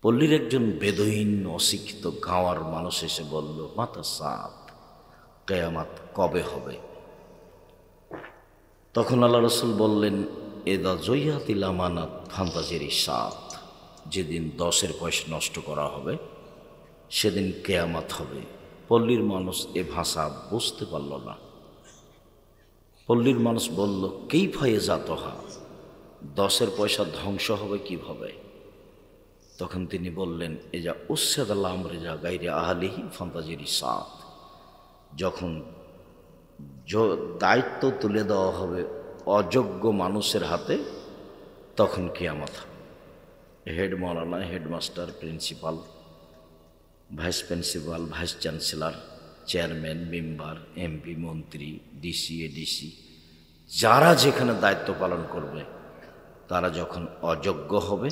পল্লীর একজন বেদহীন অশিক্ষিত গাঁওয়ার মানুষ এসে বলল, মাতা সাপ, কেয়ামাত কবে হবে? তখন আল্লাহ রসুল বললেন, এদা জয়াতিল আমানাত ফান্তাজেরি সাত, যেদিন 10 পয়সা নষ্ট করা হবে সেদিন কেয়ামাত হবে। পল্লীর মানুষ এ ভাষা বুঝতে পারল না। পল্লীর মানুষ বলল, কেই ফায়ে জাতহা, 10 পয়সা ধ্বংস হবে কিভাবে? তখন তিনি বললেন, এজা উচ্ছেদ আল্লাহ আমরেজা গাইরে আহলিহি ফান্তাজেরি সাত, যখন দায়িত্ব তুলে দেওয়া হবে অযোগ্য মানুষের হাতে, তখন কিয়ামত হবে। হেড মৌলানা, headmaster, principal, vice principal, vice chancellor, chairman, member, MP, মন্ত্রী, ডিসি, এডিসি, যারা যেখানে দায়িত্ব পালন করবে তারা যখন অযোগ্য হবে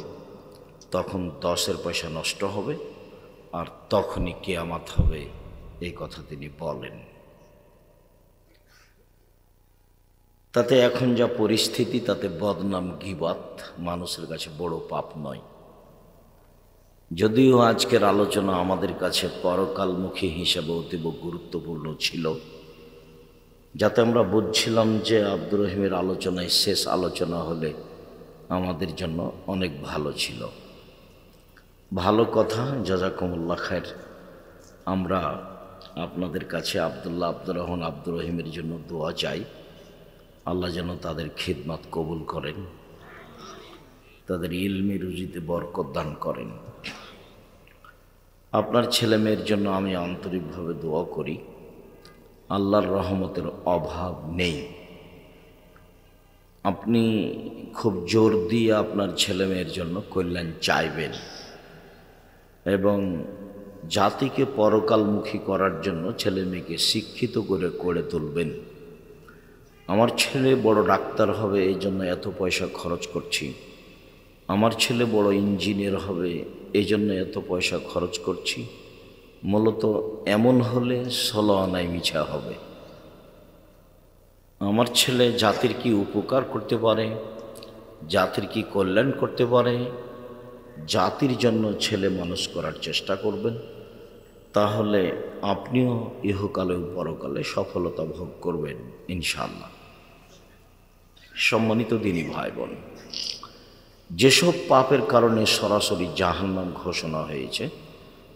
তখন 10 পয়সা নষ্ট হবে, আর তখনই কিয়ামত হবে, এই কথা তিনি বলেন। তাতে এখন যা পরিস্থিতি, তাতে বদনাম, গীবাত মানুষের কাছে বড় পাপ নয়। যদিও আজকের আলোচনা আমাদের কাছে পরকালমুখী হিসাবে অতীব গুরুত্বপূর্ণ ছিল, যাতে আমরা বুঝছিলাম যে আব্দুর রহিমের আলোচনায় শেষ আলোচনা হলে আমাদের জন্য অনেক ভালো ছিল। ভালো কথা, জাযাকুমুল্লাহ খায়ের। আমরা আপনাদের কাছে আব্দুর রহমান, আব্দুর রহিমের জন্য দোয়া চাই। আল্লাহ যেন তাদের খিদমত কবুল করেন, তাদের ইলমি রুজিতে বরকত দান করেন। আপনার ছেলে মেয়ের জন্য আমি আন্তরিকভাবে দোয়া করি। আল্লাহর রহমতের অভাব নেই। আপনি খুব জোর দিয়ে আপনার ছেলে মেয়ের জন্য কল্যাণ চাইবেন এবং জাতিকে পরকালমুখী করার জন্য ছেলে মেয়েকে শিক্ষিত করে গড়ে তুলবেন। আমার ছেলে বড় ডাক্তার হবে, এই জন্য এত পয়সা খরচ করছি। আমার ছেলে বড় ইঞ্জিনিয়ার হবে, এই জন্য এত পয়সা খরচ করছি। মূলত এমন হলে 16 আনায় মিছা হবে। আমার ছেলে জাতির কি উপকার করতে পারে, জাতির কি কল্যাণ করতে পারে, জাতির জন্য ছেলে মানুষ করার চেষ্টা করবেন। তাহলে আপনিও ইহকালে ও পরকালে সফলতা ভোগ করবেন ইনশাআল্লাহ। সম্মানিত দিনী ভাই বোন, যেসব পাপের কারণে সরাসরি জাহান্নাম ঘোষণা হয়েছে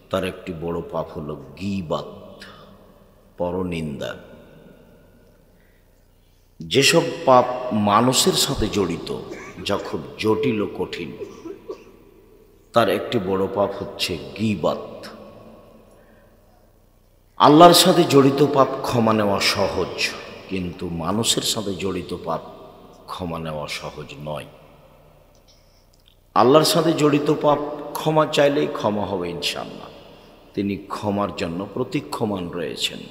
তার একটি বড় পাপ হলো গীবাত, পরনিন্দা। যেসব পাপ মানুষের সাথে জড়িত, যা খুব জটিল ও কঠিন, তার একটি বড় পাপ হচ্ছে গীবাত। আল্লাহর সাথে জড়িত পাপ ক্ষমা নেওয়া সহজ, কিন্তু মানুষের সাথে জড়িত পাপ ক্ষমা নেওয়া সহজ নয়। আল্লাহর সাথে জড়িত পাপ ক্ষমা চাইলেই ক্ষমা হবে ইনশাআল্লাহ। তিনি ক্ষমার জন্য প্রতীক্ষমান রয়েছেন।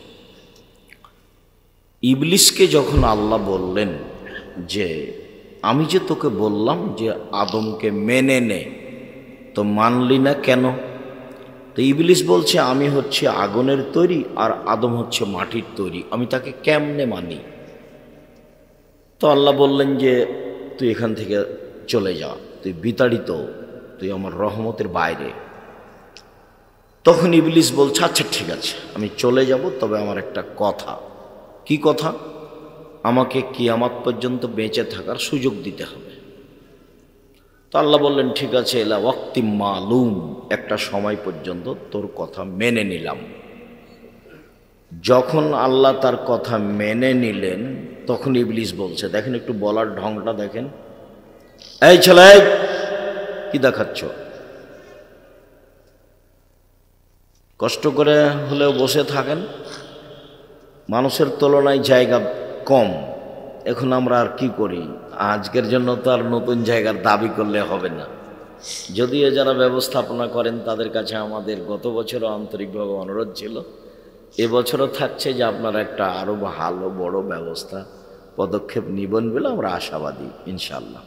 ইবলিসকে যখন আল্লাহ বললেন যে আমি যে তোকে বললাম যে আদমকে মেনে নে, তো মানলি না কেন? তো ইবলিস বলছে, আমি হচ্ছে আগুনের তৈরি আর আদম হচ্ছে মাটির তৈরি, আমি তাকে কেমনে মানি? তো আল্লাহ বললেন যে তুই এখান থেকে চলে যা, তুই বিতাড়িত, তুই আমার রহমতের বাইরে। তখন ইবলিস বলছে, আচ্ছা ঠিক আছে, আমি চলে যাব, তবে আমার একটা কথা। কি কথা? আমাকে কিয়ামত পর্যন্ত বেঁচে থাকার সুযোগ দিতে হবে। তো আল্লাহ বললেন, ঠিক আছে, এলা ওয়াক্তি মালুম, একটা সময় পর্যন্ত তোর কথা মেনে নিলাম। যখন আল্লাহ তার কথা মেনে নিলেন, তখন ইবলিস বলছে, দেখেন একটু বলার ঢংটা দেখেন, এই ছেলে কি দেখাচ্ছ? কষ্ট করে হলেও বসে থাকেন, মানুষের তুলনায় জায়গা কম। এখন আমরা আর কি করি? আজকের জন্য তো আর নতুন জায়গার দাবি করলে হবে না। যদিও যারা ব্যবস্থাপনা করেন তাদের কাছে আমাদের গত বছরও আন্তরিকভাবে অনুরোধ ছিল, এবছরও থাকছে যে আপনারা একটা আরও ভালো বড় ব্যবস্থা পদক্ষেপ নিবেন বলে আমরা আশাবাদী ইনশাআল্লাহ।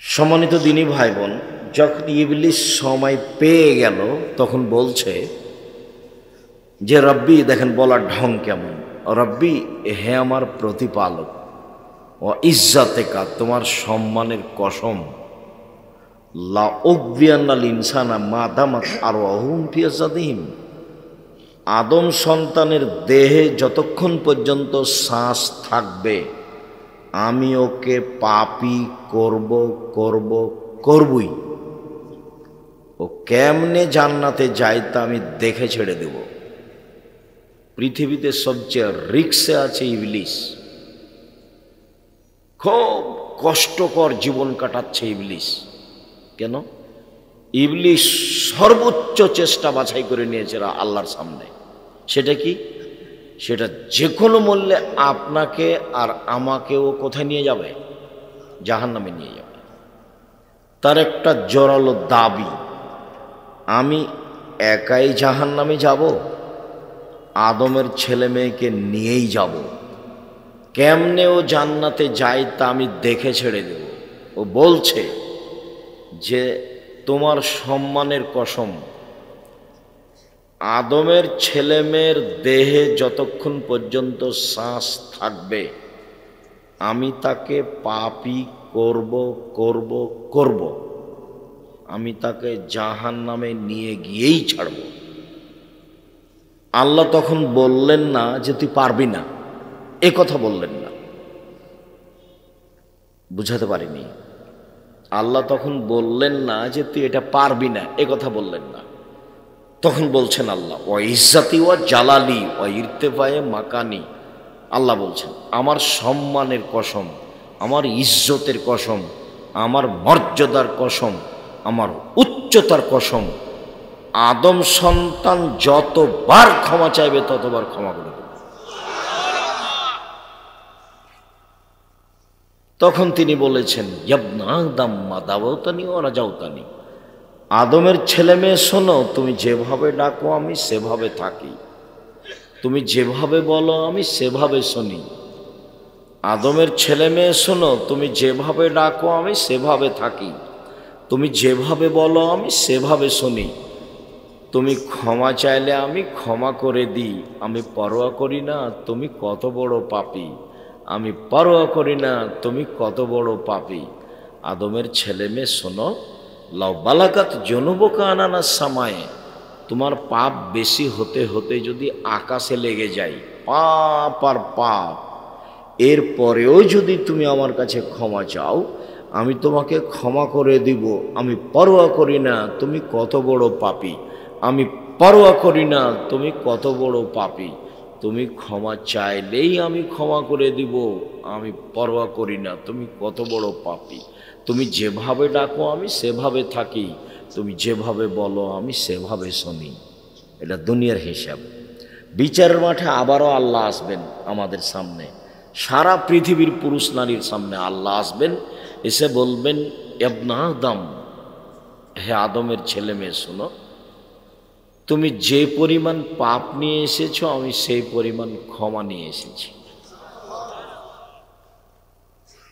সম্মানিত দিনী ভাই বোন, যখন ইবলিস সময় পেয়ে গেল তখন বলছে যে রব্বি, দেখেন বলার ঢং কেমন, রব্বি হে আমার প্রতিপালক, ও ইজ্জাতেকা, তোমার সম্মানের কসম, লা উগবিয়ান্নাল ইনসানা মা দামাত আরওয়াহুম ফি আজসাদিহিম, আদম সন্তানের দেহে যতক্ষণ পর্যন্ত শ্বাস থাকবে আমি ওকে পাপী করব করব করবই। ও কেমনে জান্নাতে যায় তা আমি দেখে ছেড়ে দেব। পৃথিবীতে সবচেয়ে রিক্সে আছে ইবলিস। খুব কষ্টকর জীবন কাটাচ্ছে ইবলিস। কেন? ইবলিস সর্বোচ্চ চেষ্টা বাছাই করে নিয়েছে আল্লাহর সামনে। সেটা কি? সেটা যে কোনো মূল্যে আপনাকে আর আমাকেও কোথায় নিয়ে যাবে? জাহান্নামে নিয়ে যাবে। তার একটা জোরালো দাবি, আমি একাই জাহান্নামে যাব, আদমের ছেলে মেয়েকে নিয়েই যাব। কেমনে ও জান্নাতে যায় তা আমি দেখে ছেড়ে দেব। ও বলছে যে তোমার সম্মানের কসম, আদমের ছেলে মেয়ের দেহে যতক্ষণ পর্যন্ত শ্বাস থাকবে আমি তাকে পাপী করব করব করব, আমি তাকে জাহান্নামে নিয়ে গিয়েই ছাড়ব। আল্লাহ তখন বললেন না যে তুই পারবি না, এ কথা বললেন না। বুঝাতে পারিনি। আল্লাহ তখন বললেন না যে তুই এটা পারবি না, এ কথা বললেন না। তখন বলছেন আল্লাহ, ও ইজ্জাতি ও জালালি ও ইরতেফায়ে মাকানি, আল্লাহ বলছেন আমার সম্মানের কসম, আমার ইজ্জতের কসম, আমার মর্যাদার কসম, আমার উচ্চতার কসম, আদম সন্তান যতবার ক্ষমা চাইবে ততবার ক্ষমা করে দেব। তখন তিনি বলেছেন, ইয়াবনা আদম মা দাওতানি ওয়া রাজাউতানি, আদমের ছেলে মেয়ে শোনো, তুমি যেভাবে ডাকো আমি সেভাবে থাকি, তুমি যেভাবে বলো আমি সেভাবে শুনি। আদমের ছেলে মেয়ে শোনো, তুমি যেভাবে ডাকো আমি সেভাবে থাকি, তুমি যেভাবে বলো আমি সেভাবে শুনি। তুমি ক্ষমা চাইলে আমি ক্ষমা করে দিই, আমি পরোয়া করি না তুমি কত বড় পাপী, আমি পরোয়া করি না তুমি কত বড় পাপী। আদমের ছেলে মেয়ে শোনো, লাউ বালাকাত জুনুবুকা আনানা সামায়ে, তোমার পাপ বেশি হতে হতে যদি আকাশে লেগে যায়, পাপ আর পাপ, এরপরেও যদি তুমি আমার কাছে ক্ষমা চাও আমি তোমাকে ক্ষমা করে দিব, আমি পরোয়া করি না তুমি কত বড় পাপী, আমি পরোয়া করি না তুমি কত বড় পাপী। তুমি ক্ষমা চাইলেই আমি ক্ষমা করে দিব, আমি পরোয়া করি না তুমি কত বড় পাপী। তুমি যেভাবে ডাকো আমি সেভাবে থাকি, তুমি যেভাবে বলো আমি সেভাবে শুনি। এটা দুনিয়ার হিসাব। বিচারের মাঠে আবারও আল্লাহ আসবেন আমাদের সামনে, সারা পৃথিবীর পুরুষ নারীর সামনে আল্লাহ আসবেন, এসে বলবেন, ইবনা আদম, হে আদমের ছেলে মেয়ে শোনো, তুমি যে পরিমাণ পাপ নিয়ে এসেছো আমি সেই পরিমাণ ক্ষমা নিয়ে এসেছি।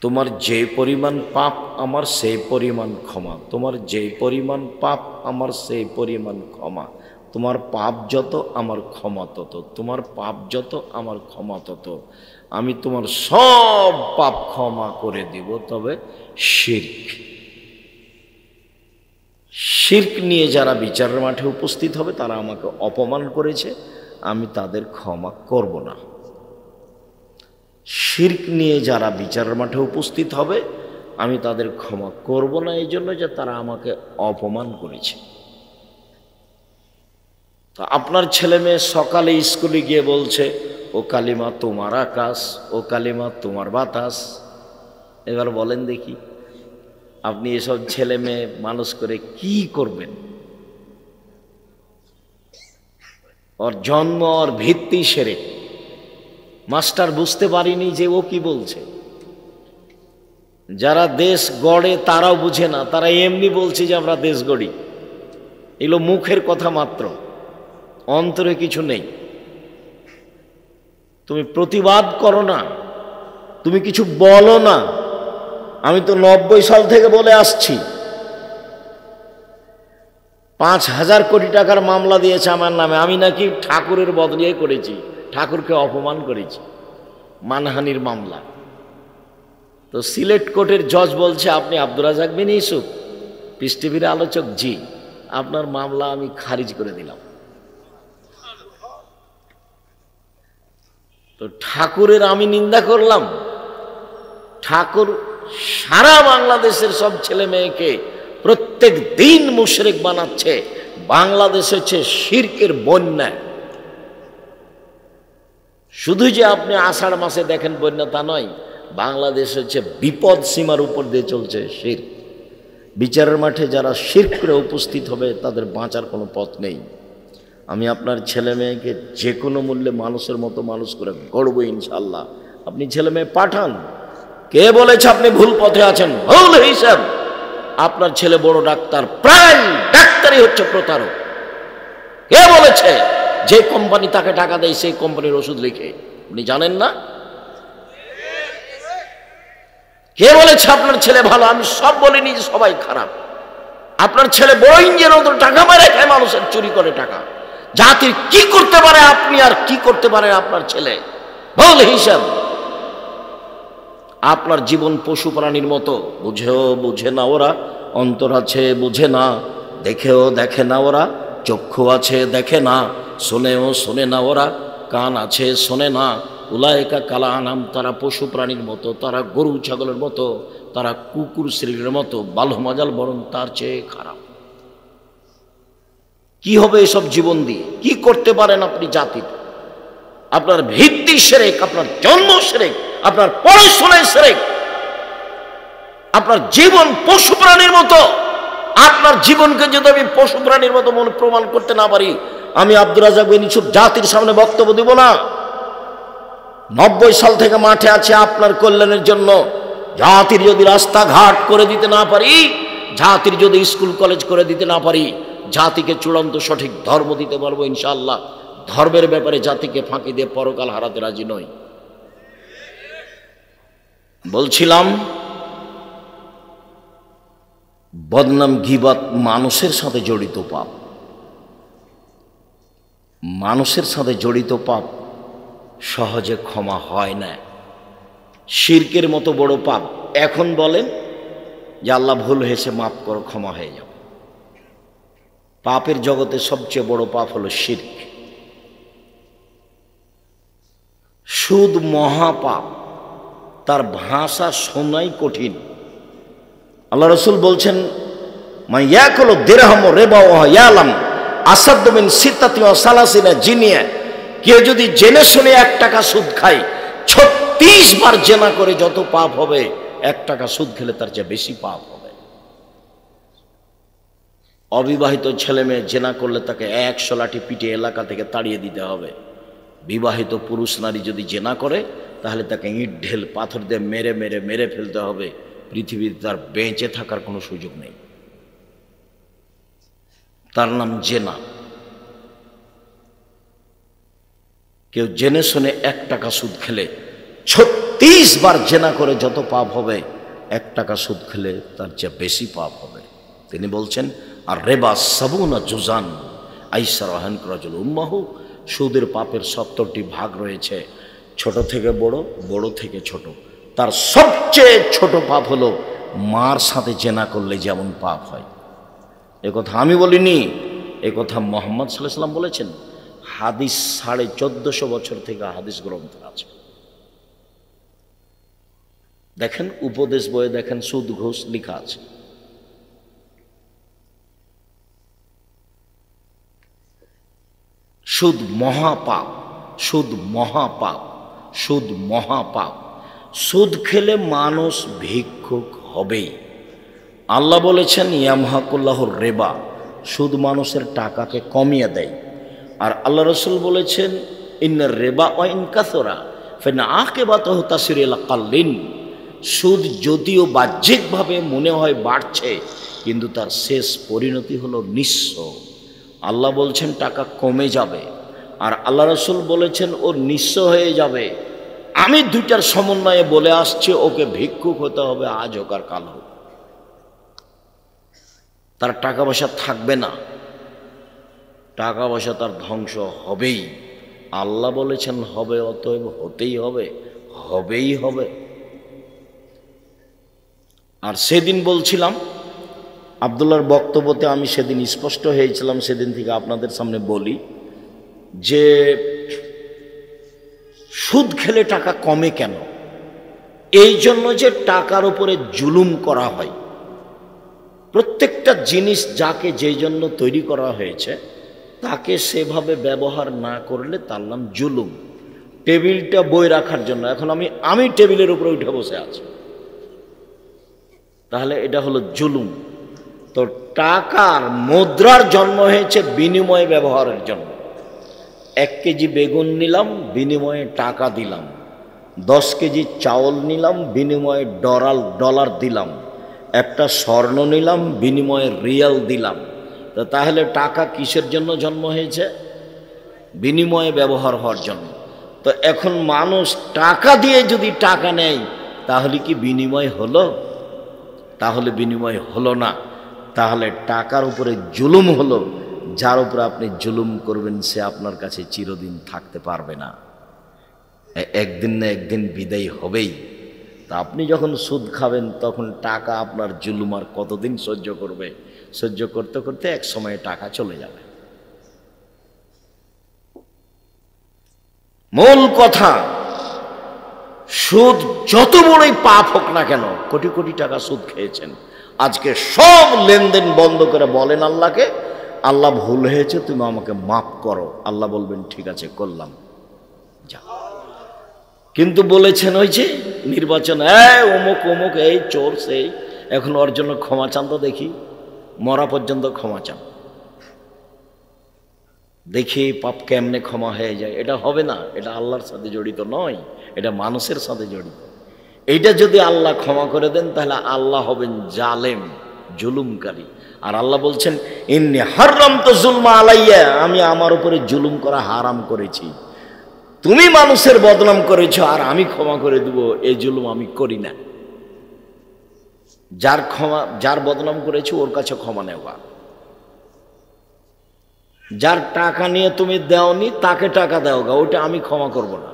তোমার যে পরিমাণ পাপ আমার সেই পরিমাণ ক্ষমা, তোমার যে পরিমাণ পাপ আমার সেই পরিমাণ ক্ষমা। তোমার পাপ যত আমার ক্ষমা তত, তোমার পাপ যত আমার ক্ষমা তত। আমি তোমার সব পাপ ক্ষমা করে দিব, তবে শিরক, শিরক নিয়ে যারা বিচারের মাঠে উপস্থিত হবে তারা আমাকে অপমান করেছে, আমি তাদের ক্ষমা করব না। শিরক নিয়ে যারা বিচারের মাঠে উপস্থিত হবে আমি তাদের ক্ষমা করব না, এই জন্য যে তারা আমাকে অপমান করেছে। তো আপনার ছেলে মেয়ে সকালে স্কুলে গিয়ে বলছে, ও কালিমা তোমার আকাশ, ও কালিমা তোমার বাতাস। এবার বলেন দেখি, আপনি এসব ছেলে মেয়ে মানুষ করে কি করবেন? ওর জন্ম, ওর ভিত্তি শিরক। মাস্টার বুঝতে পারিনি যে ও কি বলছে। যারা দেশ গড়ে তারাও বুঝে না, তারা এমনি বলছে যে আমরা দেশ গড়ি। এগুলো মুখের কথা মাত্র, অন্তরে কিছু নেই। তুমি প্রতিবাদ করো না, তুমি কিছু বলো না। আমি তো 90 সাল থেকে বলে আসছি, 5,000 কোটি টাকার মামলা দিয়েছে আমার নামে, আমি নাকি ঠাকুরের বদলিয়ে করেছি, ঠাকুরকে অপমান করেছি, মানহানির মামলা। তো সিলেট কোর্টের জজ বলছে আপনি আব্দুর রাজ্জাক বিন ইউসুফ, পিস টিভির আলোচক, জি আপনার মামলা আমি খারিজ করে দিলাম। তো ঠাকুরের আমি নিন্দা করলাম? ঠাকুর সারা বাংলাদেশের সব ছেলে মেয়েকে প্রত্যেক দিন মুশরিক বানাচ্ছে। বাংলাদেশ হচ্ছে শিরকের বন্যা। শুধু যে আপনি আষাঢ় মাসে দেখেন বন্যা তা নয়, বাংলাদেশ হচ্ছে বিপদ সীমার উপর দিয়ে চলছে শিরক। বিচারের মাঠে যারা শিরক করে উপস্থিত হবে তাদের বাঁচার কোনো পথ নেই। আমি আপনার ছেলে মেয়েকে যে কোনো মূল্যে মানুষের মতো মানুষ করে গড়ব ইনশাল্লাহ। আপনি ছেলে মেয়ে পাঠান। কে বলেছে আপনি ভুল পথে আছেন? ভুল হিসাব। আপনার ছেলে বড় ডাক্তার, প্রায় ডাক্তারই হচ্ছে প্রতারক। কে বলেছে? যে কোম্পানি তাকে টাকা দেয় সেই কোম্পানির ওষুধ লিখে। আপনি জানেন না? কে বলেছে আপনার ছেলে ভালো? আমি সব বলিনি যে সবাই খারাপ। আপনার ছেলে বড় ইঞ্জিনিয়ার, টাকা মেরে খায়, মানুষের চুরি করে টাকা। জাতির কি করতে পারে আপনি আর কি করতে পারে আপনার ছেলে? ভুল হিসাব। আপনার জীবন পশু প্রাণীর মতো। বুঝেও বুঝে না ওরা, অন্তর আছে বুঝে না, দেখেও দেখে না ওরা, চক্ষু আছে দেখে না, শোনেও শোনে না ওরা, কান আছে শোনে না। উলায়েকা কালা আনাম, তারা পশু প্রাণীর মতো, তারা গরু ছাগলের মতো, তারা কুকুর শ্রীর মতো, বালহমাজাল বরং তার চেয়ে খারাপ। কি হবে এসব জীবন দিয়ে? কি করতে পারেন আপনি জাতির? আপনার ভিত্তি শিরক, আপনার জন্ম শিরক, আপনার পড়াশোনায় শিরক, আপনার জীবন পশু প্রাণীর মতো। আপনার জীবনকে যদি আমি পশু প্রাণীর মতো মনে প্রমাণ করতে না পারি, আমি আব্দুর রাজ্জাক বিন ইউসুফ জাতির সামনে বক্তব্য দিব না। 90 সাল থেকে মাঠে আছে আপনার কল্যাণের জন্য। জাতির যদি রাস্তাঘাট করে দিতে না পারি, জাতির যদি স্কুল কলেজ করে দিতে না পারি, জাতিকে চূড়ান্ত সঠিক ধর্ম দিতে পারবো ইনশাআল্লাহ। ধর্মের ব্যাপারে জাতিকে ফাঁকি দিয়ে পরকাল হারাতে রাজি নই। বলছিলাম বদনাম গীবত মানুষের সাথে জড়িত পাপ। মানুষের সাথে জড়িত পাপ সহজে ক্ষমা হয় না। শিরকের মতো বড় পাপ। এখন বলেন যে আল্লাহ ভুল হয়েছে, মাফ করো, ক্ষমা হয়ে যাবে। পাপের জগতে সবচেয়ে বড় পাপ হলো শিরক। সুদ মহাপাপ, তার ভাষা শোনাই কঠিন। আল্লাহ রসুল বলছেন, মাইয়াকুলু দিরহাম রিবা ওয়া ইয়ালাম আসাদ্দু মিন সিত্তাতি ওয়া সালাসিনা জিনিয়া। কেউ যদি জেনে শুনে 1 টাকা সুদ খায়, 36 বার জেনা করে যত পাপ হবে, 1 টাকা সুদ খেলে তার চেয়ে বেশি পাপ হবে। অবিবাহিত ছেলে মেয়ে জেনা করলে তাকে 100 লাঠি পিটে এলাকা থেকে তাড়িয়ে দিতে হবে। বিবাহিত পুরুষ নারী যদি জেনা করে, তাহলে তাকে ইট ঢেল পাথর দিয়ে মেরে মেরে মেরে ফেলতে হবে। পৃথিবীতে তার বেঁচে থাকার কোনো সুযোগ নেই। তার নাম জেনা। কেউ জেনে শুনে 1 টাকা সুদ খেলে, 36 বার জেনা করে যত পাপ হবে, 1 টাকা সুদ খেলে তার চেয়ে বেশি পাপ হবে। তিনি বলছেন, আর রেবা সাবুনা জুজান আইসার রাজুল উম্মাহু। সুদের পাপের 70টি ভাগ রয়েছে, ছোট থেকে বড়, বড় থেকে ছোট। তার সবচেয়ে ছোট পাপ হলো মার সাথে জেনা করলে যেমন পাপ হয়। এ কথা আমি বলিনি, এ কথা মুহাম্মদ সাল্লাল্লাহু আলাইহি ওয়াসাল্লাম বলেছেন। হাদিস 1450 বছর থেকে হাদিস গ্রন্থ আছে। দেখেন উপদেশ বইয়ে দেখেন, সুদ ঘুষ লেখা আছে। সুদ মহাপাপ, সুদ মহাপাপ, সুদ মহাপাপ। সুদ খেলে মানুষ ভিক্ষুক হবেই। আল্লাহ বলেছেন, ইয়ামহাকুল্লাহুর রিবা, সুদ মানুষের টাকাকে কমিয়ে দেয়। আর আল্লাহ রসুল বলেছেন, ইন্নার রিবা ওয়া ইন কাসরা ফাইন আকিবাতুহু তাসিরু ইলা কাল্লিন। সুদ যদিও বাহ্যিকভাবে মনে হয় বাড়ছে, কিন্তু তার শেষ পরিণতি হলো নিঃস্ব। আল্লাহ বলছেন টাকা কমে যাবে, আর আল্লাহ রসুল বলেছেন ও নিঃস্ব হয়ে যাবে। আমি দুইটার সমন্বয়ে বলে আসছি, ওকে ভিক্ষুক হতে হবে, আজ হোক আর কাল হোক। তার টাকা পয়সা থাকবে না, টাকা পয়সা তার ধ্বংস হবেই। আল্লাহ বলেছেন হবে, অতএব হতেই হবে, হবেই হবে। আর সেদিন বলছিলাম আব্দুল্লাহর বক্তব্যতে আমি সেদিন স্পষ্ট হয়েছিলাম, সেদিন থেকে আপনাদের সামনে বলি যে সুদ খেলে টাকা কমে কেন? এই জন্য যে টাকার উপরে জুলুম করা হয়। প্রত্যেকটা জিনিস যাকে যেই জন্য তৈরি করা হয়েছে তাকে সেভাবে ব্যবহার না করলে তার নাম জুলুম। টেবিলটা বই রাখার জন্য, এখন আমি টেবিলের উপরে উঠে বসে আছি, তাহলে এটা হলো জুলুম। তো টাকার মুদ্রার জন্ম হয়েছে বিনিময় ব্যবহারের জন্য। 1 কেজি বেগুন নিলাম, বিনিময়ে টাকা দিলাম। 10 কেজি চাউল নিলাম, বিনিময়ে ডলার দিলাম। একটা স্বর্ণ নিলাম, বিনিময়ে রিয়াল দিলাম। তো তাহলে টাকা কিসের জন্য জন্ম হয়েছে? বিনিময়ে ব্যবহার হওয়ার জন্য। তো এখন মানুষ টাকা দিয়ে যদি টাকা নেয় তাহলে কি বিনিময় হলো? তাহলে বিনিময় হলো না। তাহলে টাকার উপরে জুলুম হলো। যার উপরে আপনি জুলুম করবেন সে আপনার কাছে চিরদিন থাকতে পারবে না, একদিন না একদিন বিদায় হবেই। তা আপনি যখন সুদ খাবেন তখন টাকা আপনার জুলুম আর কতদিন সহ্য করবে? সহ্য করতে করতে এক সময়ে টাকা চলে যাবে। মূল কথা, সুদ যত বড়ই পাপ হোক না কেন, কোটি কোটি টাকা সুদ খেয়েছেন, আজকে সব লেনদেন বন্ধ করে বলেন আল্লাহকে, আল্লাহ ভুল হয়েছে, তুমি আমাকে মাফ করো। আল্লাহ বলবেন ঠিক আছে করলাম, যা। কিন্তু বলেছেন ওই যে নির্বাচন, অমুক অমুক, এই চোর সেই, এখন ওর জন্য ক্ষমা চান তো দেখি, মরা পর্যন্ত ক্ষমা চান, দেখি পাপ কেমনে ক্ষমা হয়ে যায়। এটা হবে না, এটা আল্লাহর সাথে জড়িত নয়, এটা মানুষের সাথে জড়িত। এইটা যদি আল্লাহ ক্ষমা করে দেন তাহলে আল্লাহ হবেন জালেম, জুলুমকারী। আর আল্লাহ বলছেন ইন্নী হারামতু যুলমা আলাইয়া, আমি আমার উপরে জুলুম করা হারাম করেছি। তুমি মানুষের বদনাম করেছো আর আমি ক্ষমা করে দেব, এই জুলুম আমি করি না। যার বদনাম করেছো ওর কাছে ক্ষমা নেওয়া। যার টাকা নিয়ে তুমি দেওনি তাকে টাকা দেওগা, ওইটা আমি ক্ষমা করব না।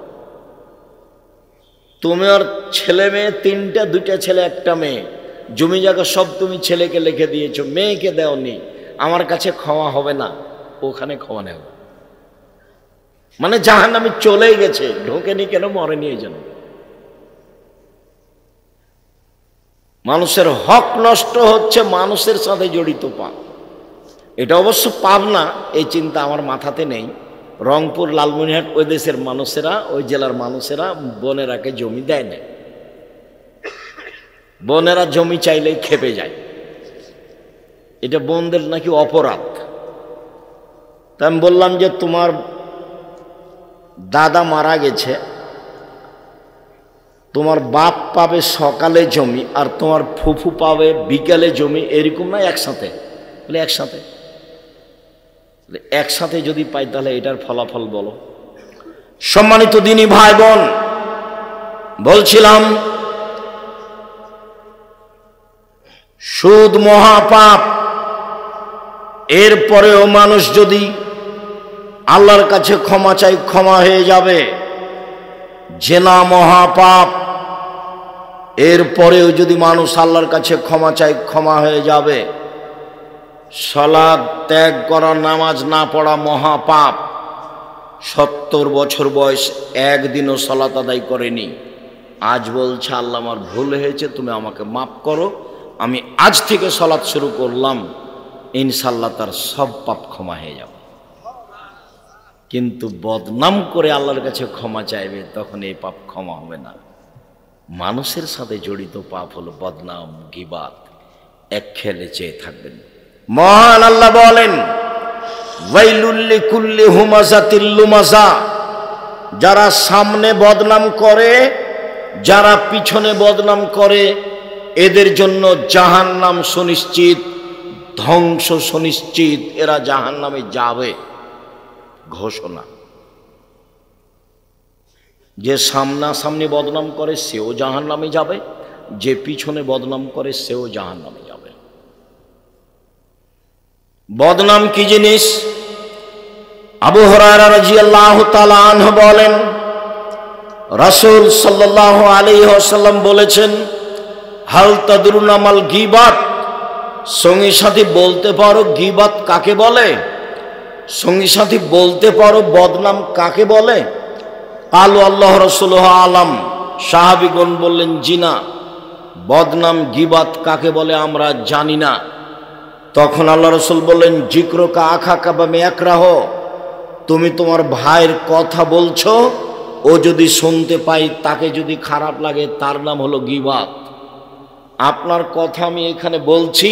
তুমি আর ছেলে মেয়ে 3টা, 2টা ছেলে 1টা মেয়ে, জমি জায়গা সব তুমি ছেলেকে লিখে দিয়েছো, মেয়েকে দেওনি, আমার কাছে ক্ষমা হবে না, ওখানে ক্ষমা নেও। মানে জাহান্নামে চলেই গেছে, ঢোকেনি কেন, মরেনি এই জন্য। মানুষের হক নষ্ট হচ্ছে, মানুষের সাথে জড়িত পাপ। এটা অবশ্য পাপ না, এই চিন্তা আমার মাথাতে নেই। রংপুর, লালমনিরহাট ওই দেশের মানুষেরা, ওই জেলার মানুষেরা বোনেরাকে জমি দেয় না। বোনেরা জমি চাইলেই খেপে যায়, এটা বোনদের নাকি অপরাধ। তা আমি বললাম যে তোমার দাদা মারা গেছে, তোমার বাপ পাবে সকালে জমি আর তোমার ফুফু পাবে বিকালে জমি, এরকম না একসাথে? বলে একসাথে। একসাথে যদি পাই তাহলে এটার ফলাফল বলো। সম্মানিত দিনী ভাই বোন, বলছিলাম সুদ মহাপাপ। এরপরেও মানুষ যদি আল্লাহর কাছে ক্ষমা চাই, ক্ষমা হয়ে যাবে। জেনা মহাপাপ, এরপরেও যদি মানুষ আল্লাহর কাছে ক্ষমা চাই, ক্ষমা হয়ে যাবে। সালাত ত্যাগ করা, নামাজ না পড়া মহাপাপ। 70 বছর বয়স, একদিনও সালাত আদায় করেনি, আজ বলছে আল্লাহ আমার ভুল হয়েছে, তুমি আমাকে মাফ করো, আমি আজ থেকে সালাত শুরু করলাম, ইনশাআল্লাহ তার সব পাপ ক্ষমা হয়ে যাবে। কিন্তু বদনাম করে আল্লাহর কাছে ক্ষমা চাইবে, তখন এই পাপ ক্ষমা হবে না। মানুষের সাথে জড়িত পাপ হলো বদনাম, গীবাত। এক খেলে চেয়ে থাকবেন। মহান আল্লাহ বলেন ওয়াইলুল লিকুল্লি হুমাযাতিল লুমাযা, যারা সামনে বদনাম করে, যারা পিছনে বদনাম করে, এদের জন্য জাহান্নাম সুনিশ্চিত, ধ্বংস সুনিশ্চিত, এরা জাহান্নামে যাবে, ঘোষণা। যে সামনাসামনি বদনাম করে সেও জাহান্নামে যাবে, যে পিছনে বদনাম করে সেও জাহান্নামে যাবে। বদনাম কি জিনিস? আবু হুরায়রা রাদিয়াল্লাহু তাআলা আনহু বলেন, রাসূল সাল্লাল্লাহু আলাইহি ওয়াসাল্লাম বলেছেন, হাল তাদরুনা মাল গীবাত, সঙ্গী সাথী বলতে পারো গীবাত কাকে বলে? সঙ্গী সাথী বলতে পারো বদনাম কাকে বলে? আলু আল্লাহ রাসূলুহু আলাম। সাহাবীগণ বললেন, জি না, বদনাম গীবাত কাকে বলে আমরা জানি না। তখন আল্লাহ রাসূল বললেন, যিকরুকা আখাকা বিমা ইয়াকরাহ, তুমি তোমার ভাইয়ের কথা বলছো, ও যদি শুনতে পাই তাকে যদি খারাপ লাগে, তার নাম হলো গীবাত। আপনার কথা আমি এখানে বলছি,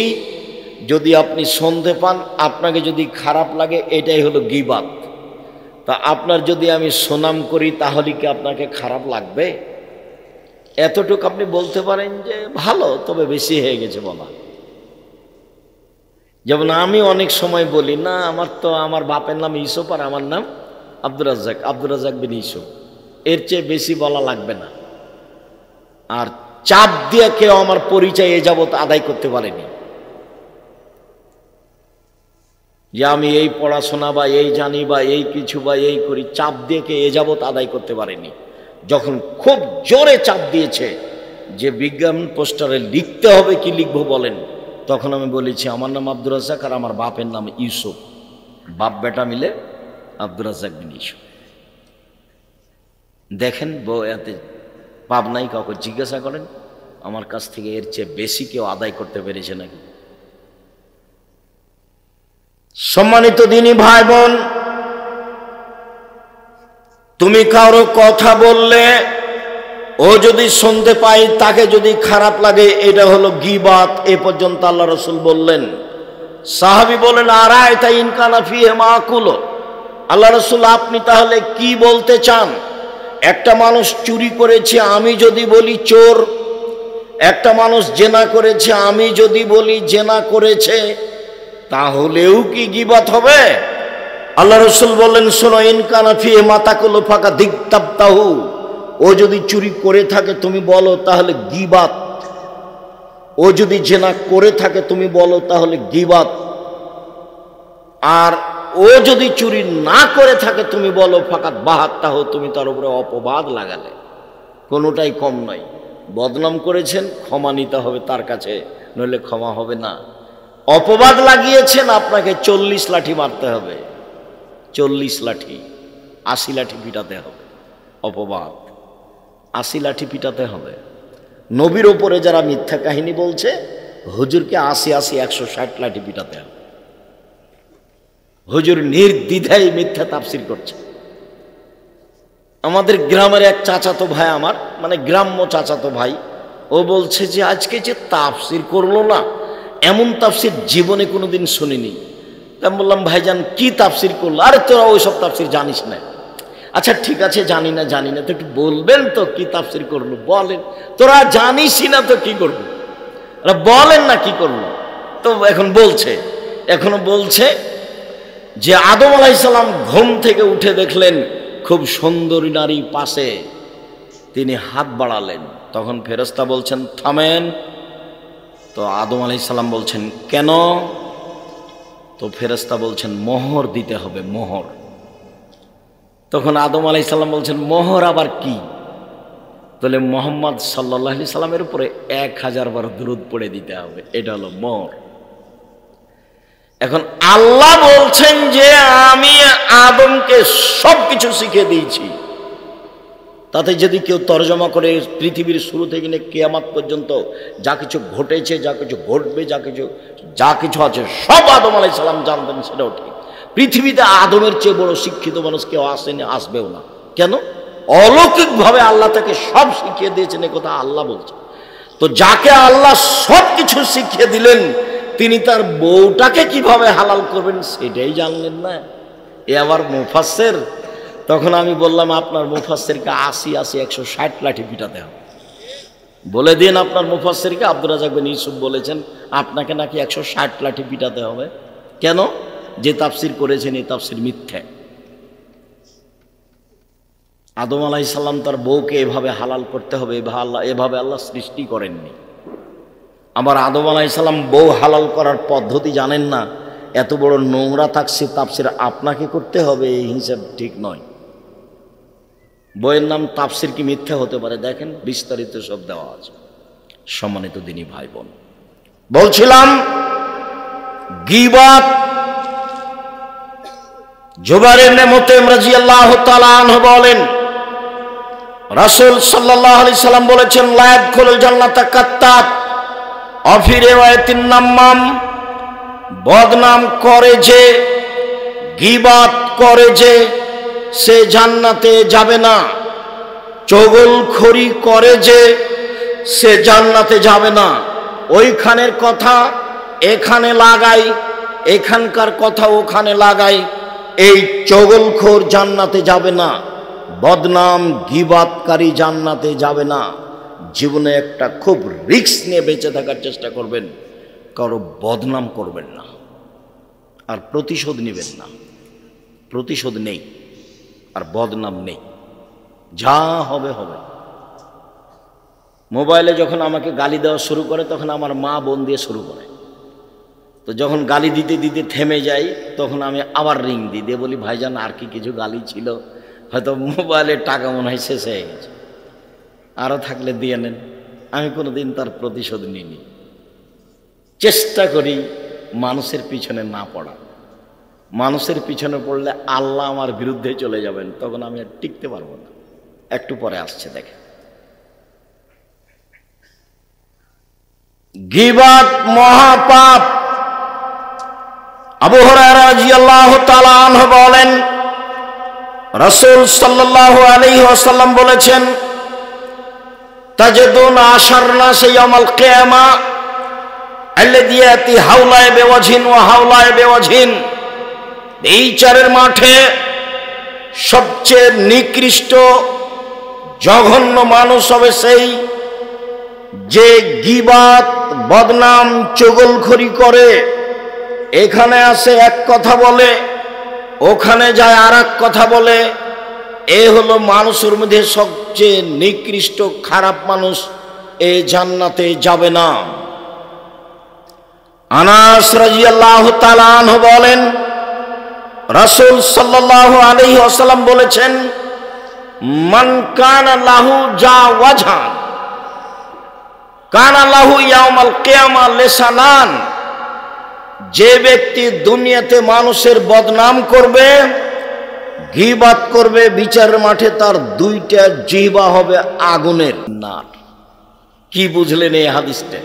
যদি আপনি শুনতে পান, আপনাকে যদি খারাপ লাগে, এটাই হলো গীবাত। তা আপনার যদি আমি সুনাম করি তাহলে কি আপনাকে খারাপ লাগবে? এতটুকু আপনি বলতে পারেন যে ভালো, তবে বেশি হয়ে গেছে বলা। যেমন আমি অনেক সময় বলি না, আমার বাপের নাম ইউসুফ আর আমার নাম আব্দুর রাজ্জাক, আব্দুর রাজ্জাক বিন ইউসুফ, এর চেয়ে বেশি বলা লাগবে না। আর চাপ দিয়ে কেউ আমার পরিচয় এ যাবত আদায় করতে পারেনি যে আমি এই পড়াশোনা বা এই জানি বা এই কিছু বা এই করি, চাপ দিয়ে কে এ যাবত আদায় করতে পারেনি। যখন খুব জোরে চাপ দিয়েছে যে বিজ্ঞান পোস্টারে লিখতে হবে, কি লিখবো বলেন, তখন আমি বলেছি আমার নাম আব্দুর রাজ্জাক আর আমার বাপের নাম ইউসুফ, বাপ বেটা মিলে আব্দুর রাজ্জাক বিন ইউসুফ। দেখেন এতে পাপ নাই, কাউকে জিজ্ঞাসা করেন আমার কাছ থেকে এর চেয়ে বেশি কেউ আদায় করতে পেরেছে নাকি? সম্মানিত দিনী ভাই বোন, তুমি কারো কথা বললে ও যদি শুনতে পাই তাকে যদি খারাপ লাগে, এটা হলো গীবাত। এ পর্যন্ত আল্লাহ রাসূল বললেন। সাহাবী বলেন, আরায়তা ইন কানা ফিহি মাকুল, আল্লাহ রাসূল আপনি তাহলে কি বলতে চান? একটা মানুষ চুরি করেছে, আমি যদি বলি চোর, একটা মানুষ জেনা করেছে, আমি যদি বলি জেনা করেছে, তাহলেও কি গীবাত হবে? আল্লাহ রাসূল বললেন, শোনো, ইন কানা ফিহি মাতাকুল ফাকা দিগতাবতাহু, ও যদি চুরি করে থাকে তুমি বলো তাহলে গীবাত, ও যদি জেনা করে থাকে তুমি বলো তাহলে গীবাত, আর ও যদি চুরি না করে থাকে তুমি বলো ফাকাত বাহাত্তাহু, তুমি তার উপরে অপবাদ লাগালে। কোনোটাই কম নয়। বদনাম করেছেন, ক্ষমা নিতে হবে তার কাছে, নইলে ক্ষমা হবে না। অপবাদ লাগিয়েছেন, আপনাকে 40 লাঠি মারতে হবে, 40 লাঠি, 80 লাঠি পিটাতে হবে। অপবাদ 80 লাঠি পিটাতে হবে। নবীর ওপরে যারা মিথ্যা কাহিনী বলছে, হুজুরকে 80 160 লাঠি পিটাতে হবে। হুজুর নির্দ্বিধায় মিথ্যা তাফসীর করছে। আমাদের গ্রামের এক চাচাতো ভাই, আমার মানে গ্রাম্য চাচাতো ভাই, ও বলছে যে আজকে যে তাফসীর করলো না, এমন তাফসীর জীবনে কোনোদিন শুনিনি। আমি বললাম, ভাইজান কি তাফসীর করলো? আরে তোরা ওইসব তাফসীর জানিস না। আচ্ছা ঠিক আছে, জানি না তো একটু বলবেন তো কি তাফসীর করলো, বলেন। তোরা জানিসই না তো কি করবো, বলেন না কি করলো। তো এখনো বলছে যে আদম আলাইহিস সালাম ঘুম থেকে উঠে দেখলেন খুব সুন্দরী নারী পাশে, তিনি হাত বাড়ালেন, তখন ফেরেশতা বলছেন থামেন। তো আদম আলাইহিস সালাম বলছেন কেন? তো ফেরেশতা বলছেন মোহর দিতে হবে, মোহর। তখন আদম আলাইহিস সালাম বলছেন মোহর আবার কি? তাহলে মুহাম্মদ সাল্লাল্লাহু আলাইহি সাল্লামের উপরে 1000 বার দুরূদ পড়ে দিতে হবে, এটা হলো মোহর। এখন আল্লাহ বলছেন যে আমি আদমকে সবকিছু শিখিয়ে দিয়েছি। তাতে যদি কেউ তর্জমা করে পৃথিবীর শুরু থেকে নিয়ে কিয়ামত পর্যন্ত যা কিছু ঘটেছে, যা কিছু ঘটবে, যা কিছু আছে সব আদম আলাইহিস সালাম জানতেন, সেটাও ঠিক। পৃথিবীতে আদমের চেয়ে বড় শিক্ষিত মানুষ কেউ আসেনি, আসবেও না। কেন? অলৌকিকভাবে আল্লাহ তাকে সব শিখিয়ে দিয়েছেন, এ কথা আল্লাহ বলছেন। তো যাকে আল্লাহ সব কিছু শিখিয়ে দিলেন, তিনি তার বউটাকে কিভাবে হালাল করবেন সেটাই জানলেন না। এ আবার মুফাসসির। তখন আমি বললাম আপনার মুফাসসিরকে 80 160 লাঠি পিটাতে হবে। বলে দিন আপনার মুফাসসিরকে, আব্দুর রাজ্জাক বিন ইউসুফ বলেছেন আপনাকে নাকি 160 লাঠি পিটাতে হবে। কেন? যে তাফসীর করেছেন এই তাফসীর মিথ্যা। আদম আলাইহিস সালাম তার বউকে এভাবে হালাল করতে হবে, এভাবে আল্লাহ সৃষ্টি করেননি। আবার আদম আলাইহিস সালাম বউ হালাল করার পদ্ধতি জানেন না, এত বড় নোংরা তাফসীর আপনাকে করতে হবে, এই হিসাব ঠিক নয়। বইয়ের নাম তাফসীর কি মিথ্যা হতে পারে? দেখেন বিস্তারিত সব দেওয়া আছে। সম্মানিত দিনী ভাই বোন, বলছিলাম গীবত। জুবাইর ইবনে মুতঈম রাদিয়াল্লাহু তাআলা আনহু বলেন, রাসূল সাল্লাল্লাহু আলাইহি সাল্লাম বলেছেন, লা ইয়াদখুলুল জান্নাতা কাত্তাব ওয়া ফি রিওয়ায়াতিন নাম্মাম, বদনাম করে যে, গীবত করে যে, সে জান্নাতে যাবে না। চগলখড়ি করে যে, সে জান্নাতে যাবে না। ওইখানের কথা এখানে লাগাই, এখানকার কথা ওখানে লাগাই, এই চগলখোর জান্নাতে যাবে না, বদনাম গীবতকারী জান্নাতে যাবে না। জীবনে একটা খুব রিস্ক নিয়ে বেঁচে থাকার চেষ্টা করবেন, কারো বদনাম করবেন না, আর প্রতিশোধ নেবেন না। প্রতিশোধ নেই আর বদনাম নেই, যা হবে হবে। মোবাইলে যখন আমাকে গালি দেওয়া শুরু করে তখন আমার মা বোন দিয়ে শুরু করে, তো যখন গালি দিতে দিতে থেমে যাই তখন আমি আবার রিং দিই, দিয়ে বলি ভাইজান আর কি কিছু গালি ছিল, হয়তো মোবাইলের টাকা মনে হয় শেষ হয়ে গেছে, আরও থাকলে দিয়ে নেন। আমি কোনোদিন তার প্রতিশোধ নিইনি। চেষ্টা করি মানুষের পিছনে না পড়া। মানুষের পিছনে পড়লে আল্লাহ আমার বিরুদ্ধে চলে যাবেন, তখন আমি আর টিকতে পারবো না। একটু পরে আসছে দেখে। গীবত মহাপাপ। আবু হুরায়রা রাদিয়াল্লাহু তাআলা আনহু বলেন, রাসূল সাল্লাল্লাহু আলাইহি ওয়াসাল্লাম বলেছেন, তাজিদুন আশারনাস ইয়াউমাল কিয়ামা আল্লাযী ইয়াতি হাওলায় বিওয়াজহিন ওয়া হাওলায় বিওয়াজহিন। এই বিচারের মাঠে সবচেয়ে নিকৃষ্ট জঘন্য মানুষ হবে সেই যে গীবত, বদনাম, চগলখড়ি করে। এখানে আসে এক কথা বলে, ওখানে যায় আর এক কথা বলে। এ হলো মানুষের মধ্যে সবচেয়ে নিকৃষ্ট খারাপ মানুষ, এ জান্নাতে যাবে না। আনাস রাদিয়াল্লাহু তাআলা আনহু বলেন, রাসূল সাল্লাল্লাহু আলাইহি ওয়াসাল্লাম বলেছেন, মান কানা লাহু জাওয়াজান কানা লাহু ইয়াউমাল কিয়ামা লিসানান। যে ব্যক্তি দুনিয়াতে মানুষের বদনাম করবে, গীবত করবে, বিচারের মাঠে তার দুইটা জিহ্বা হবে আগুনের নার। কি বুঝলেন এই হাদিসটা?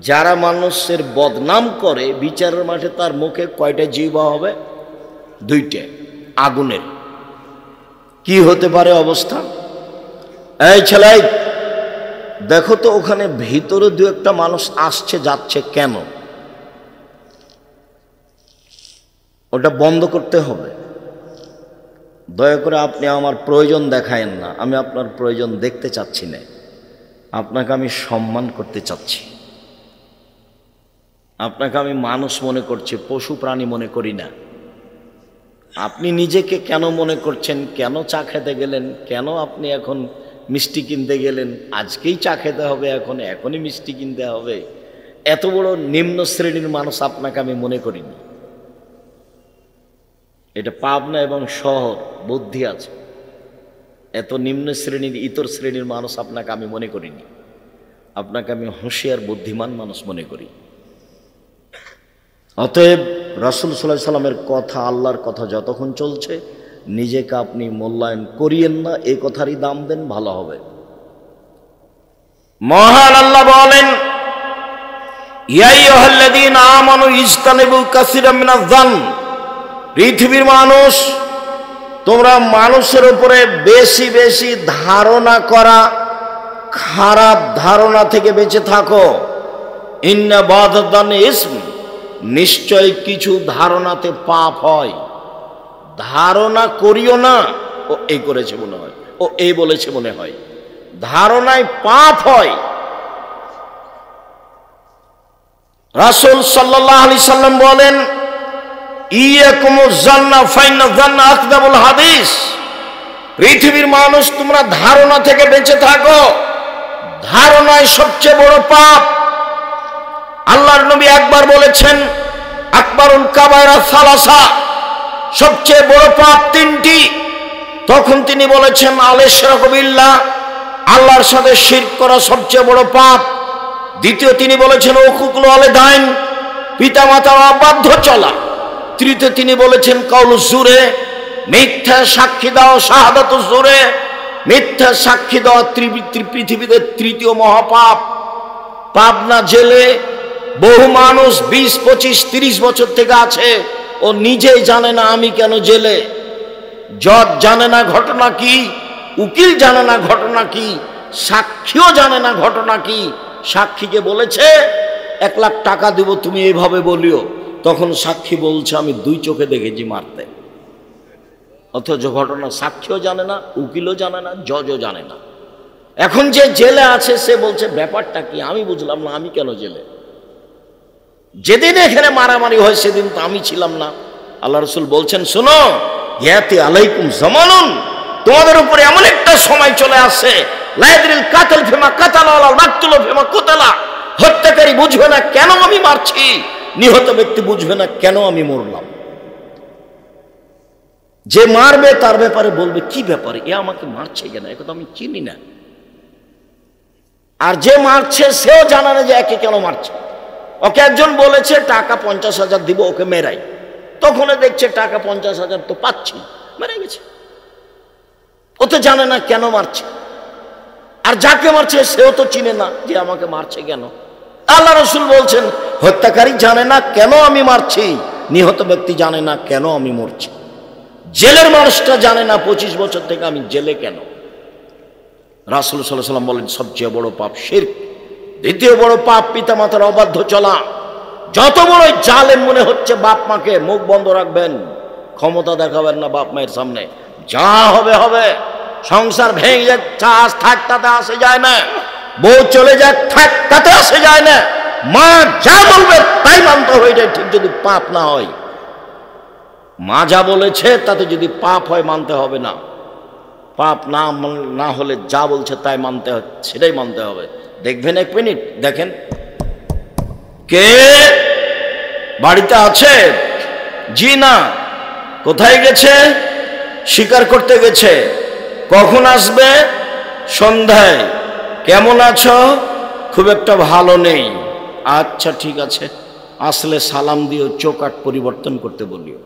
যারা মানুষের বদনাম করে, বিচারের মাঠে তার মুখে কয়টা জিহ্বা হবে? দুইটা, আগুনের। কি হতে পারে অবস্থা? এই ছেলে, দেখো তো ওখানে ভিতরে দু একটা মানুষ আসছে যাচ্ছে কেন? ওটা বন্ধ করতে হবে। দয়া করে আপনি আমার প্রয়োজন দেখায়েন না, আমি আপনার প্রয়োজন দেখতে চাচ্ছি না। আপনাকে আমি সম্মান করতে চাচ্ছি, আপনাকে আমি মানুষ মনে করছি, পশু প্রাণী মনে করি না। আপনি নিজেকে কেন মনে করছেন? কেন চা খেতে গেলেন? কেন আপনি এখন মিষ্টি কিনতে গেলেন? আজকেই চা খেতে হবে, এখনই মিষ্টি কিনতে হবে? এত বড় নিম্ন শ্রেণীর মানুষ আপনাকে আমি মনে করিনি। এটা পাবনা এবং শহর, বুদ্ধি আছে। এত নিম্ন শ্রেণীর, ইতর শ্রেণীর মানুষ আপনাকে আমি মনে করিনি। আপনাকে আমি হুঁশিয়ার, বুদ্ধিমান মানুষ মনে করি। অতএব রাসূল সাল্লাল্লাহু আলাইহি সাল্লামের কথা, আল্লাহর কথা যতক্ষণ চলছে, নিজেকে আপনি মূল্যায়ন করিয়েন না, এই কথারই দাম দেন, ভালো হবে। মহান আল্লাহ বলেন, ইয়া আইয়ুহাল্লাযীনা আমানু ইজতানিবু কাসীরাম মিনাজ যান। পৃথিবীর মানুষ, তোমরা মানুষের উপরে বেশি বেশি ধারণা করা খারাপ ধারণা থেকে বেঁচে থাকো। ইন্না বাদাদান ইসম, নিশ্চয় কিছু ধারণাতে পাপ হয়। ধারণা করিও না ও এই করেছে মনে হয়, ও এই বলেছে মনে হয়, ধারণায় পাপ হয়। রাসূল সাল্লাল্লাহু আলাইহি সাল্লাম বলেন, ইয়াকুমুজ জান্নাহ ফাইন্না জান্নাহ আকযাবুল হাদিস। পৃথিবীর মানুষ, তোমরা ধারণা থেকে বেঁচে থাকো, ধারণায় সবচেয়ে বড় পাপ। আল্লাহর নবী একবার বলেছেন, আকবারুল কাবায়রা সালাসা, সবচেয়ে বড় পাপ তিনটি। তখন তিনি বলেছেন, আল-ইশরাকু বিল্লাহ, আল্লাহর সাথে শিরক করা সবচেয়ে বড় পাপ। দ্বিতীয় তিনি বলেছেন, উকুকুল ওয়ালিদাইন, পিতামাতার অবাধ্য চলা। তৃতীয় তিনি বলেছেন কাউলু জুরে, মিথ্যা সাক্ষী দাও, শাহাদাতু জুরে, মিথ্যা সাক্ষী দেওয়া পৃথিবীতে তৃতীয় মহাপাপ। পাবনা জেলে বহু মানুষ 20, 25, 30 বছর থেকে আছে, ও নিজেই জানে না আমি কেন জেলে। জজ জানে না ঘটনা কি, উকিল জানে না ঘটনা কি, সাক্ষীও জানে না ঘটনা কি। সাক্ষীকে বলেছে 1 লাখ টাকা দিব তুমি এইভাবে বলিও, তখন সাক্ষী বলছে আমি 2 চোখে দেখেছি মারতে। অথচ ঘটনা সাক্ষীও জানে না, উকিলও জানে না, জজও জানে না। এখন যে জেলে আছে সে বলছে ব্যাপারটা কি আমি বুঝলাম না, আমি কেন জেলে? যেদিন এখানে মারামারি হয় সেদিন তো আমি ছিলাম না। আল্লাহ রাসূল বলছেন শোনো, ইয়াতি আলাইকুম জামানুন, তোমাদের উপরে এমন একটা সময় চলে আসে, লা ইয়াদরিল কাতিল ফিমা কাতালা ওয়াল মাকতুল ফিমা কুতিলা, হত্যাকারী বুঝবে না কেন আমি মারছি, নিহত ব্যক্তি বুঝবে না কেন আমি মরলাম। যে মারবে তার ব্যাপারে বলবে কি ব্যাপারে, এ আমাকে মারছে কেন, একে তো আমি চিনি না। আর যে মারছে সেও জানে না যে একে কেন মারছে। ওকে একজন বলেছে টাকা 50,000 দিব ওকে মেরাই, তখন দেখছে টাকা 50,000 তো পাচ্ছি, মেরে গেছে। ও তো জানে না কেন মারছে, আর যাকে মারছে সেও তো চিনে না যে আমাকে মারছে কেন। আল্লাহ রাসূল বলছেন হত্যাকারী জানে না কেন আমি মারছি, নিহত ব্যক্তি জানে না কেন আমি মরছি। জেলের মানুষটা জানে না 25 বছর থেকে আমি জেলে কেন। রাসূল সাল্লাল্লাহু আলাইহি ওয়াসাল্লাম বলেন সবচেয়ে বড় পাপ শিরক, দ্বিতীয় বড় পাপ পিতামাতার অবাধ্য চলা। যত বড় জালেম মনে হচ্ছে বাপ মাকে, মুখ বন্ধ রাখবেন, ক্ষমতা দেখাবেন না বাপ মায়ের সামনে। যা হবে হবে, সংসার ভেঙে যাক চাষ থাক তাতে আসে যায় না, বউ চলে যাক থাক তাতে আসে যায় না, মা যা বলবে তাই মানতে হবে, এটা ঠিক যদি পাপ না হয়। মা যা বলেছে তাতে যদি পাপ হয় মানতে হবে না, পাপ না হলে যা বলছে তাই মানতে হয়, সেটাই মানতে হবে। দেখবেন 1 মিনিট দেখেন কে বাড়িতে আছে? জি না। কোথায় গেছে? শিকার করতে গেছে। কখন আসবে? সন্ধ্যায়। কেমন আছো? খুব একটা ভালো নেই। আচ্ছা ঠিক আছে, আসলে সালাম দিও, চোকাট পরিবর্তন করতে বলিও।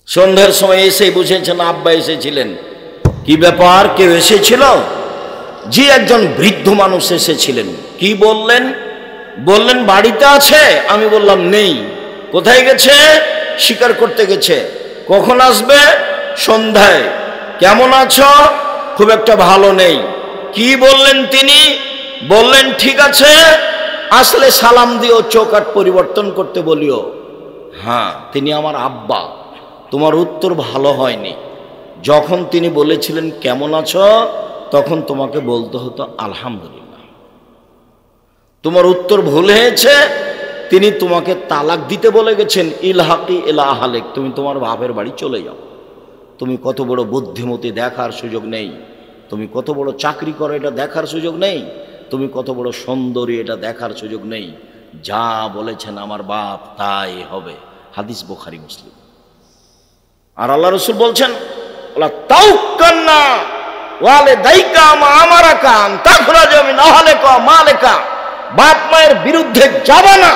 সন্ধ্যার সময় এসে বুঝেছেন আব্বা এসেছিলেন। কি ব্যাপার, কেউ এসেছিল? জি একজন বৃদ্ধ মানুষ এসেছিলেন। কি বললেন? বললেন বাড়িতে আছে। আমি বললাম নেই। কোথায় গেছে? শিকার করতে গেছে। কখন আসবে? সন্ধ্যায়। কেমন আছো? খুব একটা ভালো নেই। কি বললেন তিনি? বললেন ঠিক আছে, আসলে সালাম দিও, চৌকাট পরিবর্তন করতে বলিও। হ্যাঁ, তিনি আমার আব্বা। তোমার উত্তর ভালো হয়নি। যখন তিনি বলেছিলেন কেমন আছো, তখন তোমাকে বলতে হতো আলহামদুলিল্লাহ। তোমার উত্তর ভুল হয়েছে। তিনি তোমাকে তালাক দিতে বলে গেছেন, ইলহাকি ইলা আহলিক, তুমি তোমার বাপের বাড়ি চলে যাও। তুমি কত বড় বুদ্ধিমতী দেখার সুযোগ নেই, তুমি কত বড় চাকরি করো এটা দেখার সুযোগ নেই, তুমি কত বড় সুন্দরী এটা দেখার সুযোগ নেই। যা বলেছেন আমার বাপ তাই হবে। হাদিস বুখারী মুসলিম। আর আল্লাহ রাসূল বলছেন ওয়ালা তাওকান্না ওয়ালিদাইকা মা আমারাকা আন তাখরাজা মিন আহলিকা মালিকা, বাপ মায়ের বিরুদ্ধে যাবে না,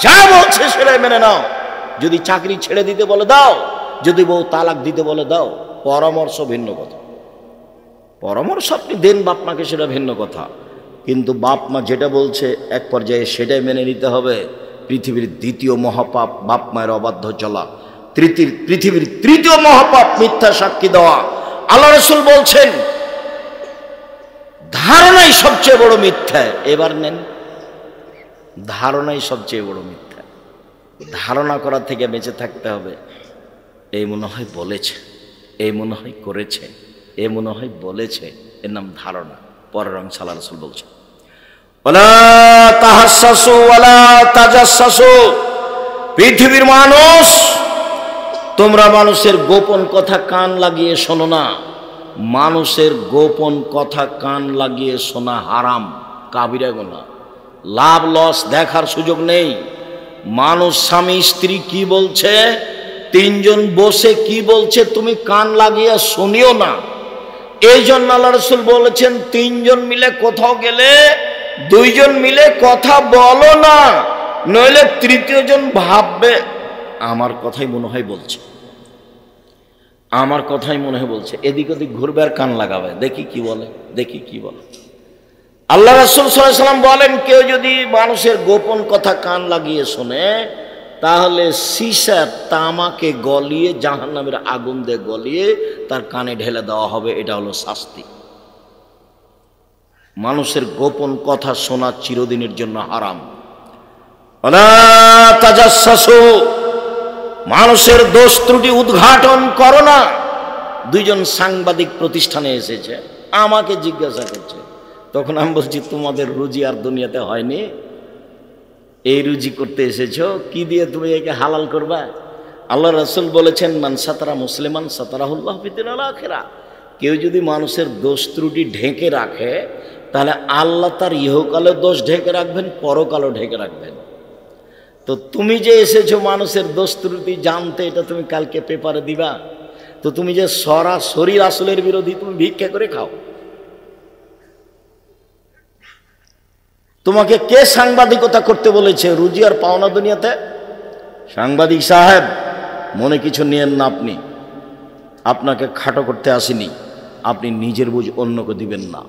যা বলছে সেটাই মেনে নাও। যদি চাকরি ছেড়ে দিতে বলে দাও, যদি বউ তালাক দিতে বলে দাও। পরামর্শ ভিন্ন কথা, পরামর্শ আপনি দেন বাপ মাকে, সেটা ভিন্ন কথা, কিন্তু বাপ মা যেটা বলছে এক পর্যায়ে সেটাই মেনে নিতে হবে। পৃথিবীর দ্বিতীয় মহাপাপ বাপ মায়ের অবাধ্য চলা। পৃথিবীর তৃতীয় মহাপাপ মিথ্যা সাক্ষী দেওয়া। আল্লাহ রাসূল বলছেন ধারণাই সবচেয়ে বড় মিথ্যা। এবার নেন, ধারণাই সবচেয়ে বড় মিথ্যা। ধারণা করা থেকে বেঁচে থাকতে হবে। এই মনে হয় বলেছে, এই মনে হয় করেছে, এ মনে হয় বলেছে, এর নাম ধারণা। পরের অংশ আল্লাহ রাসূল বলছেন ওয়ালা তাহাসসু ওয়ালা তাজাসসু, পৃথিবীর মানুষ তোমরা মানুষের গোপন কথা কান লাগিয়ে শোনো না। মানুষের গোপন কথা কান লাগিয়ে শোনা হারাম, কাবিরা গুনাহ। লাভ লস দেখার সুযোগ নেই। মানুষ স্বামী স্ত্রী কি বলছে, 3 জন বসে কি বলছে তুমি কান লাগিয়ে শুনিও না। এই জন্য আল্লাহ রাসূল বলেছেন 3 জন মিলে কোথাও গেলে 2 জন মিলে কথা বলো না। নইলে তৃতীয় জন ভাববে আমার কথাই মনে হয় বলছে, আমার কথাই মনে হয় বলছে, এদিক ওদিক ঘুরবে আর কান লাগাবে, দেখি কি বলে, দেখি কি বলে। আল্লাহ রাসূল সাল্লাল্লাহু আলাইহি ওয়াসাল্লাম বলেন, কেউ যদি মানুষের গোপন কথা কান লাগিয়ে শোনে, তাহলে সীসা তামাকে গলিয়ে জাহান্নামের আগুন দিয়ে গলিয়ে তার কানে ঢেলে দেওয়া হবে। এটা হলো শাস্তি। মানুষের গোপন কথা শোনা চিরদিনের জন্য হারাম। ওয়ালা তাজাসসু, মানুষের দোষ ত্রুটি উদ্ঘাটন করো না। দুইজন সাংবাদিক প্রতিষ্ঠানে এসেছে, আমাকে জিজ্ঞাসা করছে, তখন আমি বলছি তোমাদের রুজি আর দুনিয়াতে হয়নি, এই রুজি করতে এসেছো, কি দিয়ে তুমি একে হালাল করবা? আল্লাহ রাসূল বলেছেন, মান সাতারা মুসলিমান সাতারাহুল্লাহ ফিদ দুনিয়া ওয়াল আখিরা। কেউ যদি মানুষের দোষ ত্রুটি ঢেকে রাখে, তাহলে আল্লাহ তার ইহকালে দোষ ঢেকে রাখবেন, পরকালও ঢেকে রাখবেন। তো তুমি যে এসেছো মানুষের দোষ ত্রুটি জানতে, এটা তুমি কালকে পেপারে দিবা? তো তুমি যে সরাসরি রাসূলের বিরোধী, তুমি ভিক্ষা করে খাও। তোমাকে কে সাংবাদিকতা করতে বলেছে রুজি আর পাওনা দুনিয়াতে? সাংবাদিক সাহেব, মনে কিছু নিয়েন না, আপনাকে খাটো করতে আসিনি, আপনি নিজের বুঝ অন্যকে দিবেন না।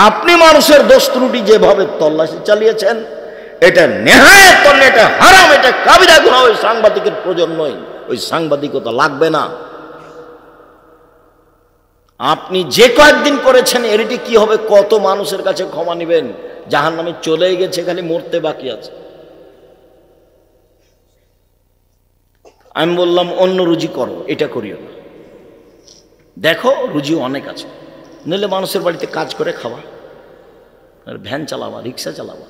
আপনি মানুষের দোষ ত্রুটি যেভাবে তল্লাশি চালিয়েছেন, এটা নেহায়েত, এটা হারাম, এটা কাবিরা গুনাহ। ওই সাংবাদিকের প্রয়োজন নয়, ওই সাংবাদিকতা লাগবে না। আপনি যে কয়েকদিন করেছেন এটি কি হবে? কত মানুষের কাছে ক্ষমা নেবেন? জাহান্নামে চলে গেছে, খালি মরতে বাকি আছে। আমি বললাম অন্য রুজি করো, এটা করিও না। দেখো রুজি অনেক আছে, নইলে মানুষের বাড়িতে কাজ করে খাওয়া, ভ্যান চালাবা, রিক্সা চালাবা।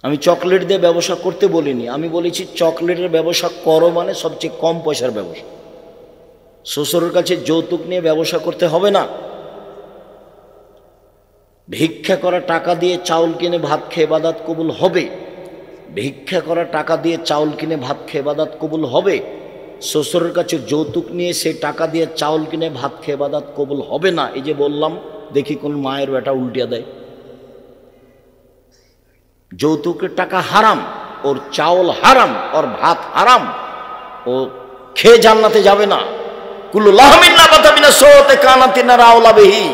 আমি চকলেট দিয়ে ব্যবসা করতে বলিনি, আমি বলেছি চকলেটের ব্যবসা করো, মানে সবচেয়ে কম পয়সার ব্যবসা। শ্বশুরের কাছে যৌতুক নিয়ে ব্যবসা করতে হবে না। ভিক্ষা করা টাকা দিয়ে চাউল কিনে ভাত খেয়ে ইবাদত কবুল হবে। ভিক্ষা করা টাকা দিয়ে চাউল কিনে ভাত খেয়ে ইবাদত কবুল হবে। শ্বশুরের কাছে যৌতুক নিয়ে সেই টাকা দিয়ে চাউল কিনে ভাত খেয়ে ইবাদত কবুল হবে না। এই যে বললাম, দেখি কোন মায়ের বেটা উল্টিয়া দেয়। যৌতুকের টাকা হারাম, ওর চাউল হারাম, ওর ভাত হারাম, ও খেয়ে জান্নাতে যাবে না। কুল্লু লাহমিন নাবাতা মিনাস সওতি কানাতিন রাউলা বিহি,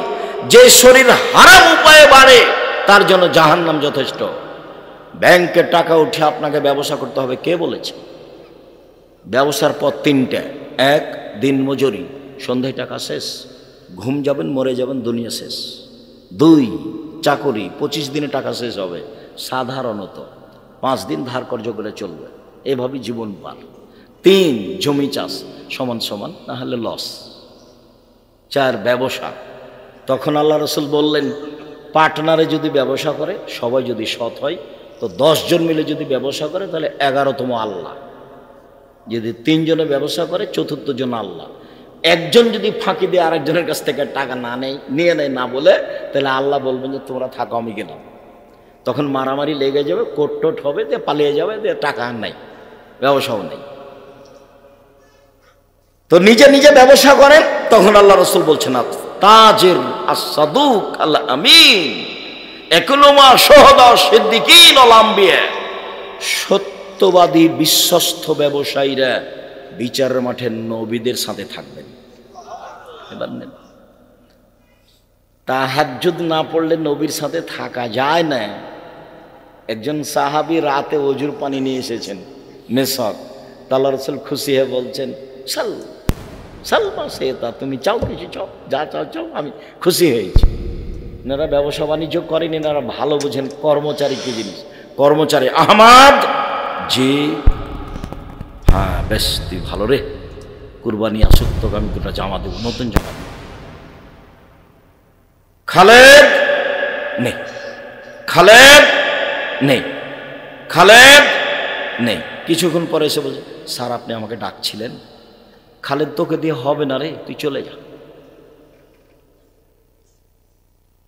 যে শরীর হারাম উপায়ে বাড়ে তার জন্য জাহান্নাম যথেষ্ট। ব্যাংকের টাকা উঠে আপনাকে ব্যবসা করতে হবে, কে বলেছে? ব্যবসার পথ তিনটা: এক, দিন মজুরি, সন্ধ্যায় টাকা শেষ, ঘুম যাবেন, মরে যাবেন, দুনিয়া শেষ। দুই, চাকরি, 25 দিনে টাকা শেষ হবে, সাধারণত 5 দিন ধার কর্জ করে চলবে, এভাবেই জীবন পার। তিন, জমি চাষ, সমান সমান, না হলে লস। চার, ব্যবসা। তখন আল্লাহ রাসূল বললেন, পার্টনারে যদি ব্যবসা করে, সবাই যদি সৎ হয়, তো 10 জন মিলে যদি ব্যবসা করে, তাহলে 11তম আল্লাহ। যদি 3 জনে ব্যবসা করে, 4র্থ জন আল্লাহ। একজন যদি ফাঁকি দিয়ে আরেকজনের কাছ থেকে টাকা না নেয়, নিয়ে নেয় না বলে, তাহলে আল্লাহ বলবেন যে তোমরা থাকো, আমি গেলাম। তখন মারামারি লেগে যাবে, কোট টোট হবে, দিয়ে পালিয়ে যাবে, দিয়ে টাকা আর নাই, ব্যবসাও নেই। তো নিজে নিজে ব্যবসা করেন। তখন আল্লাহ রাসূল বলছেন, তাজির আস-সাদুক আল আমিন ইয়াকুলুমা শুহাদা সিদ্দিকিন ওয়াল আম্বিয়া, সত্যবাদী বিশ্বস্ত ব্যবসায়ীরা বিচারের মাঠে নবীদের সাথে থাকবেন। এবার নেন, তাহাজ্জুদ না পড়লে নবীর সাথে থাকা যায় না। একজন সাহাবী রাতে ওজুর পানি নিয়ে এসেছেন, মেসক। আল্লাহ রাসূল খুশি হয়ে বলছেন, সাল সালমা সেতা, তুমি চাও কিছু চাও, যা চাও চাও, আমি খুশি হয়েছি। এনারা ব্যবসা বাণিজ্য করেন, এনারা ভালো বোঝেন কর্মচারী কি জিনিস। কর্মচারী, আহমদ জি, হ্যাঁ বেশ, তুই ভালো রে, কুরবানি আসুক, তোকে আমি 2টা জামা দেবো, নতুন জামা দেবো। খালেদ নেই, খালেদ নেই, খালেদ নেই। কিছুক্ষণ পরে এসে বলছে, স্যার আপনি আমাকে ডাকছিলেন। খালেদ, তোকে দিয়ে হবে না রে, তুই চলে যা।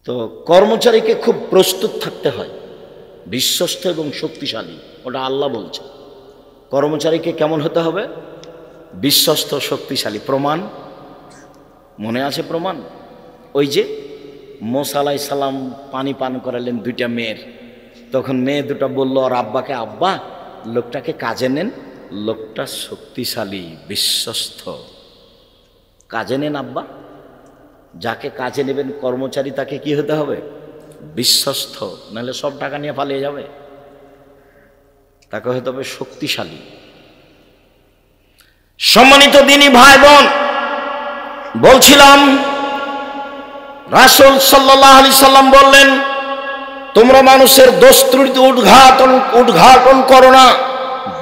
তো কর্মচারীকে খুব প্রস্তুত থাকতে হয়, বিশ্বস্ত এবং শক্তিশালী, ওটা আল্লাহ বলছে। কর্মচারীকে কেমন হতে হবে? বিশ্বস্ত, শক্তিশালী। প্রমাণ মনে আছে? প্রমাণ ওই যে মুসা আলাইহিস সালাম পানি পান করালেন 2টা মেয়ের, তখন মেয়ে দুটা বলল আর আব্বাকে, আব্বা লোকটাকে কাজে নেন, লোকটা শক্তিশালী বিশ্বস্ত, কাজে নেন আব্বা। যাকে কাজে নেবেন কর্মচারী তাকে কি হতে হবে? বিশ্বস্ত, নাহলে সব টাকা নিয়ে পালিয়ে যাবে। তাকে হতে হবে শক্তিশালী। সম্মানিত দিনী ভাই বোন, বলছিলাম রাসূল সাল্লাল্লাহু আলাইহি সাল্লাম বললেন, তোমরা মানুষের দোষ ত্রুটি উদ্ঘাটন করো না।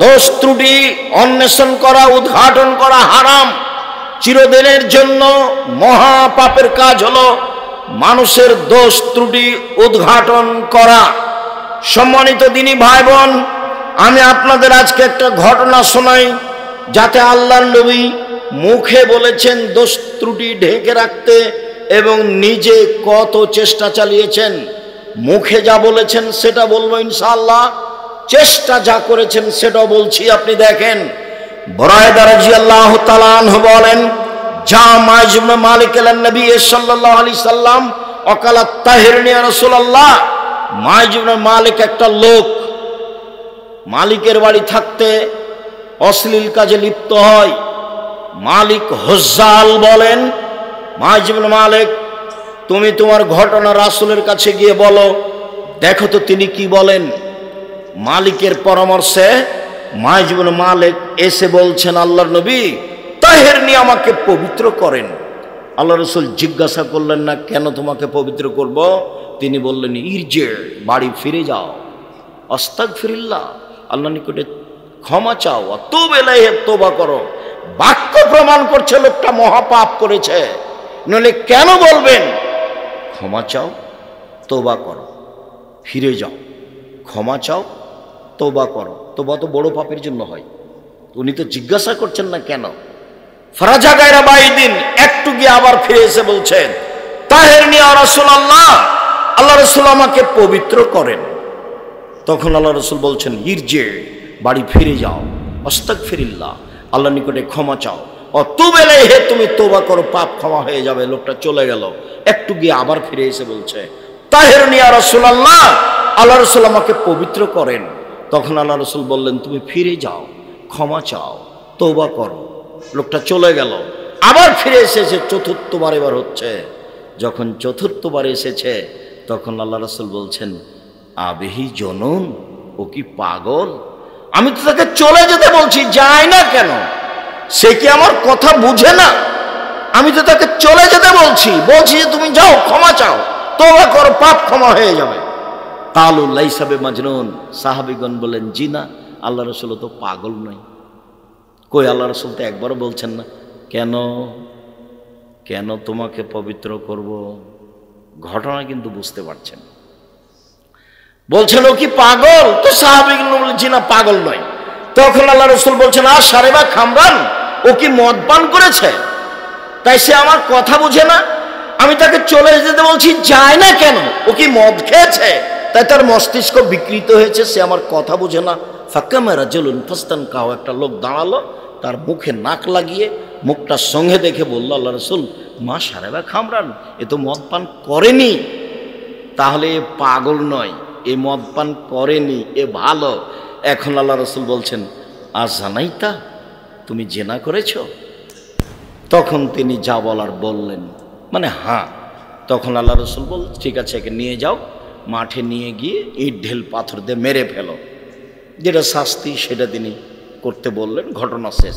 দোষ ত্রুটি অন্বেষণ করা, উদ্ঘাটন করা হারাম। চিরদিনের জন্য মহা পাপের কাজ হলো মানুষের দোষ ত্রুটি উদ্ঘাটন করা। সম্মানিত দিনী ভাই বোন, আমি আপনাদের আজকে একটা ঘটনা শোনাই, যাতে আল্লাহর নবী মুখে বলেছেন দোষ ত্রুটি ঢেকে রাখতে এবং নিজে কত চেষ্টা চালিয়েছেন। মুখে যা বলেছেন সেটা বলবো ইনশাআল্লাহ, চেষ্টা যা করেছেন সেটাও বলছি। আপনি দেখেন, বুরায়দা রাদিয়াল্লাহু তাআলা আনহু বলেন, যা মাইজ ইবনে মালিক এলেন নবী সাল্লাল্লাহু আলাইহি সাল্লাম ওয়াকালাত তাহিরনি ইয়া রাসূলুল্লাহ। মাইজ ইবনে মালিক একটা লোক, মালিকের বাড়ি থাকতে অশ্লীল কাজে লিপ্ত হয়। মালিক হুজ্জাল বলেন, মাইজ ইবনে মালিক তুমি তোমার ঘটনা রাসূলের কাছে গিয়ে বলো, দেখো তো তিনি কি বলেন। মালিকের পরামর্শে মাইজ ইবনে মালিক এসে বলছেন, আল্লাহর নবী তাহিরনি, আমাকে পবিত্র করেন। আল্লাহ রাসূল জিজ্ঞাসা করলেন না, কেন তোমাকে পবিত্র করব? তিনি বললেন, ইরজে, বাড়ি ফিরে যাও, আস্তাগফিরুল্লাহ, আল্লাহর নিকটে ক্ষমা চাও, তুব ইলাইহি, তওবা করো। বাক্য প্রমাণ করছে লোকটা মহাপাপ করেছে, নইলে কেন বলবেন ক্ষমা চাও, তওবা করো, ফিরে যাও, ক্ষমা চাও, তওবা করো। তওবা তো বড় পাপের জন্য হয়। উনি তো জিজ্ঞাসা করছেন না কেন। ফারাজা গায়রা বাইদিন, একটু গিয়ে আবার ফিরে এসে বলছেন, তাহিরনি ইয়া রাসূলুল্লাহ, আল্লাহ রাসূল আমাকে পবিত্র করেন। তখন আল্লাহ রাসূল বলছেন, ইরজে, বাড়ি ফিরে যাও, আস্তাগফিরুল্লাহ, আল্লাহর নিকটে ক্ষমা চাও, তুব ইলাইহি, তুমি তওবা করো, পাপ ক্ষমা হয়ে যাবে। লোকটা চলে গেল, একটু গিয়ে আবার ফিরে এসে বলছে, তাহিরনি ইয়া রাসূলুল্লাহ, আল্লাহ রাসূল আমাকে পবিত্র করেন। তখন আল্লাহ রাসূল বললেন, তুমি ফিরে যাও, ক্ষমা চাও, তওবা করো। লোকটা চলে গেল, আবার ফিরে এসেছে, চতুর্থবার এবার হচ্ছে। যখন চতুর্থবার এসেছে তখন আল্লাহ রাসূল বলছেন, আবিহি জনুন, ও কি পাগল? আমি তো তাকে চলে যেতে বলছি, যায় না কেন? সে কি আমার কথা বুঝে না? আমি তো তাকে চলে যেতে বলছি যে তুমি যাও, ক্ষমা চাও, তওবা করো, পাপ ক্ষমা হয়ে যাবে। কালু লাইসা বিমাজনুন, সাহাবীগণ বলেন, জি না, আল্লাহ রাসূল তো পাগল নয়। কই, আল্লাহ রাসূল তো একবারও বলছেন না। কেন কেন তোমাকে পবিত্র করব? ঘটনা কিন্তু বুঝতে পারছেন। বলছেন, ও কি পাগল? তো সাহাবীগণ বলেন, জি না, পাগল নয়। তখন আল্লাহ রাসূল বলছেন, আর সারেবা খামরান, ও কি মদ পান করেছে? তাই সে আমার কথা বুঝে না। আমি তাকে চলে যেতে বলছি, যায় না কেন? ও কি মদ খেয়েছে? তাই তার মস্তিষ্ক বিকৃত হয়েছে, সে আমার কথা বুঝে না। ফাক্কামা রাজুলুন ফাস্তানকাহু, একটা লোক দাঁড়ালো, তার মুখে নাক লাগিয়ে মুখটা সঙ্গে দেখে বলল, আল্লাহ রাসূল, মা সারেবা খামরান, এ তো মদ পান করেনি। তাহলে এ পাগল নয়, এ মদ পান করেনি, এ ভালো। এখন আল্লাহ রাসূল বলছেন, আজ জানাইতা, তুমি জেনা করেছো? তখন তিনি যা বলার বললেন, মানে হ্যাঁ। তখন আল্লাহ রাসূল বললেন, ঠিক আছে, একে নিয়ে যাও, মাঠে নিয়ে গিয়ে ইট ঢেল পাথর দিয়ে মেরে ফেলো, যেটা শাস্তি সেটা তিনি করতে বললেন। ঘটনা শেষ।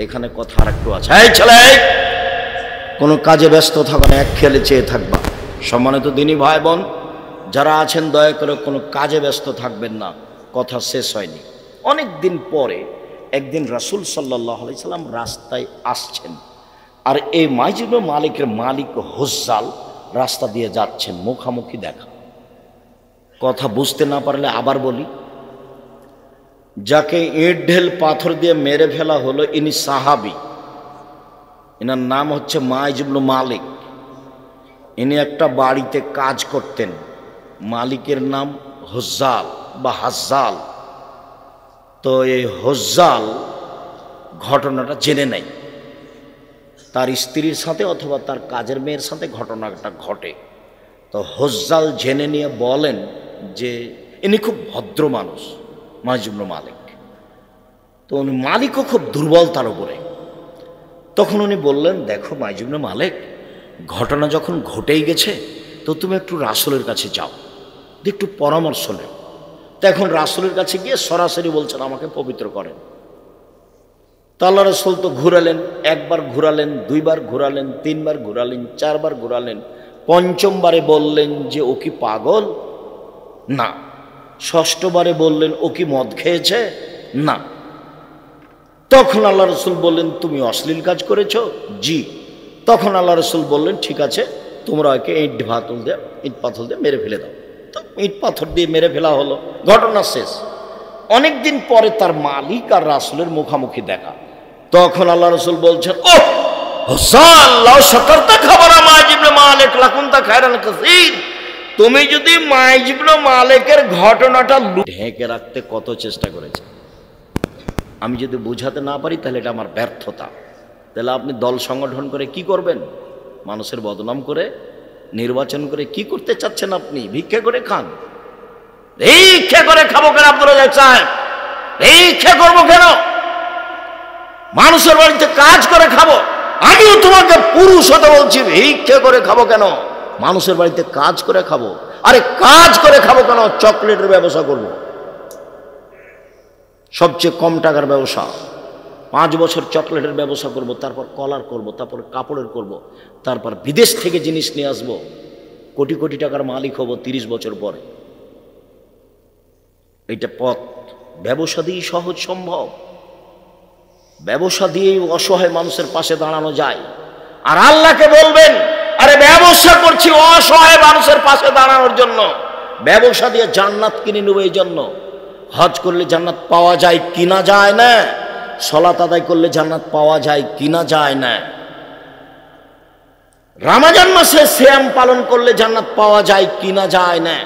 এখানে কথা আর একটু আছে। এই ছেলে, কোনো কাজে ব্যস্ত থাকবে না, এক খেলে চেয়ে থাকবা। সম্মানিত দিনী ভাই বোন যারা আছেন, দয়া করে কোনো কাজে ব্যস্ত থাকবেন না। কথা শেষ হয়নি। অনেক দিন পরে একদিন রাসূল সাল্লাল্লাহু আলাইহি সাল্লাম রাস্তায় আসছেন, আর এই মাইজ ইবনে মালিকের মালিক হুজ্জাল রাস্তা দিয়ে যাচ্ছেন, মুখামুখি দেখা। কথা বুঝতে না পারলে আবার বলি, যাকে ইট ঢেল পাথর দিয়ে মেরে ফেলা হলো, ইনি সাহাবী, এনার নাম হচ্ছে মাইজ ইবনে মালিক। ইনি একটা বাড়িতে কাজ করতেন, মালিকের নাম হুজ্জাল বা হাজ্জাল। তো এই হুজ্জাল ঘটনাটা জেনে নেয়, তার স্ত্রীর সাথে অথবা তার কাজের মেয়ের সাথে ঘটনাটা ঘটে। তো হুজ্জাল জেনে নিয়ে বলেন যে ইনি খুব ভদ্র মানুষ, মাইজ ইবনে মালিক। তো উনি মালিকও খুব দুর্বল তার উপরে। তখন উনি বললেন, দেখো মাইজ ইবনে মালিক, ঘটনা যখন ঘটেই গেছে তো তুমি একটু রাসূলের কাছে যাও, একটু পরামর্শ নেও। তো এখন রাসূলের কাছে গিয়ে সরাসরি বলছেন, আমাকে পবিত্র করেন। তো আল্লাহ রাসূল তো ঘুরালেন, একবার ঘুরালেন, দুইবার ঘুরালেন, তিনবার ঘুরালেন, চারবার ঘুরালেন, পঞ্চমবারে বললেন যে ও কি পাগল? না। ষষ্ঠবারে বললেন ও কি মদ খেয়েছে? না। তখন আল্লাহ রাসূল বললেন, তুমি অশ্লীল কাজ করেছো? জি। তখন আল্লাহ রাসূল বললেন, ঠিক আছে, তোমরা একে ইট পাথর দিয়ে মেরে ফেলে দাও। তো ইট পাথর দিয়ে মেরে ফেলা হলো, ঘটনা শেষ। অনেকদিন পরে তার মালিক আর রাসূলের মুখামুখি দেখা। তখন আল্লাহ রাসূল বলছেন, ও হুসান, লাউ শাকারতা খাবারা মাইজ ইবনে মালিক লাকুনতা খায়রান কাসীর। তুমি যদি মাইজ ইবনে মালিকের ঘটনাটা ঢেকে রাখতে কত চেষ্টা করেছে, আমি যদি বুঝাতে না পারি তাহলে এটা আমার ব্যর্থতা। তাহলে আপনি দল সংগঠন করে কি করবেন? মানুষের বদনাম করে, নির্বাচন করে কি করতে চাচ্ছেন আপনি? ভিক্ষা করে খান। ভিক্ষা করে খাবো কেন আব্দুল রাজ্জাক সাহেব? ভিক্ষা করবো কেন? মানুষের বাড়িতে কাজ করে খাবো। আমিও তোমাকে পুরুষ হতে বলছি, ভিক্ষা করে খাবো কেন? মানুষের বাড়িতে কাজ করে খাবো। আরে কাজ করে খাবো কেন? চকলেটের ব্যবসা করবো, সবচেয়ে কম টাকার ব্যবসা। 5 বছর চকলেটের ব্যবসা করব, তারপর কলার করব, তারপর কাপড়ের করব, তারপর বিদেশ থেকে জিনিস নিয়ে আসবো, কোটি কোটি টাকার মালিক হব 30 বছর পরে। এইটা পথ। ব্যবসা দিয়েই সহজ সম্ভব। ব্যবসা দিয়েই অসহায় মানুষের পাশে দাঁড়ানো যায়। আর আল্লাহকে বলবেন, আরে ব্যবসা করছি অসহায় মানুষের পাশে দাঁড়ানোর জন্য, ব্যবসা দিয়ে জান্নাত কিনে নেব। এই জন্য হজ করলে জান্নাত পাওয়া যায় কিনা যায় না, সালাত আদায় করলে জান্নাত পাওয়া যায় কিনা যায় না, রমজান মাসে সিয়াম পালন করলে জান্নাত পাওয়া যায় কিনা যায় না,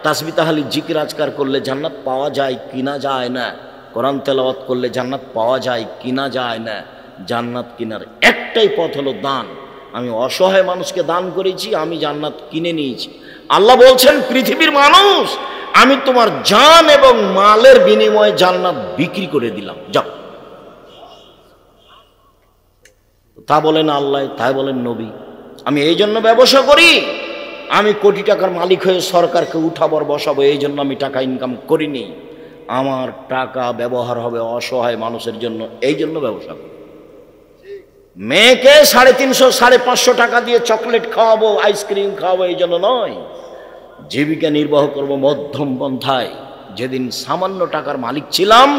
তাসবিহ তাহলিল জিকির আজকার করলে জান্নাত পাওয়া যায় কিনা যায় না, কোরআন তেলাওয়াত করলে জান্নাত পাওয়া যায় কিনা যায় না। জান্নাত কিনার একটাই পথ হলো দান। আমি অসহায় মানুষকে দান করেছি, আমি জান্নাত কিনে নিয়েছি। আল্লাহ বলছেন, পৃথিবীর মানুষ, আমি তোমার জান এবং মালের বিনিময়ে জান্নাত বিক্রি করে দিলাম, যাও। তা বলেন আল্লাহ, তাই বলেন নবী। আমি এই জন্য ব্যবসা করি, আমি কোটি টাকার মালিক হয়ে সরকারকে উঠাবার বসাবো, এই জন্য আমি টাকা ইনকাম করিনি। আমার টাকা ব্যবহার হবে অসহায় মানুষের জন্য, এই জন্য ব্যবসা করি। মেয়েকে 350 550 টাকা দিয়ে চকলেট খাওয়াবো, আইসক্রিম খাওয়াবো, এই জন্য নয়। জীবিকা নির্বাহ করব মধ্যম পন্থায়। যেদিন সামান্য টাকার মালিক ছিলাম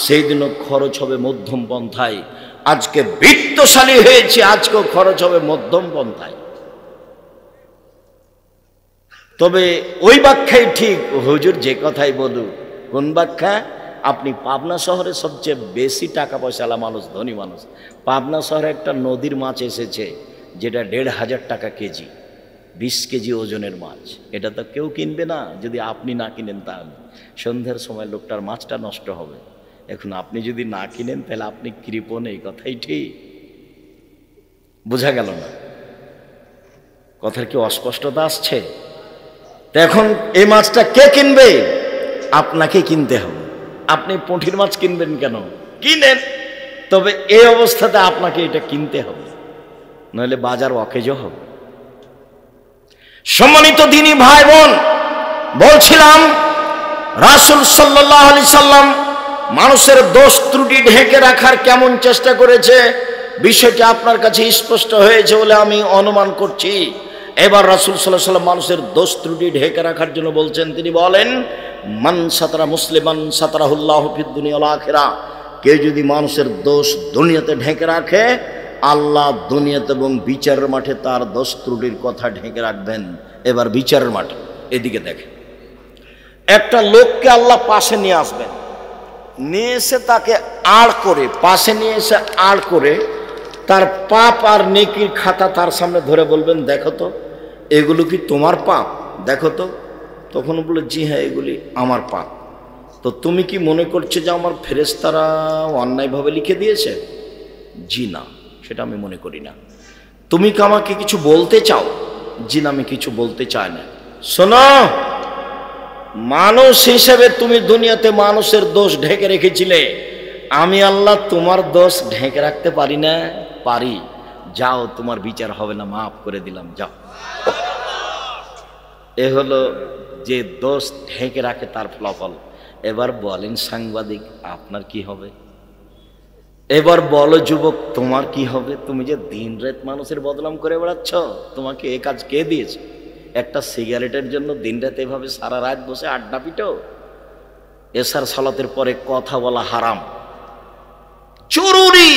সেই দিনও খরচ হবে মধ্যম পন্থায়। আজকে বিত্তশালী হয়েছে, আজকেও খরচ হবে মধ্যম পন্থায়। তবে ওই ব্যাখ্যাই ঠিক, হুজুর যে কথাই বলুন। কোন ব্যাখ্যা? আপনি পাবনা শহরে সবচেয়ে বেশি টাকা পয়সাওয়ালা মানুষ, ধনী মানুষ। পাবনা শহরে একটা নদীর মাছ এসেছে যেটা 1,500 টাকা কেজি, 20 কেজি ওজনের মাছ। এটা তো কেউ কিনবে না যদি আপনি না কিনেন। তাহলে সন্ধ্যার সময় লোকটার মাছটা নষ্ট হবে। এখন আপনি যদি না কিনেন তাহলে আপনি কৃপণ, এই কথাই ঠিক। বোঝা গেল না? কথার কি অস্পষ্টতা আসছে? তো এখন এই মাছটা কে কিনবে? আপনাকে কিনতে হবে। আপনি পুঁটির মাছ কিনবেন কেন? কিনেন, তবে এই অবস্থাতে আপনাকে এটা কিনতে হবে, নইলে বাজার অকেজ হবে। সম্মানিত দ্বীনি ভাই বোন, বলছিলাম রাসূল সাল্লাল্লাহু আলাইহি সাল্লাম মানুষের দোষ ত্রুটি ঢেকে রাখার কেমন চেষ্টা করেছে, বিষয়টি আপনার কাছে স্পষ্ট হয়েছে বলে আমি অনুমান করছি। এবার রাসূল সাল্লাল্লাহু আলাইহি সাল্লাম মানুষের দোষ ত্রুটি ঢেকে রাখার জন্য বলছেন। তিনি বলেন, মান সাতারা মুসলিমান সাতারাহুল্লাহু ফিদ দুনিয়া ওয়াল আখিরা। কেউ যদি মানুষের দোষ দুনিয়াতে ঢেকে রাখে, আল্লাহ দুনিয়াতে এবং বিচারের মাঠে তার দোষ ত্রুটির কথা ঢেকে রাখবেন। এবার বিচারের মাঠে এদিকে দেখেন, একটা লোককে আল্লাহ পাশে নিয়ে আসবেন, নিয়ে এসে তাকে আড় করে, পাশে নিয়ে এসে আড় করে তার পাপ আর নেকির খাতা তার সামনে ধরে বলবেন, দেখো তো এগুলো কি তোমার পাপ, দেখো তো। তখন বলে, জি হ্যাঁ, এগুলি আমার পাপ। তো তুমি কি মনে করছো যে আমার ফেরেশতারা অন্যায়ভাবে লিখে দিয়েছে? জি না, সেটা আমি মনে করি না। তুমি কি আমাকে কিছু বলতে চাও? জি না, আমি কিছু বলতে চাই না। শোনো, মানুষ হিসেবে তুমি দুনিয়াতে মানুষের দোষ ঢেকে রেখেছিলে, আমি আল্লাহ তোমার দোষ ঢেকে রাখতে পারি না? পারি। যাও, তোমার বিচার হবে না, মাফ করে দিলাম, যাও। এ হলো যে দোষ ঢেকে রাখে তার ফলাফল। এবার বলেন সাংবাদিক, আপনার কি হবে? এবার বলো যুবক, তোমার কি হবে? তুমি যে দিন রাত মানুষের বদনাম করে বেড়াচ্ছ, তোমাকে এ কাজ কে দিয়েছে? একটা সিগারেটের জন্য দিন রাত এভাবে সারা রাত বসে আড্ডা পিটো? এশার সালাতের পরে কথা বলা হারাম, জরুরি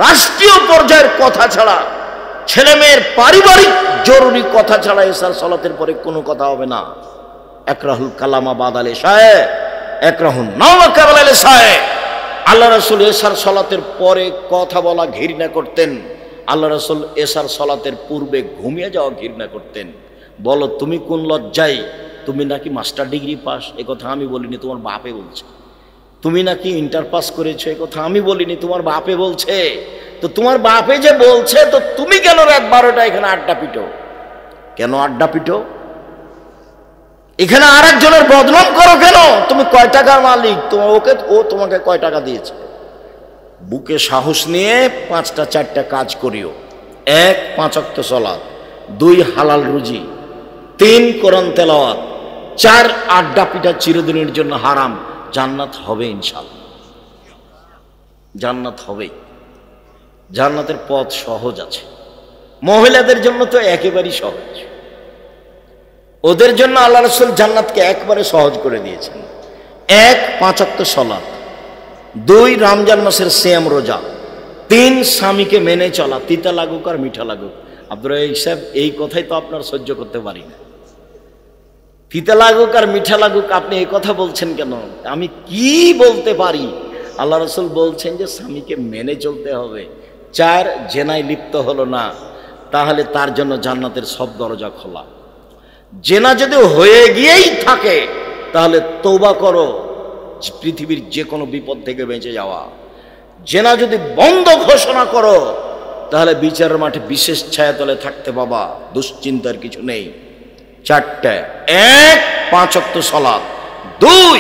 রাষ্ট্রীয় পর্যায়ের কথা ছাড়া, ছেলে মেয়ের পারিবারিক জরুরি কথা ছাড়া এশার সালাতের পরে কোনো কথা হবে না। একরাহুল কালামা বাদালে শায়ে, একরাহুল নাওয়া কাবালালে শায়ে। আল্লাহ রাসূল এশার সালাতের পরে কথা বলা ঘৃণা করতেন। আল্লাহ রাসূল এশার সালাতের পূর্বে ঘুমিয়ে যাওয়া ঘৃণা করতেন। বলো তুমি কোন লজ্জায়? তুমি নাকি মাস্টার ডিগ্রি পাস, এ কথা আমি বলিনি, তোমার বাপে বলছে। তুমি নাকি ইন্টার পাস করেছো, এ কথা আমি বলিনি, তোমার বাপে বলছে। তো তোমার বাপে যে বলছে, তো তুমি কেন রাত 12টা এখানে আড্ডা পিটো? কেন আড্ডা পিটো? এখানে আর একজনের বদনাম করো কেন? তুমি কয় টাকার মালিক? ও তোমাকে কয় টাকা দিয়েছে? বুকে সাহস নিয়ে 5টা 4টা কাজ করিও। 1 5 ওয়াক্ত সালাত, 2 হালাল রুজি, 3 কোরআন তেলাওয়াত, 4 আড্ডা পিটা চিরদিনের জন্য হারাম। জান্নাত হবে ইনশাআল্লাহ, জান্নাত হবে। জান্নাতের পথ সহজ আছে। মহিলাদের জন্য তো একেবারেই সহজ। ওদের জন্য আল্লাহ রাসূল জান্নাতকে একবারে সহজ করে দিয়েছেন। 1 5 ওয়াক্ত সালাত, 2 রমজান মাসের সিয়াম রোজা, 3 স্বামীকে মেনে চলা, তিতা লাগুক আর মিঠা লাগুক। আব্দুর রাজ্জাক সাহেব, এই কথাই তো আপনার সহ্য করতে পারি না। তিতা লাগুক আর মিঠা লাগুক, আপনি এই কথা বলছেন কেন? আমি কি বলতে পারি? আল্লাহ রাসূল বলছেন যে স্বামীকে মেনে চলতে হবে। 4 জেনায় লিপ্ত হলো না, তাহলে তার জন্য জান্নাতের সব দরজা খোলা। জেনা যদি হয়ে গিয়েই থাকে, তাহলে তওবা করো, পৃথিবীর যে কোনো বিপদ থেকে বেঁচে যাওয়া। জেনা যদি বন্ধ ঘোষণা করো, তাহলে বিচারের মাঠে বিশেষ ছায়াতলে থাকতে বাবা, দুশ্চিন্তার কিছু নেই। 4টা, 1 5 ওয়াক্ত সালাত, 2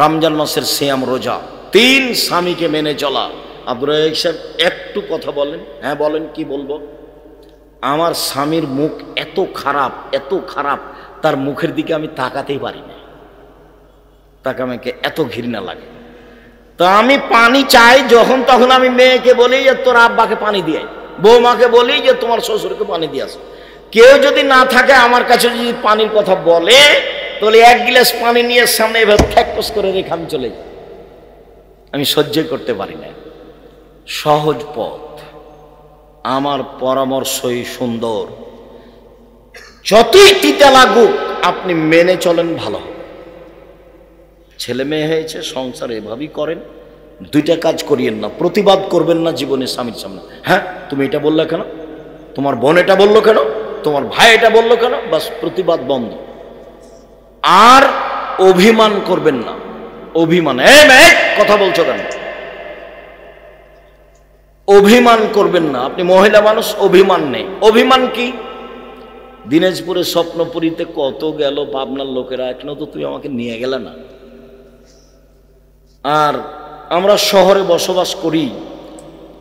রমজান মাসের সিয়াম রোজা, 3 স্বামীকে মেনে চলা। আব্দুর রাজ্জাক সাহেব, একটু কথা বলেন। হ্যাঁ বলেন, কি বলবো? আমার স্বামীর মুখ এত খারাপ, এত খারাপ, তার মুখের দিকে আমি তাকাতেই পারি না, তাকে আমাকে এত ঘৃণা লাগে। তো আমি পানি চাই যখন, তখন আমি মেয়েকে বলি যে তোর আব্বাকে পানি দিয়ে, বৌমাকে বলি যে তোমার শ্বশুরকে পানি দিয়ে আসো। কেউ যদি না থাকে আমার কাছে, যদি পানির কথা বলে, তাহলে 1 গ্লাস পানি নিয়ে সামনে এভাবে ফ্যাক্টস করে রেখে আমি চলে যাই। আমি সহ্য করতে পারি না। সহজ পথ, আমার পরামর্শই সুন্দর। যতই তিতা লাগুক আপনি মেনে চলেন, ভালো হবে। ছেলে মেয়ে হয়েছে, সংসার এভাবেই করেন। 2টা কাজ করিয়েন না, প্রতিবাদ করবেন না জীবনে স্বামীর সামনে। হ্যাঁ তুমি এটা বললে কেন? তোমার বোন এটা বললো কেন? তোমার ভাই এটা বললো কেন? বাস, প্রতিবাদ বন্ধ। আর অভিমান করবেন না। অভিমান, এই মেয়ে কথা বলছো কেন? অভিমান করবেন না। আপনি মহিলা মানুষ, অভিমান নেই। অভিমান কি? দিনাজপুরে স্বপ্নপুরীতে কত গেল পাবনার লোকেরা, এখনো তো তুই আমাকে নিয়ে গেলে না। আর আমরা শহরে বসবাস করি।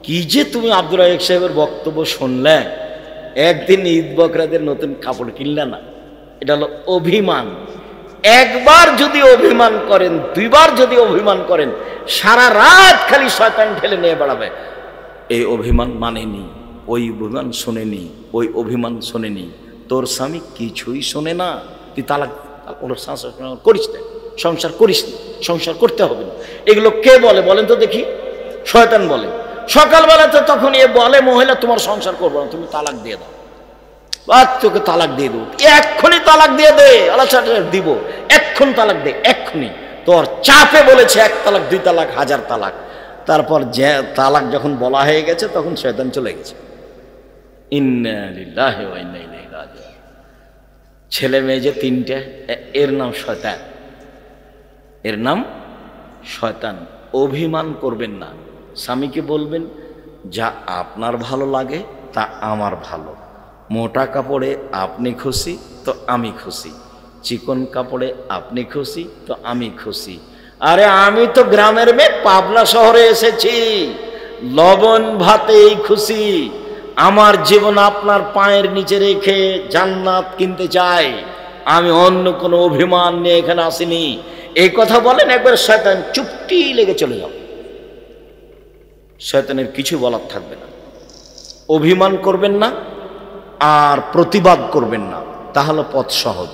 কি যে তুমি আব্দুর রাজ্জাক সাহেবের বক্তব্য শুনলে, একদিন ঈদ বকরাদের নতুন কাপড় কিনলে না, এটা হলো অভিমান। একবার যদি অভিমান করেন, 2 বার যদি অভিমান করেন, সারা রাত খালি শয়তান ঠেলে নিয়ে বেড়াবে। এই অভিমান মানেনি, ওই অভিমান শোনেনি, ওই অভিমান শোনেনি। তোর স্বামী কিছুই শোনে না, তুই তালাক করিস না, সংসার করিস না, সংসার করতে হবে না। এগুলো কে বলে বলেন তো দেখি? শয়তান বলে। সকালবেলা তো তখন এ বলে মহিলা তোমার সংসার করবো না, তুমি তালাক দিয়ে দাও। তোকে তালাক দিয়ে দেবো, এক্ষুনি তালাক দিয়ে দে, আল্লাহ দিব, এক্ষুনি তালাক দে, এক্ষুনি। তোর চাপে বলেছে 1 তালাক, 2 তালাক, 1000 তালাক। তারপর যে তালাক যখন বলা হয়ে গেছে, তখন শয়তান চলে গেছে। ইন্না লিল্লাহি ওয়া ইন্না ইলাইহি রাজিউন। ছেলে মেয়ে যে 3টে, এর নাম শয়তান, এর নাম শয়তান। অভিমান করবেন না। স্বামীকে বলবেন, যা আপনার ভালো লাগে তা আমার ভালো। মোটা কাপড়ে আপনি খুশি তো আমি খুশি, চিকন কাপড়ে আপনি খুশি তো আমি খুশি। আরে আমি তো গ্রামের মেয়ে, পাবনা শহরে এসেছি, লবণ ভাতেই খুশি। আমার জীবন আপনার পায়ের নিচে রেখে জান্নাত কিনতে চাই, আমি অন্য কোনো অভিমান নিয়ে এখানে আসিনি। এই কথা বলেন, একবার শয়তান চুপটি লেগে চলে যাবে, শয়তানের কিছু বলার থাকবে না। অভিমান করবেন না আর প্রতিবাদ করবেন না, তাহলে পথ সহজ।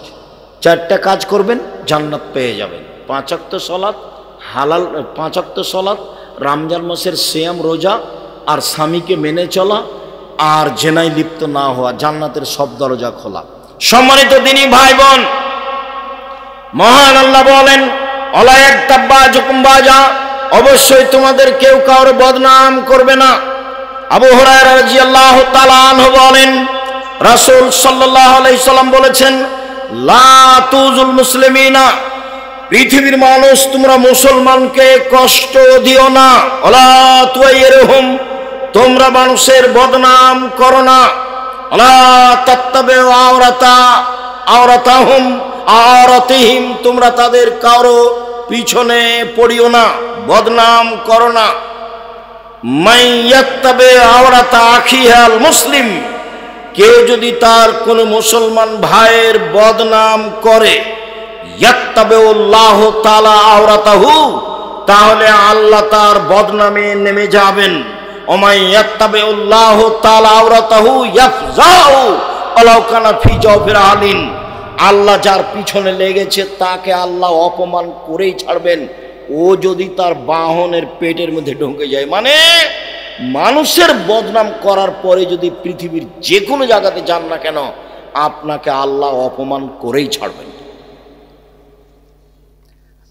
4টা কাজ করবেন, জান্নাত পেয়ে যাবেন। 5 ওয়াক্ত সালাত, হালাল 5 ওয়াক্ত সালাত, রমজান মাসের সিয়াম রোজা, আর স্বামীকে মেনে চলা, আর জেনায় লিপ্ত না হওয়া, জান্নাতের সব দরজা খোলা। সম্মানিত দিনী ভাই বোন, মহান আল্লাহ বলেন, অলা ইয়াগতাব বাযুকুম বাযা, অবশ্যই তোমাদের কেউ কাউর বদনাম করবে না। আবু হুরায়রা রাদিয়াল্লাহু তাআলা আনহু বলেন, রাসূল সাল্লাল্লাহু আলাইহি সাল্লাম বলেছেন, লা তুজুল মুসলিমিনা, পৃথিবীর মানুষ তোমরা মুসলমানকে কষ্ট দিও না। ওয়ালা তুয়াইরহুম, তোমরা মানুষের বদনাম করো না। ওয়ালা তাত্তাবিউ আওরাতাহুম আওরাতিহিম, তোমরা তাদের কারো পিছনে পড়িও না, বদনাম করো না। মাইয়াত্তাবে আওরাতা আখিহাল মুসলিম, কেউ যদি তার কোন মুসলমান ভাইয়ের বদনাম করে, ইয়াত্তাবিউল্লাহু তাআলা আওরাতাহু, তাহলে আল্লাহ তার বদনামে নেমে যাবেন। ওমাই ইয়াত্তাবিউল্লাহু তাআলা আওরাতাহু ইয়াফজাউ ওয়ালাউ কানা ফি জাওফির আলিন, আল্লাহ যার পিছনে লেগেছে তাকে আল্লাহ অপমান করেই ছাড়বেন, ও যদি তার বাহনের পেটের মধ্যে ঢুকে যায়। মানে মানুষের বদনাম করার পরে যদি পৃথিবীর যে কোনো জায়গাতে যান না কেন, আপনাকে আল্লাহ অপমান করেই ছাড়বেন।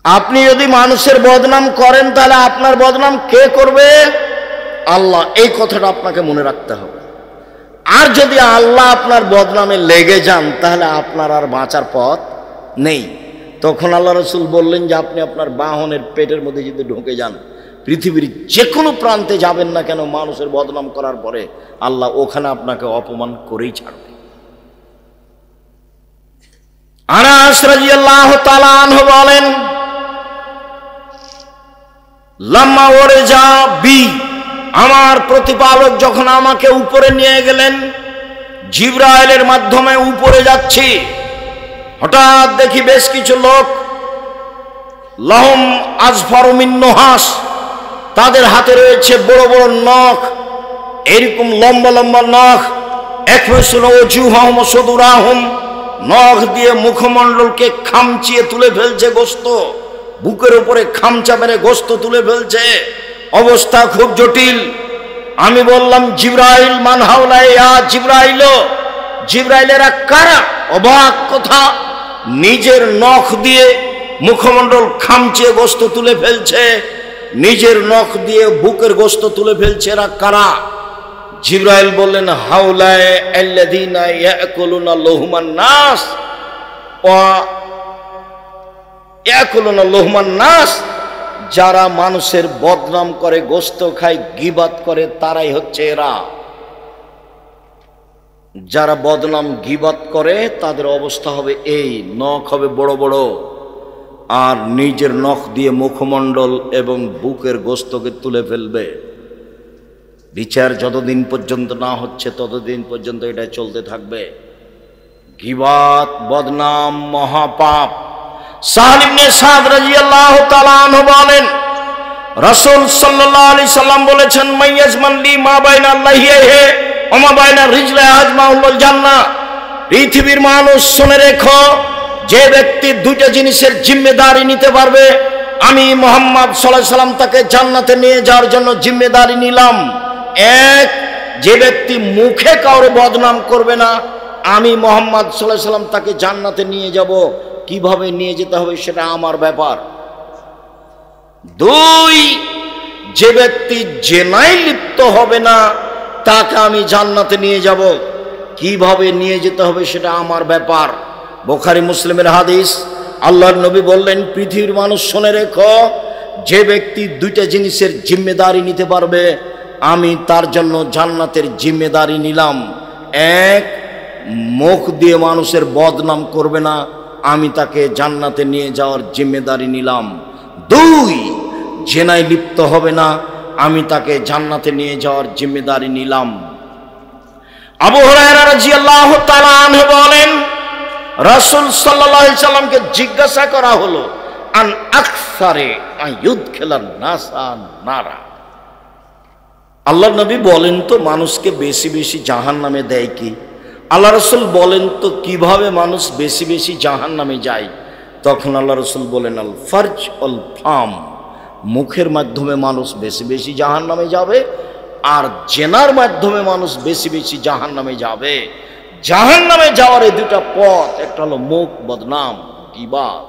আপনি যদি মানুষের বদনাম করেন, তাহলে আপনার বদনাম কে করবে? আল্লাহ। এই কথাটা আপনাকে মনে রাখতে হবে। আর যদি আল্লাহ আপনার বদনামে লেগে যান, তাহলে আপনার আর বাঁচার পথ নেই। তখন আল্লাহ রাসূল বললেন যে আপনি আপনার বাহনের পেটের মধ্যে যদি ঢুকে যান, পৃথিবীর যে কোনো প্রান্তে যাবেন না কেন, মানুষের বদনাম করার পরে আল্লাহ ওখানে আপনাকে অপমান করেই ছাড়বে। আনাস রাদিয়াল্লাহু তাআলা আনহু বলেন, লাম্মা ওয়ারজা বি, আমার প্রতিপালক যখন আমাকে উপরে নিয়ে গেলেন, জিবরাইলের মাধ্যমে উপরে যাচ্ছি, হঠাৎ দেখি বেশ কিছু লোক, লাহুম আজফারু মিন নুহাস, তাদের হাতে রয়েছে বড় বড় নখ, এরকম লম্বা লম্বা নখ। একফাসুন ওজুহাহুম সুদুরাহুম, নখ দিয়ে মুখমণ্ডলকে খামচিয়ে তুলে ফেলছে গোস্ত, বুকের উপরে খামচা মেরে গোস্ত তুলে ফেলছে, অবস্থা খুব জটিল। আমি বললাম, জিবরাইল মান হাওলা ইয়া জিবরাইল, জিবরাইলেরা কারা? অবাক কথা, নিজের নখ দিয়ে মুখমণ্ডল খামচিয়ে গোস্ত তুলে ফেলছে, নিজের নখ দিয়ে বুকের গোস্ত তুলে ফেলছে, এরা কারা? জিবরাইল বললেন, হাওলায়ে আল্লাযীনা ইয়াকুলুনা লুহমান নাস ওয়া ইয়াকুলুনা লুহমান নাস, যারা মানুষের বদনাম করে, গোস্ত খায়, গীবাত করে, তারাই হচ্ছে এরা। যারা বদনাম গীবাত করে তাদের অবস্থা হবে এই, নখ হবে বড় বড়, আর নিজের নখ দিয়ে মুখমণ্ডল এবং বুকের গোস্তকে তুলে ফেলবে। বিচার যতদিন পর্যন্ত না হচ্ছে ততদিন পর্যন্ত এটা চলতে থাকবে। গীবাত, বদনাম মহাপাপ। সাহল ইবনে সাদ রাদিয়াল্লাহু তাআলা আনহু বলেন, রাসূল সাল্লাল্লাহু আলাইহি সাল্লাম বলেছেন, মাইয়াজমান লি মা বাইনা লাহিয়াহি ওয়া মা বাইনা রিজলিহি আজমাউল জান্নাহ। পৃথিবীর মানুষ শুনে রেখো, যে ব্যক্তি দুইটা জিনিসের জিম্মেদারি নিতে পারবে, আমি মুহাম্মদ সাল্লাল্লাহু আলাইহি সাল্লাম তাকে জান্নাতে নিয়ে যাওয়ার জন্য জিম্মেদারি নিলাম। এক, যে ব্যক্তি মুখে কাউরে বদনাম করবে না, আমি মুহাম্মদ সাল্লাল্লাহু আলাইহি সাল্লাম তাকে জান্নাতে নিয়ে যাব। কিভাবে নিয়ে যেতে হবে সেটা আমার ব্যাপার। দুই, যে ব্যক্তি জেনায় লিপ্ত হবে না, তাকে আমি জান্নাতে নিয়ে যাব। কিভাবে নিয়ে যেতে হবে সেটা আমার ব্যাপার। বুখারী মুসলিমের হাদিস, আল্লাহর নবী বললেন, পৃথিবীর মানুষ শুনে রেখো, যে ব্যক্তি দুইটা জিনিসের জিম্মেদারি নিতে পারবে, আমি তার জন্য জান্নাতের জিম্মেদারি নিলাম। এক, মুখ দিয়ে মানুষের বদনাম করবে না, আমি তাকে জান্নাতে নিয়ে যাওয়ার জিম্মেদারি নিলাম। 2, জেনায় লিপ্ত হবে না, আমি তাকে জান্নাতে নিয়ে যাওয়ার জিম্মেদারি নিলাম। আবু হুরায়রা রাদিয়াল্লাহু তাআলা আনহু বলেন, রাসূল সাল্লাল্লাহু আলাইহি সাল্লামকে জিজ্ঞাসা করা হলো, আন আকসারে আইয়ুদখিলান নাসা নারা। আল্লাহর নবী বলেন তো মানুষকে বেশি বেশি জাহান্নামে দেয় কি? আল্লাহ রাসূল বলেন তো কিভাবে মানুষ বেশি বেশি জাহান্নামে যায়? তখন আল্লাহ রাসূল বলেন, আল ফারজ অল ফাম, মুখের মাধ্যমে মানুষ বেশি বেশি জাহান্নামে যাবে, আর জেনার মাধ্যমে মানুষ বেশি বেশি জাহান্নামে যাবে। জাহান্নামে যাওয়ার এই দুটা পথ, একটা হলো মুখ বদনাম গীবাত,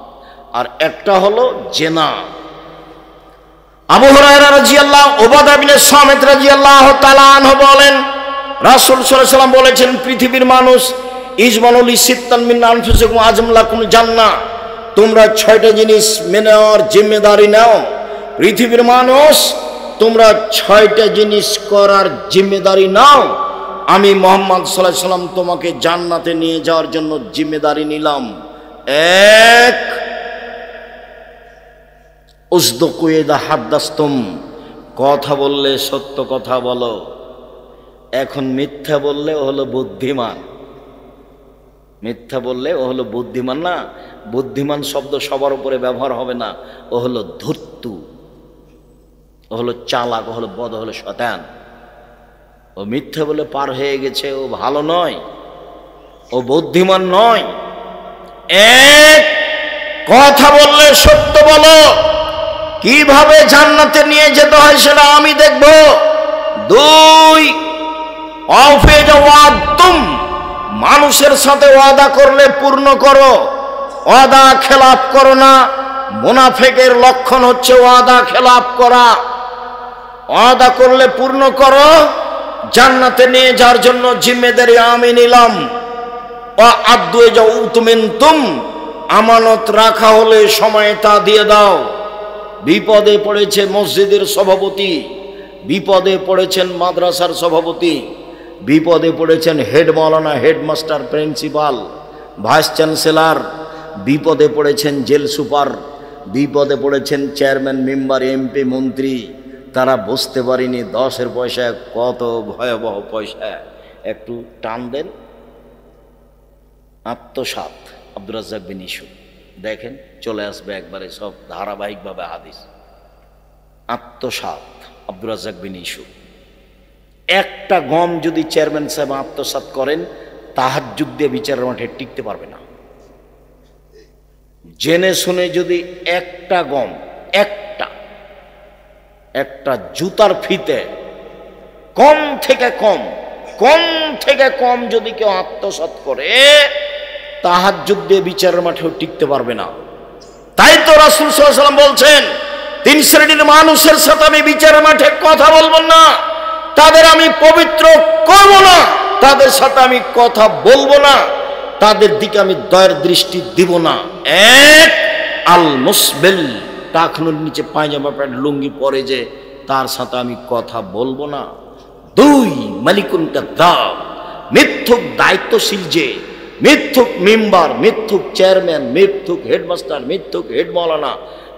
আর একটা হলো জেনা। আবু হুরায়রা রাদিয়াল্লাহু উবাদা বিন সামিত রাদিয়াল্লাহু তাআলা আনহু বলেন, রাসূল সাল্লাল্লাহু আলাইহি ওয়াসাল্লাম বলেছেন, পৃথিবীর মানুষ ইজমানুল সিত্তান মিন আনফুসিকুম আজমলাকুম জান্নাহ, তোমরা 6টা জিনিস মেনে নেওয়ার জিম্মেদারি নাও। পৃথিবীর মানুষ, তোমরা 6টা জিনিস করার জিম্মেদারি নাও। আমি মুহাম্মদ সাল্লাল্লাহু আলাইহি ওয়াসাল্লাম তোমাকে জান্নাতে নিয়ে যাওয়ার জন্য জিম্মেদারি নিলাম। 1, উসদুকু ইযা হাদাসতুম, কথা বললে সত্য কথা বলো। এখন মিথ্যা বললে ও হলো বুদ্ধিমান, মিথ্যা বললে ও হলো বুদ্ধিমান না। বুদ্ধিমান শব্দ সবার উপরে ব্যবহার হবে না। ও হলো ধূর্ত, ও হলো চালাক, ও হলো বদ, ও হলো শয়তান। ও মিথ্যা বলে পার হয়ে গেছে, ও ভালো নয়, ও বুদ্ধিমান নয়। 1, কথা বললে সত্য বলো। কিভাবে জান্নাতে নিয়ে যেতে হয় সেটা আমি দেখব। 2, অফেজাওয়াতুম, মানুষের সাথে ওয়াদা করলে পূর্ণ করো, ওয়াদা খেলাপ করো না। মুনাফিকের লক্ষণ হচ্ছে ওয়াদা খেলাপ করা। ওয়াদা করলে পূর্ণ করো, জান্নাতে নিয়ে যাওয়ার জন্য জিম্মেদারি আমি নিলাম। আদু ইজাউতুমিনতুম, আমানত রাখা হলে সময় তা দিয়ে দাও। বিপদে পড়েছে মসজিদের সভাপতি, বিপদে পড়েছেন মাদ্রাসার সভাপতি, বিপদে পড়েছেন হেড মাওলানা, হেডমাস্টার, প্রিন্সিপাল, ভাইস চ্যান্সেলর, বিপদে পড়েছেন জেল সুপার, বিপদে পড়েছেন চেয়ারম্যান, মেম্বার, এমপি, মন্ত্রী। তারা বুঝতে পারেনি 10-এর পয়সা কত ভয়াবহ পয়সা। একটু টান দেন। আত্মসাৎ, আব্দুর রাজ্জাক বিন ইউসুফ, দেখেন চলে আসবে একবারে সব ধারাবাহিকভাবে হাদিস। আত্মসাৎ, আব্দুর রাজ্জাক বিন ইউসুফ। একটা গম যদি চেয়ারম্যান সাহেব আত্মসাৎ করেন, তাহাজ্জুদ দিয়ে বিচারের মাঠে টিকতে পারবে না। জেনে শুনে যদি একটা গম, একটা জুতার ফিতে কম থেকে কম যদি কেউ আত্মসাৎ করে, তাহাজ্জুদ দিয়ে বিচারের মাঠেও টিকতে পারবে না। তাই তো রাসূল সাল্লাল্লাহু আলাইহি ওয়াসাল্লাম বলছেন, 3 শ্রেণীর মানুষের সাথে আমি বিচারের মাঠে কথা বলবো না, তাদের আমি পবিত্র করব না, তাদের সাথে আমি কথা বলবো না, তাদের দিকে আমি দয়ার দৃষ্টি দিব না। 1, আল মুসবিল, টাকনুর নিচে পায়জামা প্যান্ট লুঙ্গি পরে যে, তার সাথে আমি কথা বলবো না। 2, মালিকুন কাযাব, মিথ্যুক দায়িত্বশীল যে, মিথ্যুক মেম্বার, মিথ্যুক চেয়ারম্যান, মিথ্যুক হেডমাস্টার, মিথ্যুক হেড মাওলানা,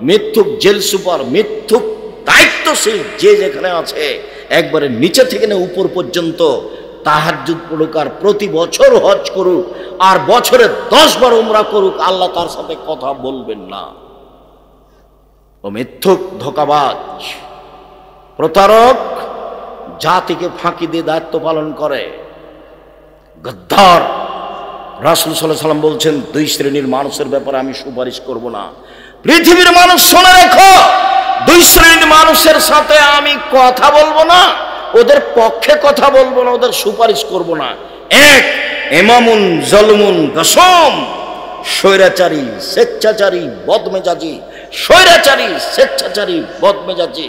মিথ্যুক জেল সুপার, মিথ্যুক দায়িত্বশীল যে যেখানে আছে, একবারে নিচে থেকে না উপর পর্যন্ত তাহাজ্জুদ পড়ুক, আর প্রতি বছর হজ করুক, আর বছরে 10 বার উমরা করুক, আল্লাহ তার সাথে কথা বলবেন না। ও মিথ্যুক, ধোঁকাবাজ, প্রতারক, জাতিকে ফাঁকি দিয়ে দায়িত্ব পালন করে, গদ্দার। রাসূল সাল্লাল্লাহু আলাইহি ওয়াসাল্লাম বলছেন, 2 শ্রেণীর মানুষের ব্যাপারে আমি সুপারিশ করব না। পৃথিবীর মানুষ শুনে রেখো, 2 শ্রেণীর মানুষের সাথে আমি কথা বলবো না, ওদের পক্ষে কথা বলবো না, ওদের সুপারিশ করব না। 1, ইমামুন জালুমুন গাসম, স্বৈরাচারী, স্বেচ্ছাচারী, বদমেজাজি, স্বৈরাচারী, স্বেচ্ছাচারী, বদমেজাজি,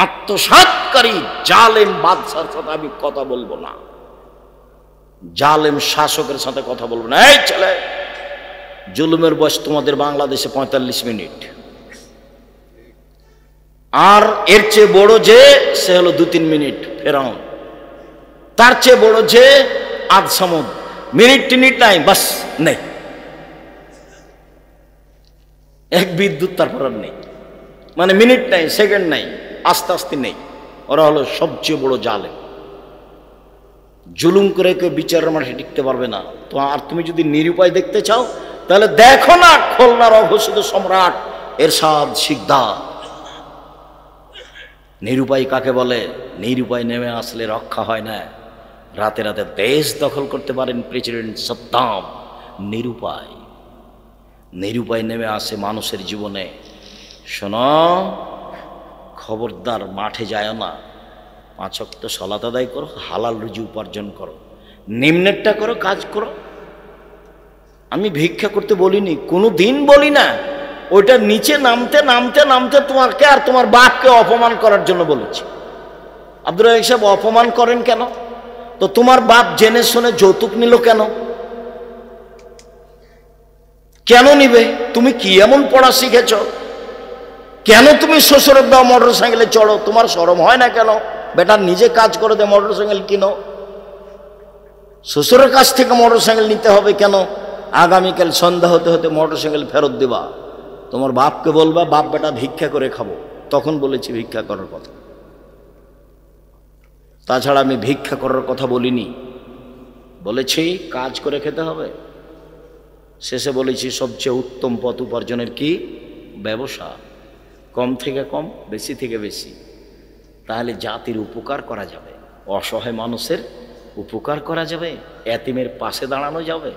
আত্মসাৎকারী, জালেম বাদশার সাথে আমি কথা বলবো না, জালেম শাসকের সাথে কথা বলবো না। এই ছেলে, জুলুমের বয়স তোমাদের বাংলাদেশে 45 মিনিট, আর এর চেয়ে বড় যে সে হলো 2-3 মিনিট ফেরাউন, তার চেয়ে বড় যে আদ সামুদ, মিনিট টিনিট নাই, বাস নেই। এক বিদ্যুৎ তারপর আর নেই, মানে মিনিট নাই, সেকেন্ড নাই, আস্তে আস্তে নেই। ওরা হলো সবচেয়ে বড় জালেম। জুলুম করে কেউ বিচারের মাঠে টিকতে পারবে না। তো আর তুমি যদি নিরুপায় দেখতে চাও তাহলে দেখো না খুলনার অঘোষিত সম্রাট এরশাদ শিকদার। নিরুপায় কাকে বলে? নিরুপায় নেমে আসলে রক্ষা হয় না। রাতে রাতে দেশ দখল করতে পারেন প্রেসিডেন্ট সাদ্দাম। নিরুপায়, নিরুপায় নেমে আসে মানুষের জীবনে। শোনো, খবরদার মাঠে যায় না, 5 ওয়াক্ত সালাত আদায় করো, হালাল রুজি উপার্জন করো, নিম্নেরটা করো, কাজ করো। আমি ভিক্ষা করতে বলিনি, কোনো দিন বলি না। ওইটা নিচে নামতে নামতে নামতে তোমাকে আর তোমার বাপকে অপমান করার জন্য বলেছি। আব্দুর রাজ্জাক সাহেব অপমান করেন কেন? তো তোমার বাপ জেনে শুনে যৌতুক নিল কেন? কেন নিবে? তুমি কি এমন পড়া শিখেছ? কেন তুমি শ্বশুরের দাও মোটর সাইকেলে চড়ো? তোমার শরম হয় না কেন? বেটা নিজে কাজ করে দে, মোটর সাইকেল কিনো। শ্বশুরের কাছ থেকে মোটর সাইকেল নিতে হবে কেন? আগামীকাল সন্ধ্যা হতে হতে মোটর সাইকেল ফেরত দিবা, তোমার বাপকে বলবা বাপ বেটা ভিক্ষা করে খাবো, তখন বলেছি ভিক্ষা করার কথা। তাছাড়া আমি ভিক্ষা করার কথা বলিনি, বলেছি কাজ করে খেতে হবে। শেষে বলেছি সবচেয়ে উত্তম পথ উপার্জনের কি? ব্যবসা। কম থেকে কম, বেশি থেকে বেশি, তাহলে জাতির উপকার করা যাবে, অসহায় মানুষের উপকার করা যাবে, এতিমের পাশে দাঁড়ানো যাবে।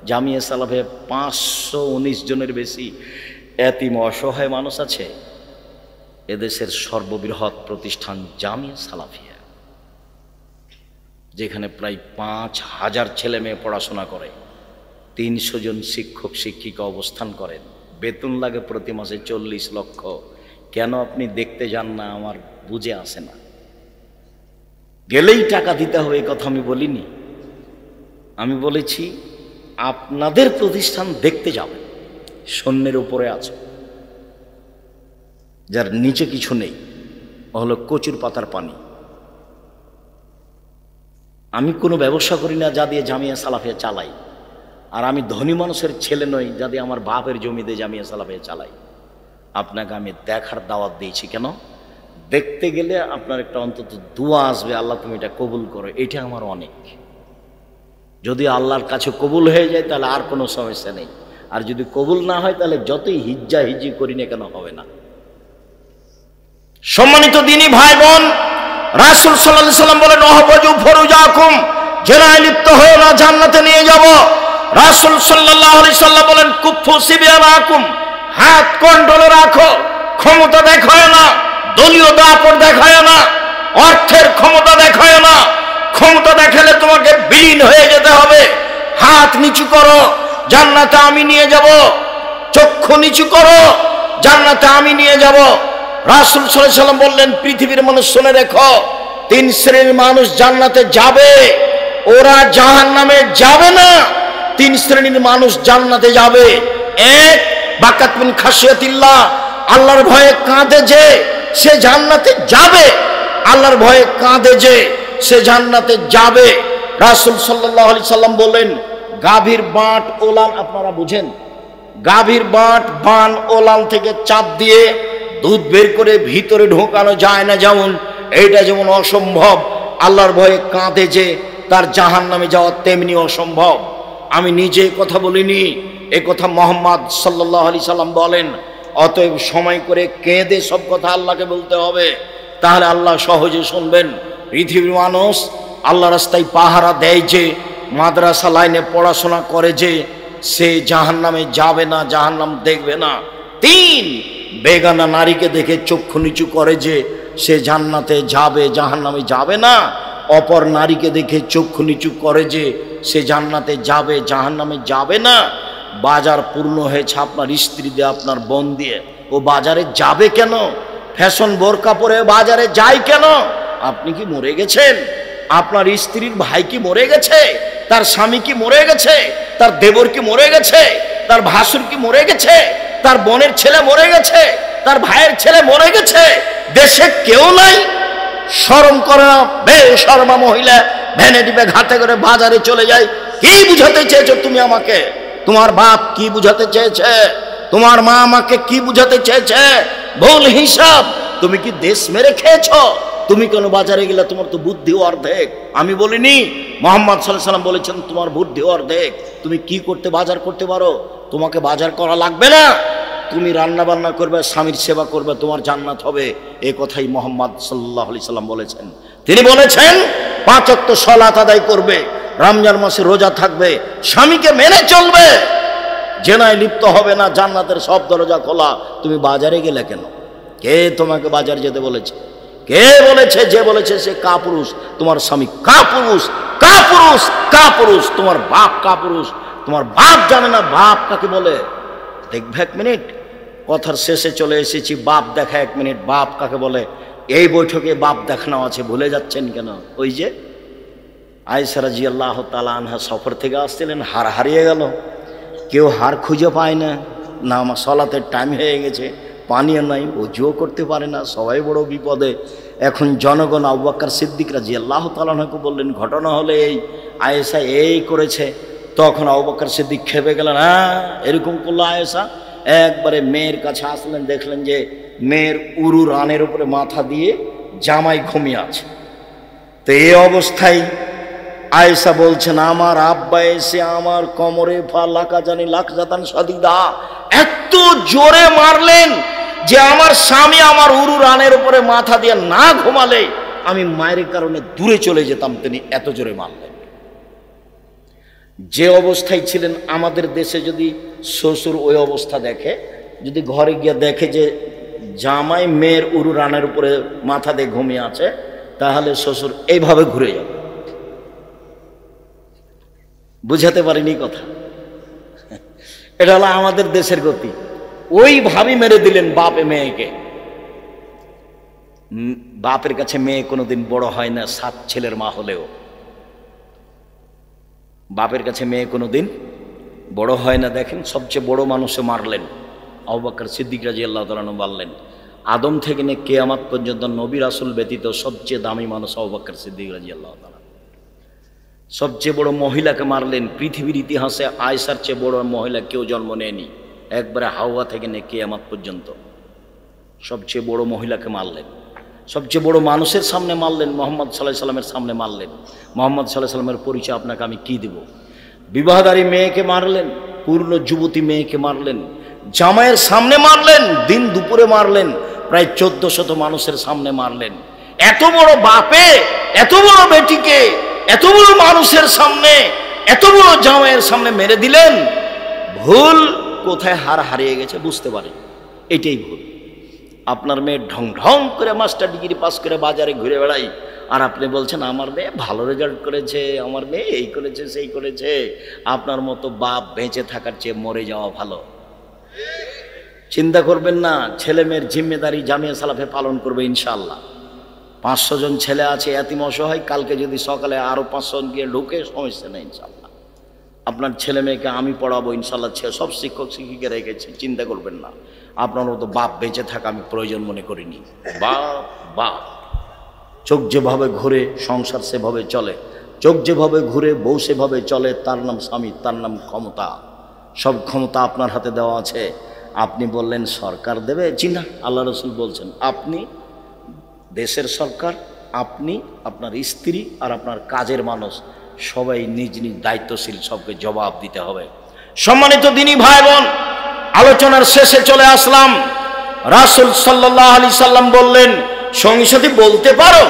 জামিয়া সালাফে 519 জনের বেশি এতিম অসহায় মানুষ আছে। এদেশের সর্ববৃহৎ প্রতিষ্ঠান জামিয়া সালাফিয়া, যেখানে প্রায় 5000 ছেলে মেয়ে পড়াশোনা করে, 300 জন শিক্ষক শিক্ষিকা অবস্থান করেন, বেতন লাগে প্রতি মাসে 40 লক্ষ। কেন আপনি দেখতে যান না? আমার বুঝে আসে না। গেলেই টাকা দিতে হবে এই কথা আমি বলিনি। আমি বলেছি আপনাদের প্রতিষ্ঠান দেখতে যাবেন, শূন্যের উপরে আছে, যার নিচে কিছু নেই, হলো কচুর পাতার পানি। আমি কোনো ব্যবসা করি না যা দিয়ে জামিয়া সালাফিয়া চালাই, আর আমি ধনী মানুষের ছেলে নই যা দিয়ে আমার বাপের জমিতে জামিয়া সালাফিয়া চালাই। আপনাকে আমি দেখার দাওয়াত দিয়েছি। কেন? দেখতে গেলে আপনার একটা অন্তত দোয়া আসবে, আল্লাহ তুমি এটা কবুল করো। এটা আমার অনেক। যদি আল্লাহর কাছে কবুল হয়ে যায় তাহলে আর কোনো সমস্যা নেই, আর যদি কবুল না হয় তাহলে যতই হিজ্জা হিজি করি না কেন হবে না। সম্মানিত দিনী ভাই বোন, রাসূল সাল্লাল্লাহু আলাইহি সাল্লাম বলেন ওয়াহফাজু ফুরুজাকুম, জেনায় লিপ্ত হয়ে না, জান্নাতে নিয়ে যাব। রাসূল সাল্লাল্লাহু আলাইহি সাল্লাম বলেন কুফু সিবিয়ানাকুম, হাত কন্ট্রোলে রাখো, ক্ষমতা দেখায় না, দলীয় দাপট দেখায় না, অর্থের ক্ষমতা দেখায় না। ক্ষমতা দেখালে তোমাকে বিলীন হয়ে যেতে হবে। হাত নিচু করো, জান্নাতে আমি নিয়ে যাব। চক্ষু নিচু করো, জান্নাতে আমি নিয়ে যাব। রাসূল সাল্লাল্লাহু আলাইহি সাল্লাম বললেন পৃথিবীর মানুষ শুনে রেখো, 3 শ্রেণীর মানুষ জান্নাতে যাবে, ওরা জাহান্নামে যাবে না। 3 শ্রেণীর মানুষ জান্নাতে যাবে। 1, বাকাত মিন খাশিয়াতিল্লাহ, আল্লাহর ভয়ে কাঁদে যে সে জান্নাতে যাবে। আল্লাহর ভয়ে কাঁদে যে সে জান্নাতে যাবে। রাসূল সাল্লাল্লাহু আলাইহি সাল্লাম বলেন গাভীর বাঁট ওলান, আপনারা বুঝেন, গাভীর বাঁট বান ওলান থেকে চাপ দিয়ে দুধ বের করে ভিতরে ঢোকানো যায় না, যেমন এইটা যেমন অসম্ভব, আল্লাহর ভয়ে কাঁদে যে তার জাহান্নামে যাওয়া তেমনি অসম্ভব। আমি নিজে কথা বলিনি, এ কথা মুহাম্মদ সাল্লাল্লাহু আলাইহি সাল্লাম বলেন। অতএব সময় করে কেঁদে সব কথা আল্লাহকে বলতে হবে, তাহলে আল্লাহ সহজে শুনবেন। পৃথিবীর মানুষ আল্লাহ রাস্তায় পাহারা দেয় যে, মাদ্রাসা লাইনে পড়াশোনা করে যে, সে জাহান্নামে যাবে না, জাহান্নাম দেখবে না। 3, বেগানা নারীকে দেখে চক্ষু নিচু করে যে সে জান্নাতে যাবে, জাহান্নামে যাবে না। অপর নারীকে দেখে চক্ষু নিচু করে যে সে জান্নাতে যাবে, জাহান্নামে যাবে না। বাজার পূর্ণ হয়েছে আপনার স্ত্রী দিয়ে, আপনার বোন দিয়ে, ও বাজারে যাবে কেন? ফ্যাশন বোরকা পরে বাজারে যায় কেন? আপনি কি মরে গেছেন? আপনার স্ত্রীর ভাই কি মরে গেছে? তার স্বামী কি মরে গেছে? তার দেবর কি মরে গেছে? তার ভাসুর কি মরে গেছে? তার বোনের ছেলে মরে গেছে? তার ভাইয়ের ছেলে মরে গেছে? দেশে কেউ নাই? শরম করে না? বেশরমা মহিলা ভ্যানে টিপে ঘাটে করে বাজারে চলে যায়। কি বুঝাতে চেয়েছো তুমি আমাকে? তোমার বাপ কি বুঝাতে চেয়েছে? তোমার মা আমাকে কি বুঝাতে চেয়েছে? ভুল হিসাব। তুমি কি দেশ মেরে খেয়েছ? তুমি কেন বাজারে গেলে? তোমার তো বুদ্ধি অর্ধেক। আমি বলিনি, মুহাম্মদ সাল্লাল্লাহু আলাইহি ওয়াসাল্লাম বলেছেন তোমার বুদ্ধি অর্ধেক। তুমি কি করতে বাজার করতে পারো? তোমাকে বাজার করা লাগবে না, তুমি রান্না বান্না করবে, স্বামীর সেবা করবে, তোমার জান্নাত হবে। এই কথাই মুহাম্মদ সাল্লাল্লাহু আলাইহি সাল্লাম বলেছেন। তিনি বলেছেন 5 ওয়াক্ত সালাত আদায় করবে, রমজান মাসে রোজা থাকবে, স্বামীকে মেনে চলবে, জেনায় লিপ্ত হবে না, জান্নাতের সব দরজা খোলা। তুমি বাজারে গেলে কেন? কে তোমাকে বাজার যেতে বলেছে? কে বলেছে? যে বলেছে সে কাপুরুষ। তোমার স্বামী কাপুরুষ, কাপুরুষ, কাপুরুষ। তোমার বাপ কাপুরুষ। তোমার বাপ জানে না বাপ কাকে বলে। দেখবে, 1 মিনিট, কথার শেষে চলে এসেছি। বাপ দেখা 1 মিনিট, বাপ কাকে বলে এই বৈঠকে বাপ দেখানো আছে, ভুলে যাচ্ছেন কেন? ওই যে আয়েশা রাদিয়াল্লাহু তাআলা আনহা সফর থেকে আসছিলেন, হার হারিয়ে গেল। কেউ হার খুঁজে পায় না, না আমার সলাতের টাইম হয়ে গেছে, পানিও নাই, ওযুও করতে পারে না, সবাই বড় বিপদে। এখন জনগণ আবু বকর সিদ্দিক রাদিয়াল্লাহু তাআলা আনহুকে বললেন ঘটনা হলে এই, আয়েশা এই করেছে। তখন আবু বকর সিদ্দিক খেপে গেলেন, হ্যাঁ এরকম করলো আয়েশা। একবারে মেয়ের কাছে আসলেন, দেখলেন যে মেয়ের উরু রানের উপরে মাথা দিয়ে জামাই ঘুমিয়ে আছে। তো এই অবস্থায় আয়েশা বলছেন আমার আব্বা এসে আমার কোমরে ফালাকা জানি লাকজাতান সাদিদা, এত জোরে মারলেন যে আমার স্বামী আমার উরু রানের উপরে মাথা দিয়ে না ঘুমালে আমি মায়ের কারণে দূরে চলে যেতাম, তিনি এত জোরে মারলেন। যে অবস্থায় ছিলেন, আমাদের দেশে যদি শ্বশুর ওই অবস্থা দেখে, যদি ঘরে গিয়ে দেখে যে জামাই মেয়ের উরু রানের উপরে মাথা দিয়ে ঘুমিয়ে আছে, তাহলে শ্বশুর এইভাবে ঘুরে যাবে। বুঝাতে পারিনি কথা? এটা হলো আমাদের দেশের গতি। ওইভাবে মেরে দিলেন বাপে মেয়েকে। বাপের কাছে মেয়ে কোনোদিন বড় হয় না, 7 ছেলের মা হলেও। বাপের কাছে মেয়ে কোনোদিন বড় হয় না। দেখেন সবচেয়ে বড় মানুষে মারলেন আবু বকর সিদ্দিক রাদিয়াল্লাহু তাআলা আনহু বললেন, আদম থেকে নিয়ে কিয়ামত পর্যন্ত নবী রাসূল ব্যতীত সবচেয়ে দামি মানুষ আবু বকর সিদ্দিক রাদিয়াল্লাহু তাআলা। সবচেয়ে বড় মহিলাকে মারলেন। পৃথিবীর ইতিহাসে আয়েশার চেয়ে বড় মহিলা কেউ জন্ম নেয়নি। একবারে হাওয়া থেকে নিয়ে কিয়ামত পর্যন্ত সবচেয়ে বড় মহিলাকে মারলেন। সবচেয়ে বড় মানুষের সামনে মারলেন, মুহাম্মদ সাল্লাল্লাহু আলাইহি সাল্লামের সামনে মারলেন। মুহাম্মদ সাল্লাল্লাহু আলাইহি সাল্লামের পরিচয় আপনাকে আমি কি দেব? বিবাহধারী মেয়েকে মারলেন, পূর্ণ যুবতী মেয়েকে মারলেন, জামাইয়ের সামনে মারলেন, দিন দুপুরে মারলেন, প্রায় 1400 মানুষের সামনে মারলেন। এত বড় বাপে এত বড় বেটিকে এত বড় মানুষের সামনে, এত বড় জামাইয়ের সামনে মেরে দিলেন। ভুল কোথায় হার হারিয়ে গেছে বুঝতে পারেন, এটাই ভুল। আপনার মেয়ে ঢং ঢং করে মাস্টার ডিগ্রি পাস করে বাজারে ঘুরে বেড়াই, আর আপনি বলছেন আমার মেয়ে ভালো রেজাল্ট করেছে, আমার মেয়ে এই করেছে সেই করেছে। আপনার মতো বাপ বেঁচে থাকার চেয়ে মরে যাওয়া ভালো। চিন্তা করবেন না, ছেলে মেয়ের জিম্মেদারি জামিয়া সালাফে পালন করবে ইনশাআল্লাহ। 500 জন ছেলে আছে এতিম অসহায়, কালকে যদি সকালে আরো 500 জন গিয়ে ঢুকে, সমস্যা নেই ইনশাআল্লাহ। আপনার ছেলে মেয়েকে আমি পড়াবো ইনশাআল্লাহ, সব শিক্ষক শিক্ষিকা রেখেছি, চিন্তা করবেন না। আপনার মতো বাপ বেঁচে থাকা আমি প্রয়োজন মনে করিনি। বাপ বাপ, চোখ যেভাবে ঘুরে সংসার সেভাবে চলে, চোখ যেভাবে ঘুরে বউ সেভাবে চলে, তার নাম স্বামী, তার নাম ক্ষমতা। সব ক্ষমতা আপনার হাতে দেওয়া আছে। আপনি বললেন সরকার দেবে, জি না, আল্লাহ রসুল বলছেন আপনি দেশের সরকার, আপনি, আপনার স্ত্রী আর আপনার কাজের মানুষ সবাই নিজ নিজ দায়িত্বশীল, সবকে জবাব দিতে হবে। সম্মানিত দিনী ভাই বোন, আলোচনার শেষে চলে আসলাম। রাসূল সাল্লাল্লাহু আলাইহি সাল্লাম বললেন, সঙ্গী সাথী বলতে পারো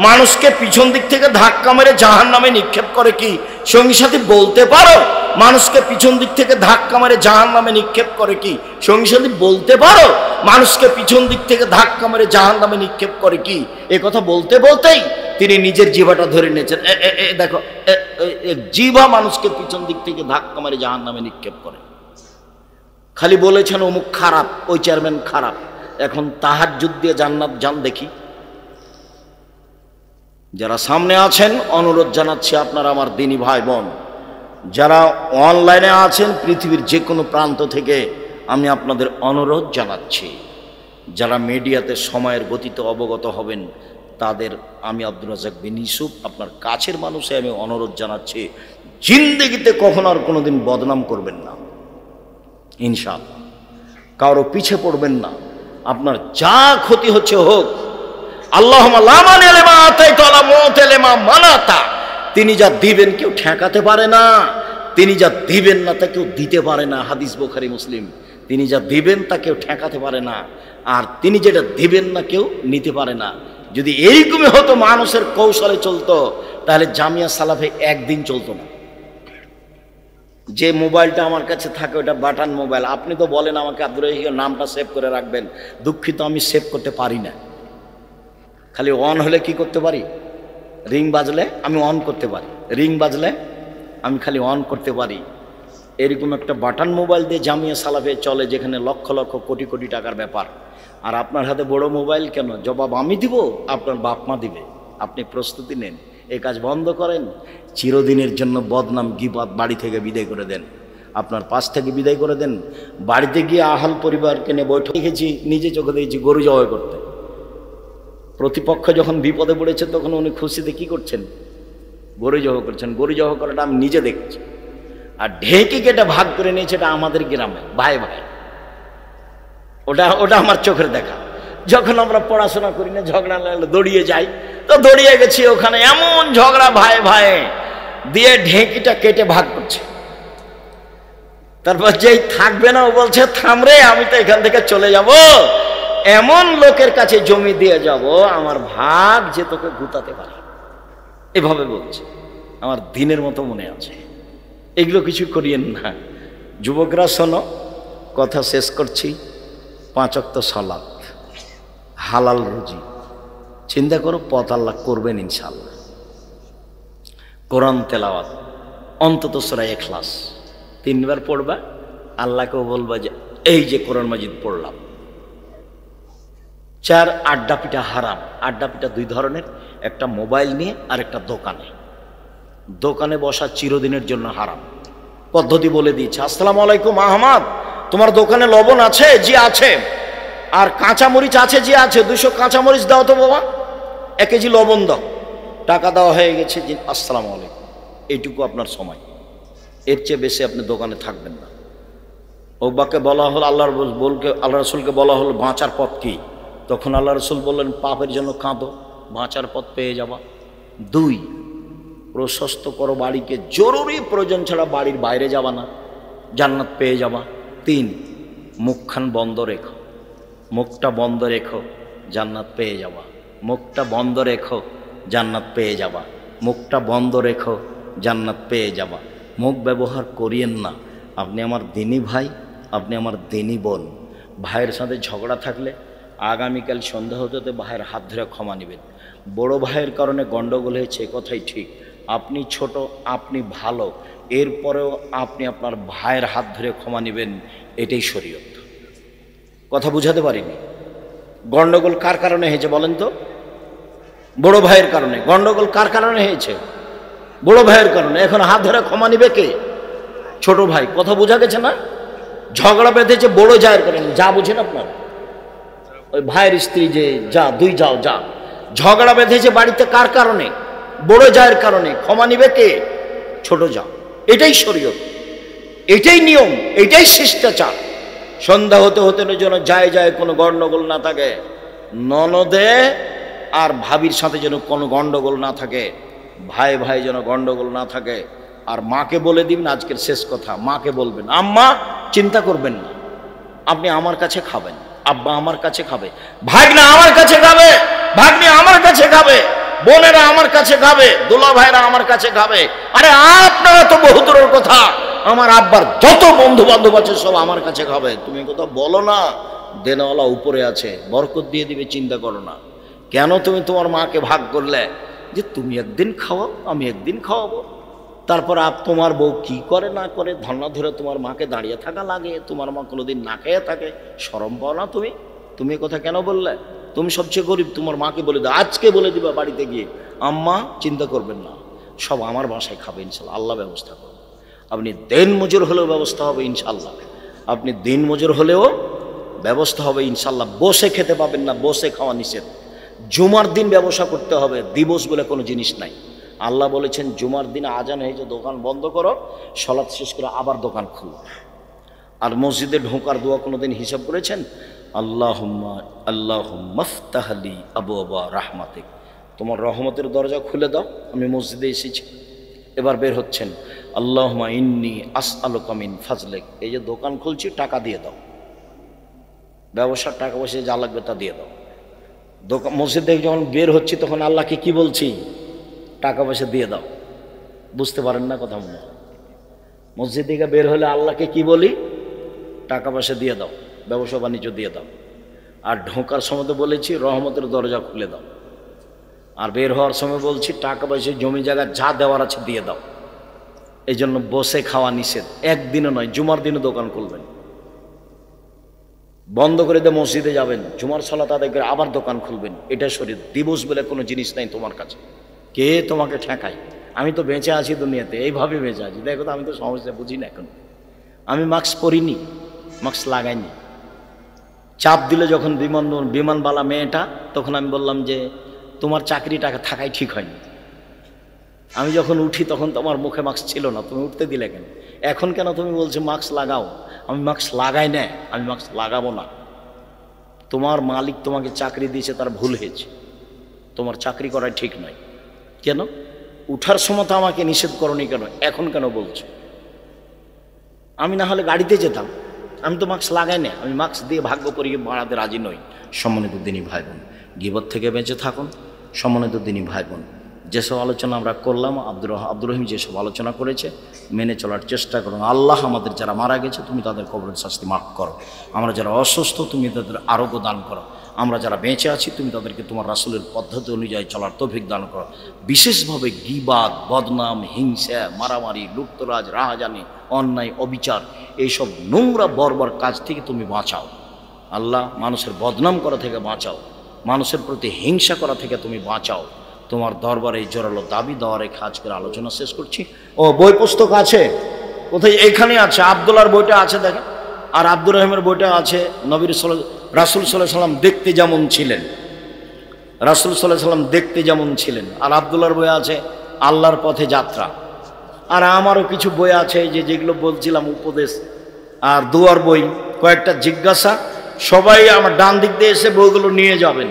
মানুষকে পিছন দিক থেকে ধাক্কা মেরে জাহান্নামে নিক্ষেপ করে কি? সঙ্গী সাথী বলতে পারো মানুষকে পিছন দিক থেকে ধাক্কা মেরে জাহান্নামে নিক্ষেপ করে কি? সঙ্গী সাথী বলতে পারো মানুষকে পিছন দিক থেকে ধাক্কা মেরে জাহান্নামে নিক্ষেপ করে কি? এ কথা বলতে বলতেই তিনি নিজের জিভাটা ধরে নিয়েছেন। দেখো, জিভা মানুষকে পিছন দিক থেকে ধাক্কা মেরে জাহান্নামে নিক্ষেপ করে। খালি বলেছেন অমুক খারাপ, ওই চেয়ারম্যান খারাপ। এখন তাহাজ্জুদ দিয়ে জান্নাত যান দেখি। যারা সামনে আছেন অনুরোধ জানাচ্ছি, আপনারা আমার দিনী ভাই বোন, যারা অনলাইনে আছেন পৃথিবীর যে কোনো প্রান্ত থেকে আমি আপনাদের অনুরোধ জানাচ্ছি, যারা মিডিয়াতে সময়ের গতিতে অবগত হবেন তাদের আমি আব্দুর রাজ্জাক বিন ইউসুফ, আপনার কাছের মানুষে আমি অনুরোধ জানাচ্ছি, জিন্দেগিতে কখনো আর কোনোদিন বদনাম করবেন না ইনশাআল্লাহ। কারো পিছে পড়বেন না, আপনার যা ক্ষতি হচ্ছে হোক। আল্লাহুম্মা লা মানিআ লিমা আতাইতা ওয়া লা মুতিআ লিমা মানাতা। তিনি যা দিবেন কেউ ঠেকাতে পারে না, তিনি যা দিবেন না তা কেউ দিতে পারে না। হাদিস বুখারী মুসলিম। তিনি যা দিবেন তা কেউ ঠেকাতে পারে না, আর তিনি যেটা দিবেন না কেউ নিতে পারে না। যদি এইরকমই হতো, মানুষের কৌশলে চলতো, তাহলে জামিয়া সালাফে একদিন চলতো না। যে মোবাইলটা আমার কাছে থাকে ওটা বাটন মোবাইল। আপনি তো বলেন আমাকে আব্দুর রহিমের নামটা সেভ করে রাখবেন, দুঃখিত আমি সেভ করতে পারি না। খালি অন হলে কি করতে পারি, রিং বাজলে আমি অন করতে পারি, রিং বাজলে আমি খালি অন করতে পারি। এরকম একটা বাটন মোবাইল দিয়ে জামিয়া সালাফে চলে, যেখানে লক্ষ লক্ষ কোটি কোটি টাকার ব্যাপার। আর আপনার হাতে বড় মোবাইল কেন? জবাব আমি দিব, আপনার বাপ মা দিবে। আপনি প্রস্তুতি নেন, এই কাজ বন্ধ করেন। চিরদিনের জন্য বদনাম গীবত বাড়ি থেকে বিদায় করে দেন, আপনার পাশ থেকে বিদায় করে দেন। বাড়িতে গিয়ে আহাল পরিবারকে নিয়ে বৈঠক দেখেছি, নিজে চোখে দেখেছি গরু জবাই করতে। প্রতিপক্ষ যখন বিপদে পড়েছে তখন উনি খুশিতে কি করছেন? গরু জবাই করছেন। গরু জবাই করাটা আমি নিজে দেখেছি। আর ঢেঁকি কেটে ভাগ করে নিয়েছে, এটা আমাদের গ্রামে ভাই ভাই। ওটা আমার চোখের দেখা। যখন আমরা পড়াশোনা করি না, ঝগড়া লাগলে দৌড়িয়ে যাই, তো দৌড়িয়ে গেছি ওখানে, এমন ঝগড়া ভাই ভাই দিয়ে ঢেঁকিটা কেটে ভাগ করছে। তারপর যেই থাকবে না ও বলছে থামরে, আমি তো এখান থেকে চলে যাব, এমন লোকের কাছে জমি দিয়ে যাব আমার ভাগ যে তোকে গুতাতে পারে, এভাবে বলছে। আমার দিনের মতো মনে আছে। এগুলো কিছু করিয়েন না। যুবকরা শোনো, কথা শেষ করছি। 5 ওয়াক্ত সালাত, হালাল রুজি, চিন্তা করো, পথ আল্লাহ করবেন ইনশাআল্লাহ। কোরআন তেলাওয়াত, অন্তত সূরা ইখলাস 3 বার পড়বা, আল্লাহকেও বলবা যে এই যে কোরআন মাজিদ পড়লাম। 4 আড্ডা পিঠা হারাম। আড্ডা পিঠা 2 ধরনের, একটা মোবাইল নিয়ে আর একটা দোকানে। দোকানে বসা চিরদিনের জন্য হারাম। পদ্ধতি বলে দিয়েছে। আসসালামু আলাইকুম আহমদ, তোমার দোকানে লবণ আছে? জি আছে। আর কাঁচামরিচ আছে? জি আছে। 200 কাঁচামরিচ দাও তো বাবা, 1 কেজি লবণ দাও। টাকা দেওয়া হয়ে গেছে। জি আসসালামু আলাইকুম। এইটুকু আপনার সময়, এর চেয়ে বেশি আপনি দোকানে থাকবেন না। ওবাকে বলা হলো, আল্লাহ রসুলকে বলা হলো বাঁচার পথ কি? তখন আল্লাহ রসুল বললেন পাপের জন্য কাঁদো, বাঁচার পথ পেয়ে যাবা। 2, প্রশস্ত করো বাড়িকে, জরুরি প্রয়োজন ছাড়া বাড়ির বাইরে যাবা না, জান্নাত পেয়ে যাবা। 3, মুখখান বন্ধ রেখো, মুখটা বন্ধ রেখো, জান্নাত পেয়ে যাবা। মুখটা বন্ধ রেখো, জান্নাত পেয়ে যাবা। মুখটা বন্ধ রেখো, জান্নাত পেয়ে যাবা। মুখ ব্যবহার করিয়েন না। আপনি আমার দিনী ভাই, আপনি আমার দিনী বোন। ভাইয়ের সাথে ঝগড়া থাকলে আগামীকাল সন্ধ্যা হতে হতে ভাইয়ের হাত ধরে ক্ষমা নেবেন। বড় ভাইয়ের কারণে গণ্ডগোল হয়েছে, কথাই ঠিক। আপনি ছোট, আপনি ভালো, এরপরেও আপনি আপনার ভাইয়ের হাত ধরে ক্ষমা নেবেন, এটাই শরীয়ত। কথা বুঝাতে পারিনি। গণ্ডগোল কার কারণে হয়েছে বলেন তো? বড় ভাইয়ের কারণে। গণ্ডগোল কার কারণে হয়েছে? বড় ভাইয়ের কারণে। এখন হাত ধরে ক্ষমা নিবে কে? ছোট ভাই। কথা বোঝা গেছে না? ঝগড়া বেঁধেছে বড় জায়ের কারণে। যা বুঝেন আপনার, ওই ভাইয়ের স্ত্রী যে যা, 2 যাও যা। ঝগড়া বেঁধেছে বাড়িতে কার কারণে? বড় জায়ের কারণে। ক্ষমা নিবে কে? ছোট যা। এটাই শরীয়ত, এটাই নিয়ম, এটাই শিষ্টাচার। সন্ধ্যা হতে হতে যেন যায় যায় কোনো গণ্ডগোল না থাকে। ননদে আর ভাবির সাথে যেন কোনো গণ্ডগোল না থাকে, ভাই ভাই যেন গণ্ডগোল না থাকে। আর মাকে বলে দিবেন, আজকের শেষ কথা, মাকে বলবেন আম্মা চিন্তা করবেন না, আপনি আমার কাছে খাবেন, আব্বা আমার কাছে খাবে, ভাগ্না আমার কাছে খাবে, ভাগ্নি আমার কাছে খাবে, বোনেরা আমার কাছে খাবে, দুলা ভাইরা আমার কাছে খাবে। আরে আপনারা তো বহু দূরের কথা, আমার আব্বার যত বন্ধু বান্ধব আছে সব আমার কাছে খাবে। তুমি কথা বলো না, দেনওয়ালা উপরে আছে, বরকত দিয়ে দিবে, চিন্তা করো না। কেন তুমি তোমার মাকে ভাগ করলে যে তুমি একদিন খাওয়াও, আমি একদিন খাওয়াবো? তারপর তোমার বউ কি করে না করে ধর্না ধরে তোমার মাকে দাঁড়িয়ে থাকা লাগে, তোমার মা কোনোদিন না খেয়ে থাকে, শরম পাও না তুমি? তুমি কথা কেন বললে? তুমি সবচেয়ে গরিব, তোমার মাকে বলে দাও, আজকে বলে দিবা বাড়িতে গিয়ে, আম্মা চিন্তা করবেন না, সব আমার বাসায় খাবে ইনশাল্লাহ, আল্লাহ ব্যবস্থা করবে। আপনি দিন মজুর হলেও ব্যবস্থা হবে ইনশাল্লাহ, আপনি দিন মজুর হলেও ব্যবস্থা হবে ইনশাল্লাহ। বসে খেতে পাবেন না, বসে খাওয়া নিষেধ। জুমার দিন ব্যবসা করতে হবে, দিবস বলে কোনো জিনিস নাই। আল্লাহ বলেছেন জুমার দিন আজান হয়েছে দোকান বন্ধ করো, সালাত শেষ করে আবার দোকান খুলো। আর মসজিদে ঢোকার দোয়া কোনোদিন হিসাব করেছেন? আল্লাহুম্মা ফতাহলি আবওয়াবা রাহমাতিক, তোমার রহমতের দরজা খুলে দাও, আমি মসজিদে এসেছি। এবার বের হচ্ছেন, আল্লাহুম্মা ইন্নী আসআলুকা মিন ফাজলিক, এই যে দোকান খুলছি টাকা দিয়ে দাও, ব্যবসার টাকা পয়সা যা লাগবে তা দিয়ে দাও। দোকান মসজিদ থেকে যখন বের হচ্ছি তখন আল্লাহকে কি বলছি? টাকা পয়সা দিয়ে দাও। বুঝতে পারেন না কথা মনে হয়? মসজিদ থেকে বের হলে আল্লাহকে কি বলি? টাকা পয়সা দিয়ে দাও, ব্যবসা বাণিজ্য দিয়ে দাও। আর ঢোকার সময় তো বলেছি রহমতের দরজা খুলে দাও। আর বের হওয়ার সময় বলছি টাকা পয়সা জমি জায়গা যা দেওয়ার আছে দিয়ে দাও। এই জন্য বসে খাওয়া নিষেধ, একদিনও নয়, জুমার দিনে দোকান খুলবেন, বন্ধ করে দিয়ে মসজিদে যাবেন, জুমার সালাত আদায় করে আবার দোকান খুলবেন। এটা শরীর। দিবস বলে কোনো জিনিস নাই তোমার কাছে, কে তোমাকে ঠেকায়? আমি তো বেঁচে আছি দুনিয়াতে, এইভাবে বেঁচে আছি। দেখো তো আমি তো সমস্যা বুঝি না এখন। আমি মাস্ক পরিনি, মাস্ক লাগাইনি। চাপ দিলে যখন বিমানবালা মেয়েটা, তখন আমি বললাম যে তোমার চাকরিটা থাকাই ঠিক হয়নি। আমি যখন উঠি তখন তোমার মুখে মাস্ক ছিল না, তুমি উঠতে দিলে কেন? এখন কেন তুমি বলছো মাস্ক লাগাও? আমি মাস্ক লাগাই না, আমি মাস্ক লাগাবো না। তোমার মালিক তোমাকে চাকরি দিয়েছে, তার ভুল হয়েছে, তোমার চাকরি করাই ঠিক নয়। কেন উঠার সময় তো আমাকে নিষেধ করনি, কেন এখন কেন বলছো? আমি না হলে গাড়িতে যেতাম, আমি তো মাস্ক লাগাই না, আমি মাস্ক দিয়ে ভাগ্য করিয়ে বাড়াতে রাজি নই। সম্মানিত দিনী ভাই বোন, গীবত থেকে বেঁচে থাকুন। সম্মানিত দিনী ভাই বোন, যেসব আলোচনা আমরা করলাম, আব্দুর রহিম যেসব আলোচনা করেছে মেনে চলার চেষ্টা করুন। আল্লাহ আমাদের যারা মারা গেছে তুমি তাদের কবরের শাস্তি মাফ করো, আমরা যারা অসুস্থ তুমি তাদের আরোগ্য দান করো, আমরা যারা বেঁচে আছি তুমি তাদেরকে তোমার রাসূলের পদ্ধতি অনুযায়ী চলার তৌফিক দান করো। বিশেষভাবে গীবাত, বদনাম, হিংসা, মারামারি, লুপ্তরাজ, রাহাজানি, অন্যায়, অবিচার, এইসব নোংরা বর্বর কাজ থেকে তুমি বাঁচাও। আল্লাহ মানুষের বদনাম করা থেকে বাঁচাও, মানুষের প্রতি হিংসা করা থেকে তুমি বাঁচাও। তোমার দরবারে এই জোরালো দাবি দেওয়া রেখে আজকের আলোচনা শেষ করছি। ও বই পুস্তক আছে কোথায়? এইখানে আছে, আব্দুল্লাহর বইটা আছে দেখেন, আর আব্দুর রহিমের বইটা আছে। নবীর রাসূল সাল্লাল্লাহু আলাইহি সাল্লাম দেখতে যেমন ছিলেন, রাসূল সাল্লাল্লাহু আলাইহি সাল্লাম দেখতে যেমন ছিলেন। আর আব্দুল্লাহর বই আছে আল্লাহর পথে যাত্রা। আর আমারও কিছু বই আছে যেগুলো বলছিলাম উপদেশ আর দুয়ার বই, কয়েকটা জিজ্ঞাসা। সবাই আমার ডান দিক দিয়ে এসে বইগুলো নিয়ে যাবেন,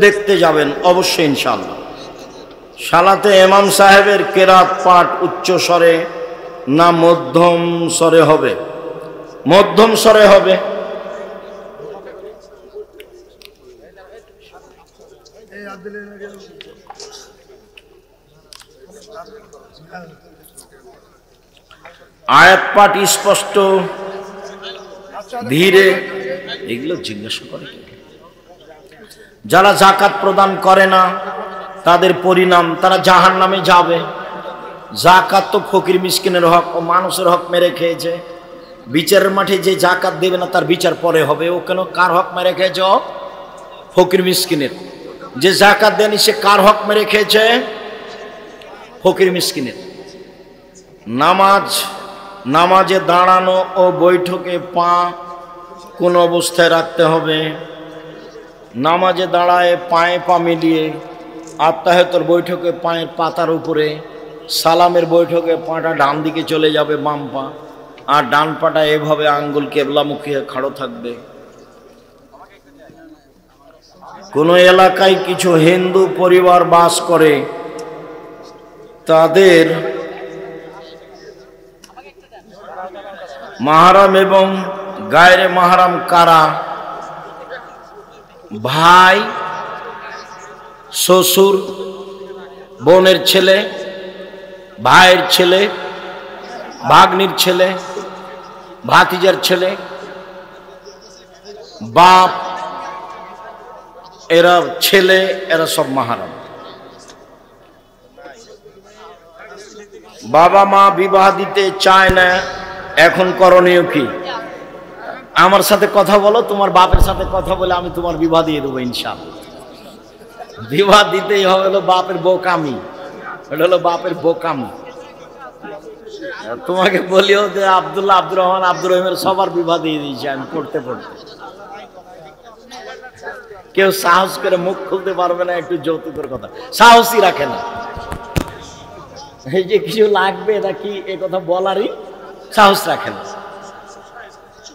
দেখতে যাবেন অবশ্যই ইনশাআল্লাহ। সালাতে ইমাম সাহেবের কেরাত পাঠ উচ্চ স্বরে না মধ্যম স্বরে হবে? মধ্যম স্বরে হবে। আয়াত পাঠ স্পষ্ট ধীরে, এগুলো জিজ্ঞাসা করে। যারা যাকাত প্রদান করে না তাদের পরিণাম, তারা জাহান্নামে যাবে। যাকাত তো ফকির মিসকিনের হক ও মানুষের হক মেরে খেয়েছে। বিচারের মাঠে যে যাকাত দেবে না তার বিচার পরে হবে। ও কেন? কার হক মেরে খেয়েছে? ফকির মিসকিনের। যে যাকাত দেয়নি সে কার হক মেরে খেয়েছে? ফকির মিসকিনের। নামাজে দাঁড়ানো ও বৈঠকে পা কোন অবস্থায় রাখতে হবে? নামাজে দাঁড়ায় পায়ে পা মিলিয়ে, আত্তাহিয়াতুর বৈঠকে পায়ের পাতার উপরে, সালামের বৈঠকে পাটা ডান দিকে চলে যাবে বাম পা, আর ডান পাটা এভাবে আঙ্গুল কেবলামুখী খাড়ো থাকবে। কোন এলাকায় কিছু হিন্দু পরিবার বাস করে, তাদের মাহরাম এবং গায়রে মাহরাম কারা? ভাই, শ্বশুর, বোনের ছেলে, ভাইয়ের ছেলে, ভাগ্নির ছেলে, ভাতিজার ছেলে, বাপ, এরা ছেলে, এরা সব মাহরাম। বাবা মা বিবাহ দিতে চায় না, এখন করণীয় কি? আমার সাথে কথা বলো, তোমার বাপের সাথে কথা বলে আমি তোমার বিবাহ দিয়ে দেবো ইনশাআল্লাহ। বিবাহ দিতেই হবে, হলো বাপের বোকামি, এটা হলো বাপের বোকামি। তোমাকে বলিও যে আব্দুল্লাহ, আব্দুর রহমান, আব্দুর রহিমের সবার বিবাহ দিয়ে দিয়েছি আমি পড়তে পড়তে। কেউ সাহস করে মুখ খুলতে পারবে না একটু যৌতুকের কথা, সাহসই রাখে না। এই যে কিছু লাগবে নাকি এ কথা বলারই সাহস রাখে না।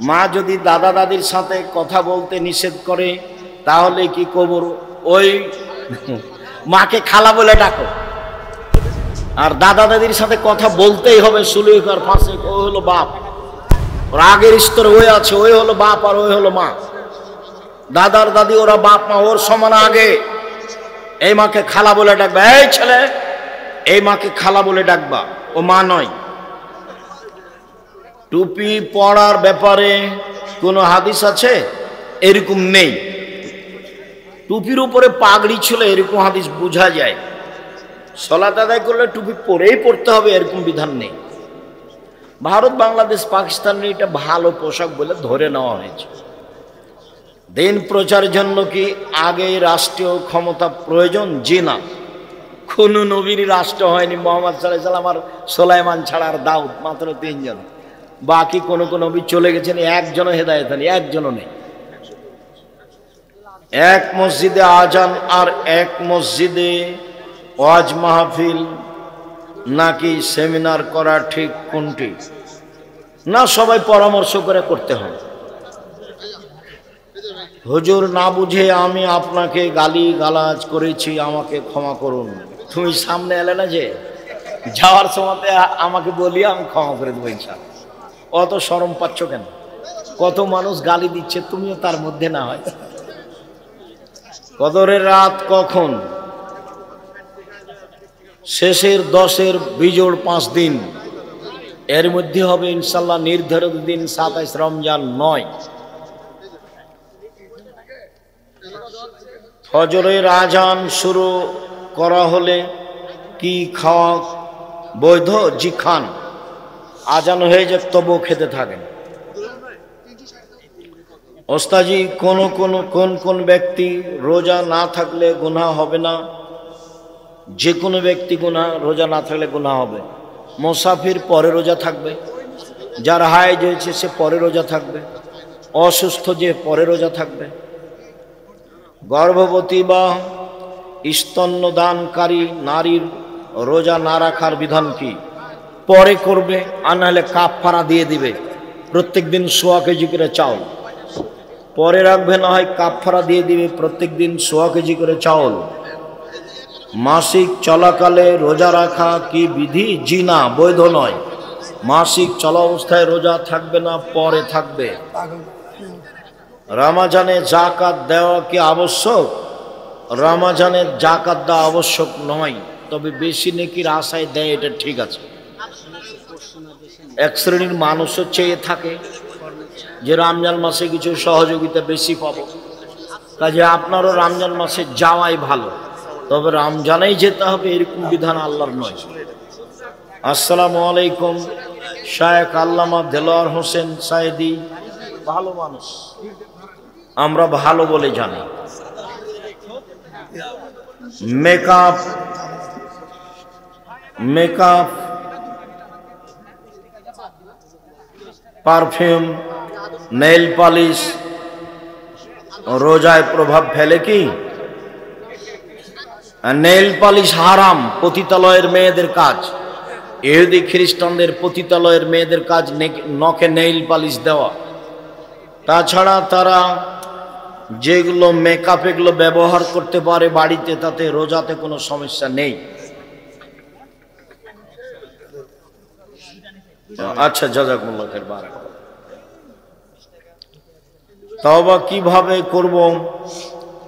মা যদি দাদা দাদির সাথে কথা বলতে নিষেধ করে তাহলে কি কবর ওই মাকে খালা বলে ডাকো, আর দাদা দাদির সাথে কথা বলতেই হবে সুলেখার পাশে, ওই হলো বাপ, ওর আগের স্তরে ওই আছে, ওই হলো বাপ আর ওই হলো মা। দাদার দাদি ওরা বাপ মা, ওর সমান আগে। এই মাকে খালা বলে ডাকবা, এই ছেলে এই মাকে খালা বলে ডাকবা, ও মা নয়। টুপি পরার ব্যাপারে কোনো হাদিস আছে? এরকম নেই। টুপির উপরে পাগড়ি ছিল এরকম হাদিস বোঝা যায়। সালাত আদায় করলে টুপি পরেই পড়তে হবে এরকম বিধান নেই। ভারত বাংলাদেশ পাকিস্তানের এটা ভালো পোশাক বলে ধরে নেওয়া হয়েছে। দিন প্রচারের জন্য কি আগে রাষ্ট্রীয় ক্ষমতা প্রয়োজন? জি না, কোন নবীর রাষ্ট্র হয়নি। মোহাম্মদ সাল্লাল্লাহু আলাইহি ওয়াসাল্লাম আর সুলাইমান ছাড়া আর দাউদ, মাত্র 3 জন। বাকি কোন কোন নবী চলে গেছেন, একজনও হেদায়েত হয়নি, একজনও নেই। এক মসজিদে আজান আর এক মসজিদে ওয়াজ মাহফিল নাকি সেমিনার করা ঠিক কোনটি? না, সবাই পরামর্শ করে করতে হবে। হুজুর, না বুঝে আমি আপনাকে গালি গালাজ করেছি, আমাকে ক্ষমা করুন। তুমি সামনে এলে না যে, যাওয়ার সময় আমাকে বলি, আমি ক্ষমা করে দেবো ইনশাআল্লাহ। অত শরম পাচ্ছ কেন? কত মানুষ গালি দিচ্ছে, তুমিও তার মধ্যে না হয়। কদরের রাত কখন? শেষের 10-এর বিজোড় 5 দিন, এর মধ্যে হবে ইনশাল্লাহ। নির্ধারিত দিন 27 রমজান নয়। ফজরের আজান শুরু করা হলে কি খাওয়া বৈধ? জি খান। আজান হয়ে যাক তবুও খেতে থাকেন। ওস্তাজি, কোন ব্যক্তি রোজা না থাকলে গুনাহ হবে না? যে কোনো ব্যক্তি রোজা না থাকলে গুনাহ হবে। মুসাফির পরে রোজা থাকবে, যার হায়েজ হয়েছে সে পরে রোজা থাকবে, অসুস্থ যে পরে রোজা থাকবে। গর্ভবতী বা স্তন্যদানকারী নারীর রোজা না রাখার বিধান কি? পরে করবে, আর নাহলে কাফারা দিয়ে দিবে। প্রত্যেক দিন 1.25 কেজি করে চাউল পরে রাখবে, না হয় কাফারা দিয়ে দিবে প্রত্যেক দিন 1.25 কেজি করে চাউল। মাসিক চলাকালে রোজা রাখা কি বিধি? জি না, বৈধ নয়। মাসিক চলা অবস্থায় রোজা থাকবে না, পরে থাকবে। রমজানে যাকাত দেওয়া কি আবশ্যক? রমজানে যাকাত দেওয়া আবশ্যক নয়, তবে বেশি নেকির আশায় দেয়, এটা ঠিক আছে। এক শ্রেণীর মানুষও চেয়ে থাকে যে রমজান মাসে কিছু সহযোগিতা বেশি পাবো, কাজে আপনারও রমজান মাসে যাওয়াই ভালো, তবে রমজানেই যেতে হবে এরকম বিধান আল্লাহর নয়। আসসালামু আলাইকুম, শায়েখ আল্লামা দেলোয়ার হোসেন সায়েদি ভালো মানুষ, আমরা ভালো বলে জানি। মেকআপ পারফিউম, নেইল পালিশ রোজায় প্রভাব ফেলে কি? নেইল পালিশ হারাম, পতিতালয়ের মেয়েদের কাজ। ইহুদি খ্রিস্টানদের পতিতালয়ের মেয়েদের কাজ নখে নেইল পালিশ দেওয়া। তাছাড়া তারা যেগুলো মেকআপ এগুলো ব্যবহার করতে পারে বাড়িতে, তাতে রোজাতে কোনো সমস্যা নেই। আচ্ছা, জাযাকুমুল্লাহ খাইর, বারাকাল্লাহ। তওবা কিভাবে করব?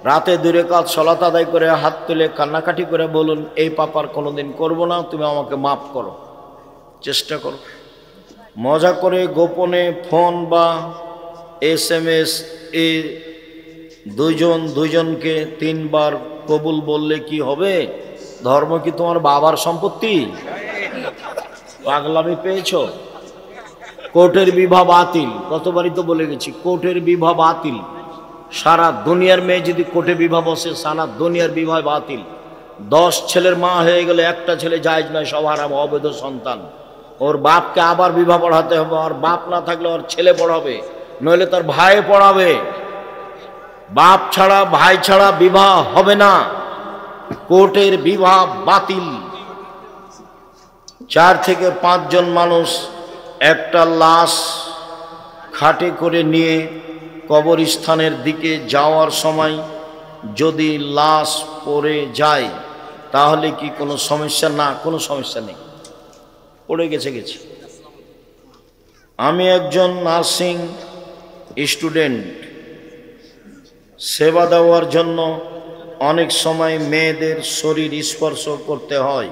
রাতে 2 রাকাত সালাত আদায় করে হাত তুলে কান্নাকাটি করে বলুন, এই পাপার কোনোদিন করব না, তুমি আমাকে মাফ করো। চেষ্টা করো। মজা করে গোপনে ফোন বা SMS এ দুইজনকে 3 বার কবুল বললে কি হবে? ধর্ম কি তোমার বাবার সম্পত্তি? পাগলামি পেয়েছ? কোর্টের বিবাহ বাতিল, কতবারই তো বলে গেছি, কোর্টের বিবাহ বাতিল। সারা দুনিয়ার মেয়ে যদি কোর্টে বিবাহ বসে, সারা দুনিয়ার বিবাহ বাতিল। 10 ছেলের মা হয়ে গেলে একটা ছেলে জায়েজ নয়, সব হারাম, অবৈধ সন্তান। ওর বাপকে আবার বিবাহ পড়াতে হবে, আর বাপ না থাকলে ওর ছেলে পড়াবে, নইলে তার ভাই পড়াবে। বাপ ছাড়া ভাই ছাড়া বিবাহ হবে না, কোর্টের বিবাহ বাতিল। 4 থেকে 5 জন মানুষ একটা লাশ খাটে করে নিয়ে কবরস্থানের দিকে যাওয়ার সময় যদি লাশ পড়ে যায় তাহলে কি কোনো সমস্যা? না, কোনো সমস্যা নেই, পড়ে গেছে গেছে। আমি একজন নার্সিং স্টুডেন্ট, সেবা দেওয়ার জন্য অনেক সময় মেয়েদের শরীর স্পর্শ করতে হয়।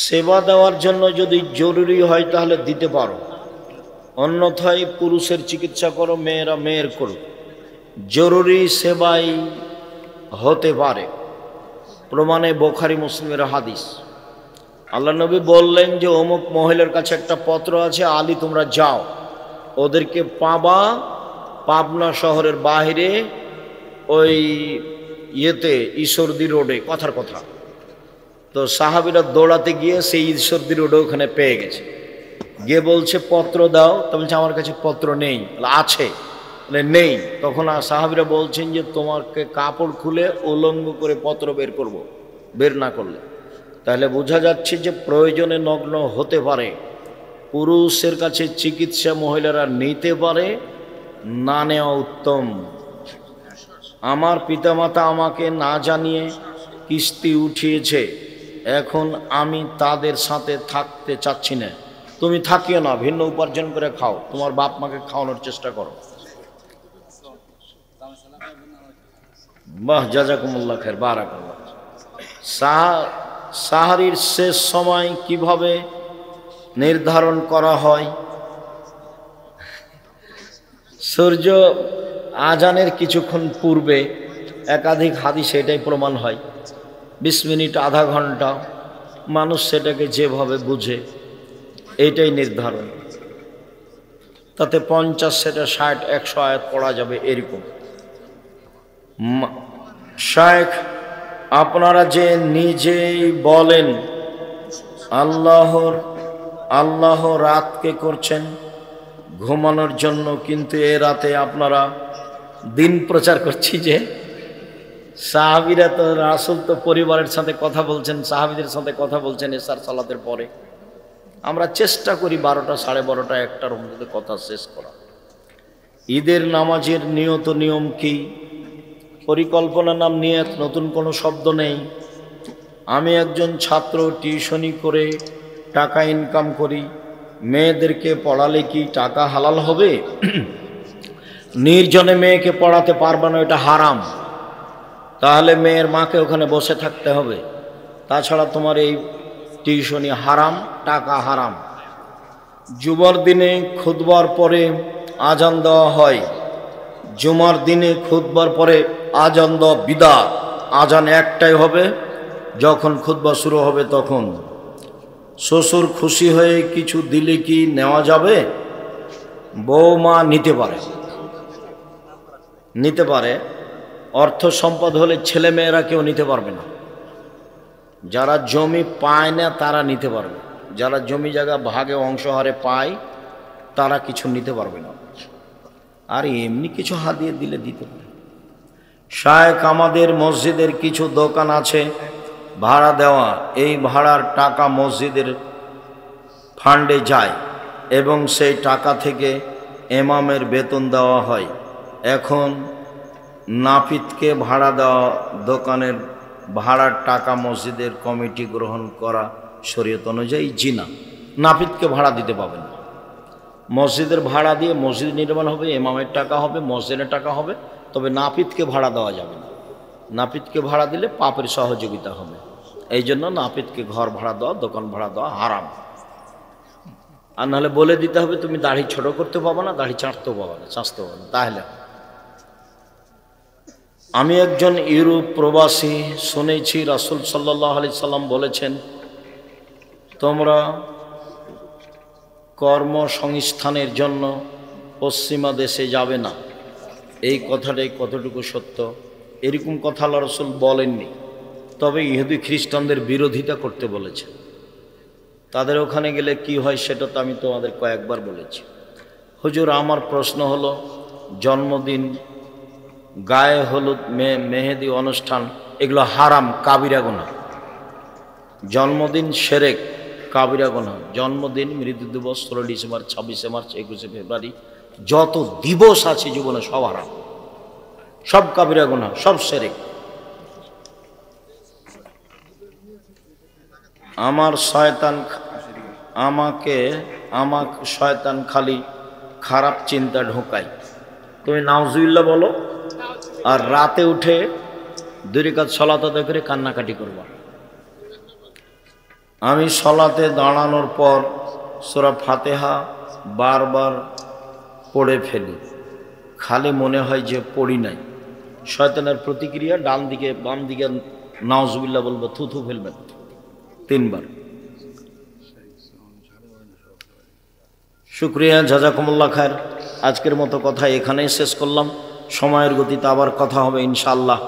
সেবা দেওয়ার জন্য যদি জরুরি হয় তাহলে দিতে পারো, অন্যথায় পুরুষের চিকিৎসা করো, মেয়েরা মেয়ের করো। জরুরি সেবাই হতে পারে, প্রমাণে বুখারী মুসলিমের হাদিস। আল্লাহ নবী বললেন যে অমুক মহিলার কাছে একটা পত্র আছে, আলী তোমরা যাও, ওদেরকে পাবা পাবনা শহরের বাইরে ওই ঈশ্বরদী রোডে, কথার কথা। তো সাহাবীরা দৌড়াতে গিয়ে সেই ঈশ্বরদী রোডে ওখানে পেয়ে গেছে, গিয়ে বলছে পত্র দাও। তো বলছে আমার কাছে পত্র নেই। আছে? নেই। তখন সাহাবীরা বলছেন যে তোমাকে কাপড় খুলে উলঙ্গ করে পত্র বের করব, বের না করলে। তাহলে বোঝা যাচ্ছে যে প্রয়োজনে নগ্ন হতে পারে। পুরুষের কাছে চিকিৎসা মহিলারা নিতে পারে, না নেওয়া উত্তম। আমার পিতামাতা আমাকে না জানিয়ে কিস্তি উঠিয়েছে, এখন আমি তাদের সাথে থাকতে চাচ্ছি না। তুমি থাকিও না, ভিন্ন উপার্জন করে খাও, তোমার বাপ মাকে খাওয়ানোর চেষ্টা করো। বাহ, জাযাকুমুল্লাহ খায়র, বারাকাল্লাহ। সাহারির শেষ সময় কিভাবে নির্ধারণ করা হয়? সূর্য আজানের কিছুক্ষণ পূর্বে, একাধিক হাদিস এটাই প্রমাণ হয়। 20 মিনিট, আধা ঘন্টা, মানুষ সেটাকে যেভাবে বুঝে এইটাই নির্ধারণ। তাতে 50, সেটা 60, 100 আয়াত পড়া যাবে এরকম। শায়েখ, আপনারা যে নিজেই বলেন আল্লাহ রাতকে করছেন ঘুমানোর জন্য, কিন্তু এ রাতে আপনারা দিন প্রচার করছি যে সাহাবীরা তো, রাসূল তো পরিবারের সাথে কথা বলছেন, সাহাবীদের সাথে কথা বলছেন এশার সালাতের পরে। আমরা চেষ্টা করি 12টা, 12:30, 1টার মধ্যে কথা শেষ করা। ঈদের নামাজের নিয়ত নিয়ম কি? পরিকল্পনা নাম নিয়ত, নতুন কোনো শব্দ নেই। আমি একজন ছাত্র, টিউশনি করে টাকা ইনকাম করি, মেয়েদেরকে পড়ালে কি টাকা হালাল হবে? নির্জনে মেয়েকে পড়াতে পারবে না, এটা হারাম। তাহলে মেয়ের মাকে ওখানে বসে থাকতে হবে। তাছাড়া তোমার এই টিউশনি হারাম, টাকা হারাম। জুমার দিনে খুতবার পরে আজান দেওয়া হয়। জুমার দিনে খুতবার পরে আজান দেওয়া বিদআত। আজান একটাই হবে, যখন খুতবা শুরু হবে তখন। শ্বশুর খুশি হয়ে কিছু দিলে কি নেওয়া যাবে? বৌমা নিতে পারে। অর্থ সম্পদ হলে ছেলে মেয়েরা কেউ নিতে পারবে না। যারা জমি পায় না তারা নিতে পারবে, যারা জমি জায়গা ভাগে অংশহারে পায় তারা কিছু নিতে পারবে না। আর এমনি কিছু হাদিয়ে দিলে দিতে পারে। শায়েখ, আমাদের মসজিদের কিছু দোকান আছে ভাড়া দেওয়া, এই ভাড়ার টাকা মসজিদের ফান্ডে যায় এবং সেই টাকা থেকে ইমামের বেতন দেওয়া হয়। এখন নাপিতকে ভাড়া দেওয়া দোকানের ভাড়ার টাকা মসজিদের কমিটি গ্রহণ করা শরীয়ত অনুযায়ী? জি না, নাপিতকে ভাড়া দিতে পাবেন না। মসজিদের ভাড়া দিয়ে মসজিদ নির্মাণ হবে, ইমামের টাকা হবে, মসজিদের টাকা হবে, তবে নাপিতকে ভাড়া দেওয়া যাবে না। নাপিতকে ভাড়া দিলে পাপের সহযোগিতা হবে। এই জন্য নাপিতকে ঘর ভাড়া দেওয়া, দোকান ভাড়া দেওয়া হারাম। আর নাহলে বলে দিতে হবে তুমি দাড়ি ছোট করতে পাবো না, দাড়ি চাঁচতেও পাবো না, তাহলে। আমি একজন ইউরোপ প্রবাসী, শুনেছি রাসূল সাল্লাল্লাহু আলাইহি সাল্লাম বলেছেন তোমরা কর্মসংস্থানের জন্য পশ্চিমা দেশে যাবে না। এই কথাটাই কতটুকু সত্য? এরকম কথা আল্লাহ রাসূল বলেননি, তবে ইহুদি খ্রিস্টানদের বিরোধিতা করতে বলেছে। তাদের ওখানে গেলে কি হয় সেটা তো আমি তোমাদের কয়েকবার বলেছি। হুজুর, আমার প্রশ্ন হলো, জন্মদিন, গায়ে হলুদ, মেহেদি অনুষ্ঠান, এগুলো হারাম, কাবিরা গুনাহ। জন্মদিন শিরক, কাবিরা গুনাহ। জন্মদিন, মৃত্যু দিবস, 16 ডিসেম্বর, 26শে মার্চ, 21শে ফেব্রুয়ারি, যত দিবস আছে জীবনে সব হারাম, সব কাবিরা গুনাহ, সব শিরক। আমাকে শয়তান খালি খারাপ চিন্তা ঢোকায়। তুমি নাউজুবিল্লাহ বলো, আর রাতে উঠে 2 রাকাত সালাত আদায় করে কান্নাকাটি করবা। আমি সালাতে দাঁড়ানোর পর সূরা ফাতিহা বারবার পড়ে ফেলি, খালি মনে হয় যে পড়ি নাই। শয়তানের প্রতিক্রিয়া, ডান দিকে বাম দিকে নাউজুবিল্লাহ বলবো, থুথু ফেলবেন 3 বার। শুকরিয়া, জাযাকুমুল্লাহ খায়ের। আজকের মতো কথা এখানেই শেষ করলাম। সময়ের গতিতে আবার কথা হবে ইনশাআল্লাহ।